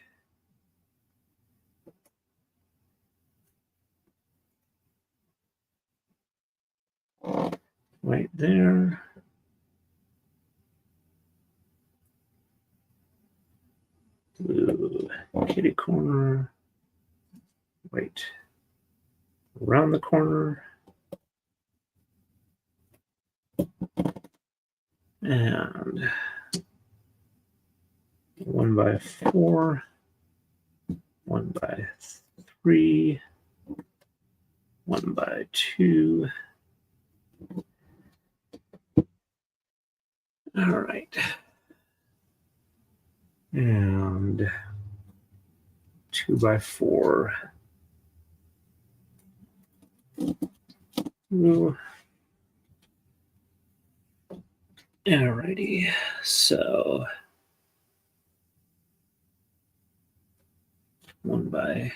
White there. kitty corner, white around the corner, and 1x4, 1x3, 1x2. All right. And 2x4. Ooh. Alrighty, so 1 by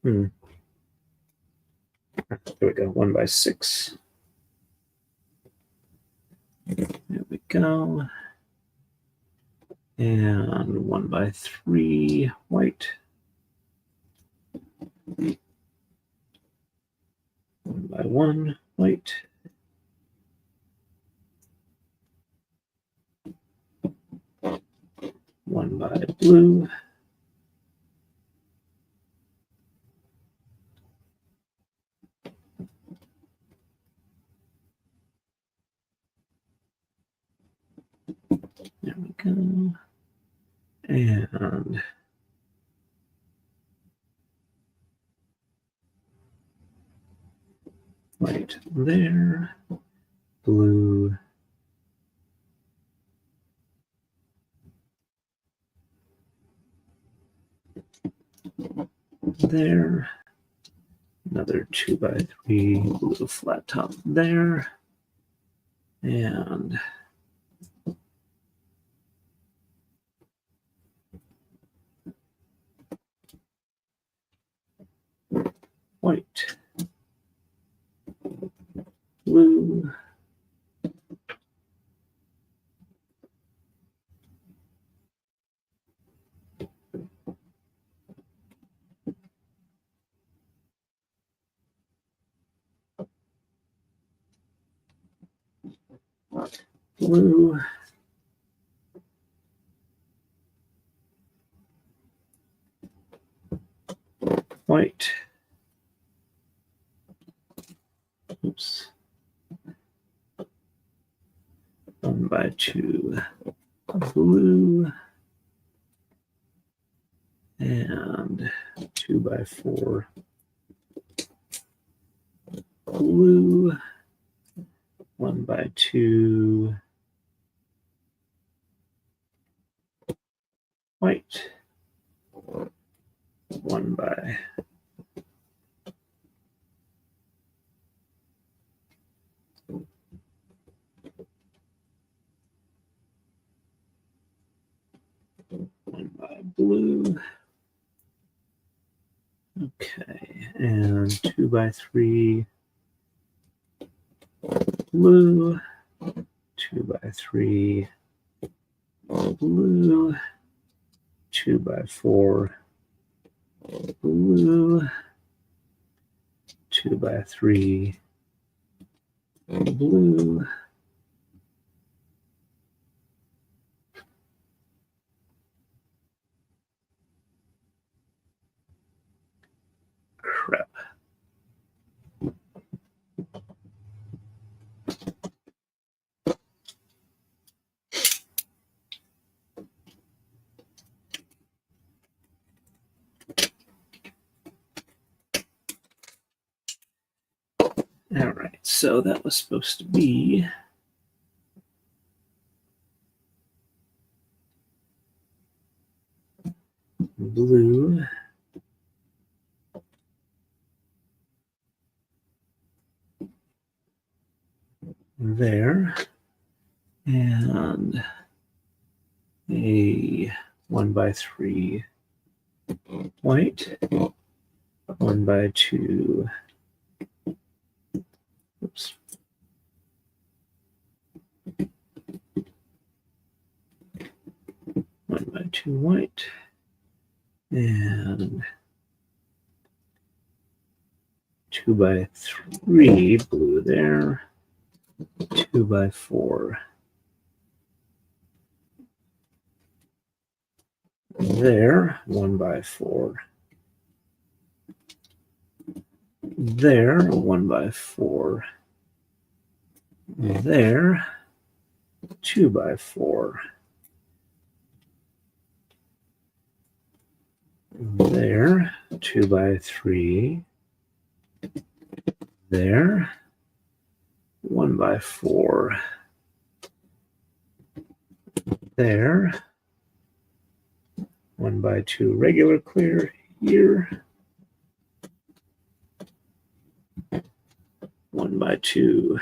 there we go, 1x6. There we go. And 1x3 white. 1x1 white. 1 by blue. There we go. And white there, blue there, another 2x3 blue flat top there, and white, blue, blue, white, oops, 1x2 blue, and 2x4 blue, 1x2 white, 1 by 1 by blue. Okay, and 2x3 blue, 2x3 blue, 2x4 blue, 2x3 blue, crap. All right, so that was supposed to be blue, there, and a 1x3 white, 1x2, oops, 1x2 white, and 2x3 blue there, 2x4 there, 1x4. There, 1x4. There, 2x4. There, 2x3. There, 1x4. There, 1x2 regular clear here. 1x2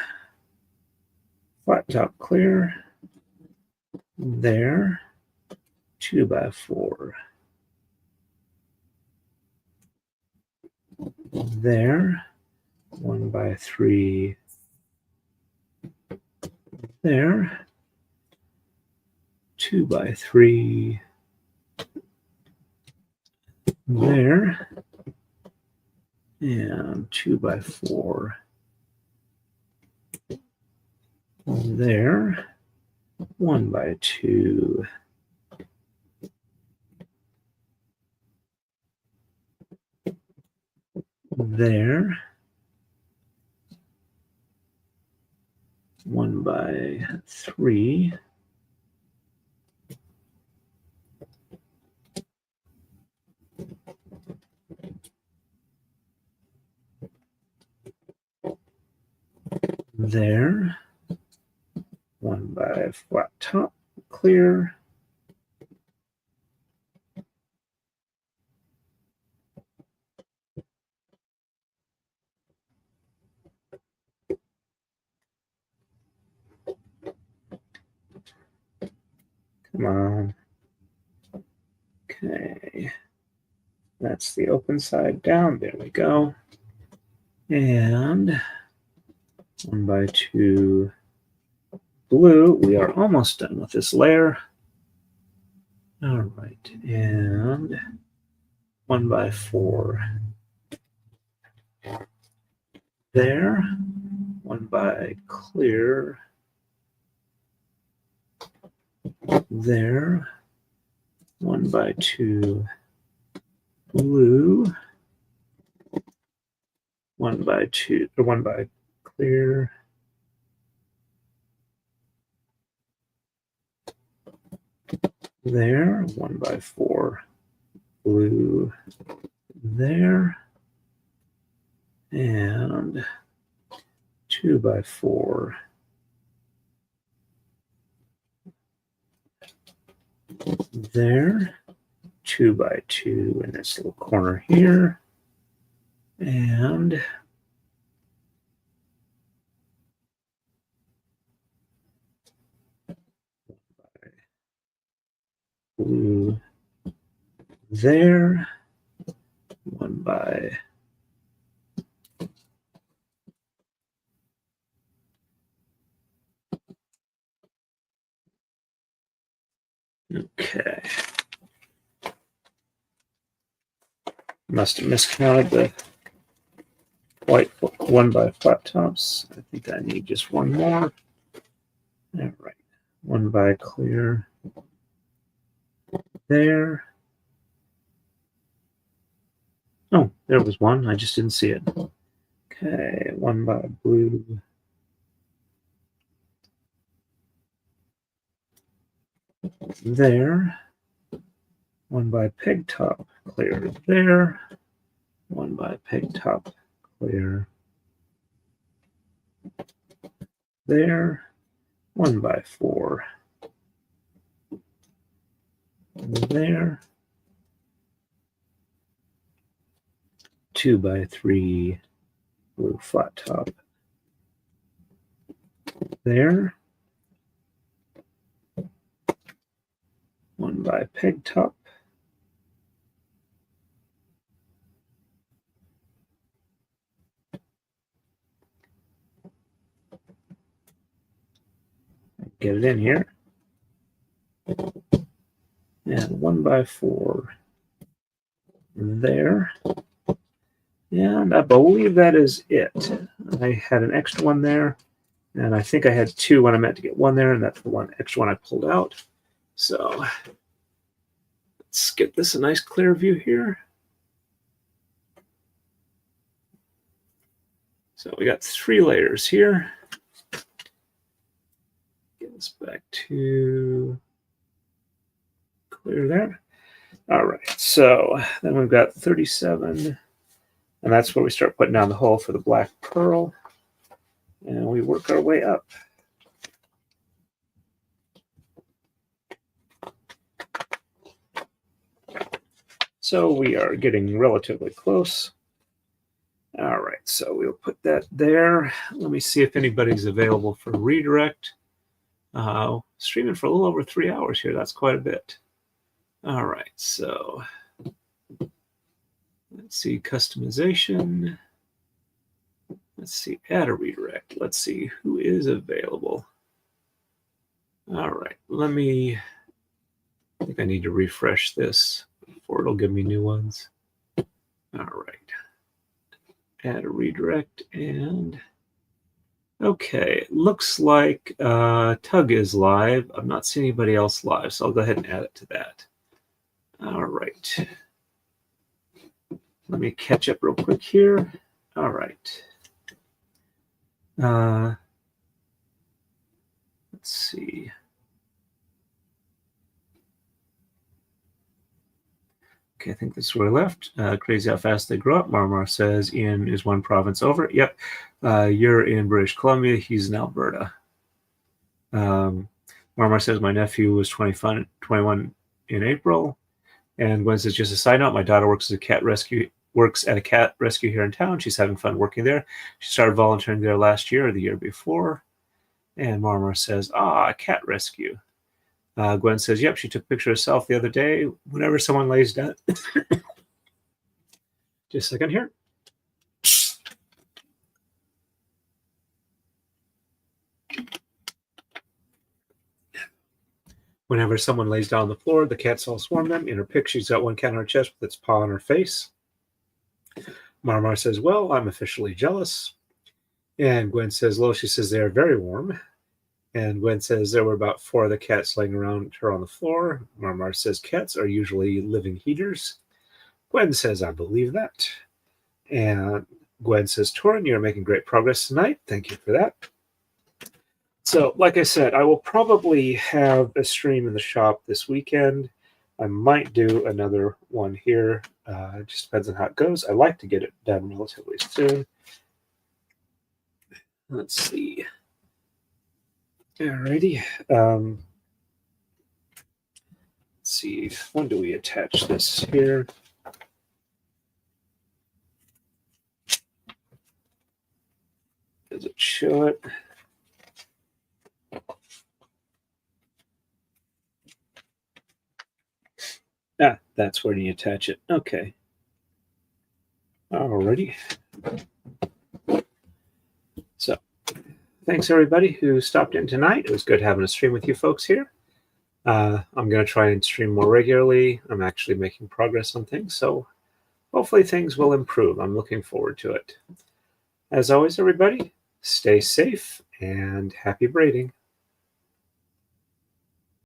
flat top clear. There, 2x4. There, 1x3. There, 2x3. There, and 2x4. There, 1x2. There, 1x3. There, 1x flat top clear. Come on. Okay. That's the open side down. There we go. And 1x2 blue. We are almost done with this layer. All right. And 1x4 there. 1x clear there. 1x2 blue. 1x2 or 1x clear. There, 1x4 blue there, and 2x4 there, 2x2 in this little corner here, and blue there, 1x okay. Must have miscounted the white 1x flat tops. I think I need just one more. All right, 1x clear there. Oh, there was one. I just didn't see it. Okay, 1x blue. There. 1x peg top clear there. 1x peg top clear there. 1x4 there. 2x3 blue flat top there. 1x peg top. Get it in here. And 1x4 there. And I believe that is it. I had an extra one there, and I think I had two when I meant to get one there, and that's the one extra one I pulled out. So Let's get this a nice clear view here. So we got 3 layers here. Get this back to clear there. All right, so then we've got 37, and that's where we start putting down the hole for the black pearl, and we work our way up. So we are getting relatively close. All right, so we'll put that there. Let me see if anybody's available for redirect. Streaming for a little over 3 hours here. That's quite a bit. All right, so let's see, customization. Let's see, add a redirect. Let's see who is available. All right, I think I need to refresh this before it'll give me new ones. All right. Add a redirect, and okay, looks like Tug is live. I'm not seeing anybody else live, so I'll go ahead and add it to that. All right. Let me catch up real quick here. All right. Let's see. Okay, I think this is where I left. Crazy how fast they grow up. Marmar says Ian is one province over. Yep. You're in British Columbia. He's in Alberta. Marmar says my nephew was 21 in April. And Gwen says, just a side note, my daughter works at a cat rescue here in town. She's having fun working there. She started volunteering there last year or the year before. And Marmar says, cat rescue. Gwen says, yep, she took a picture of herself the other day. Whenever someone lays down. Just a second here. Whenever someone lays down on the floor, the cats all swarm them. In her pic, she's got one cat on her chest with its paw on her face. Marmar says, well, I'm officially jealous. And Gwen says, Lo, she says, they are very warm. And Gwen says there were about 4 of the cats laying around her on the floor. Marmar says cats are usually living heaters. Gwen says, I believe that. And Gwen says, Torin, you're making great progress tonight. Thank you for that. So, like I said, I will probably have a stream in the shop this weekend. I might do another one here. It just depends on how it goes. I like to get it done relatively soon. Let's see. Alrighty. Let's see. When do we attach this here? Does it show it? That's where you attach it. Okay. Alrighty. So, thanks everybody who stopped in tonight. It was good having a stream with you folks here. I'm going to try and stream more regularly. I'm actually making progress on things, so hopefully things will improve. I'm looking forward to it. As always, everybody, stay safe and happy braiding.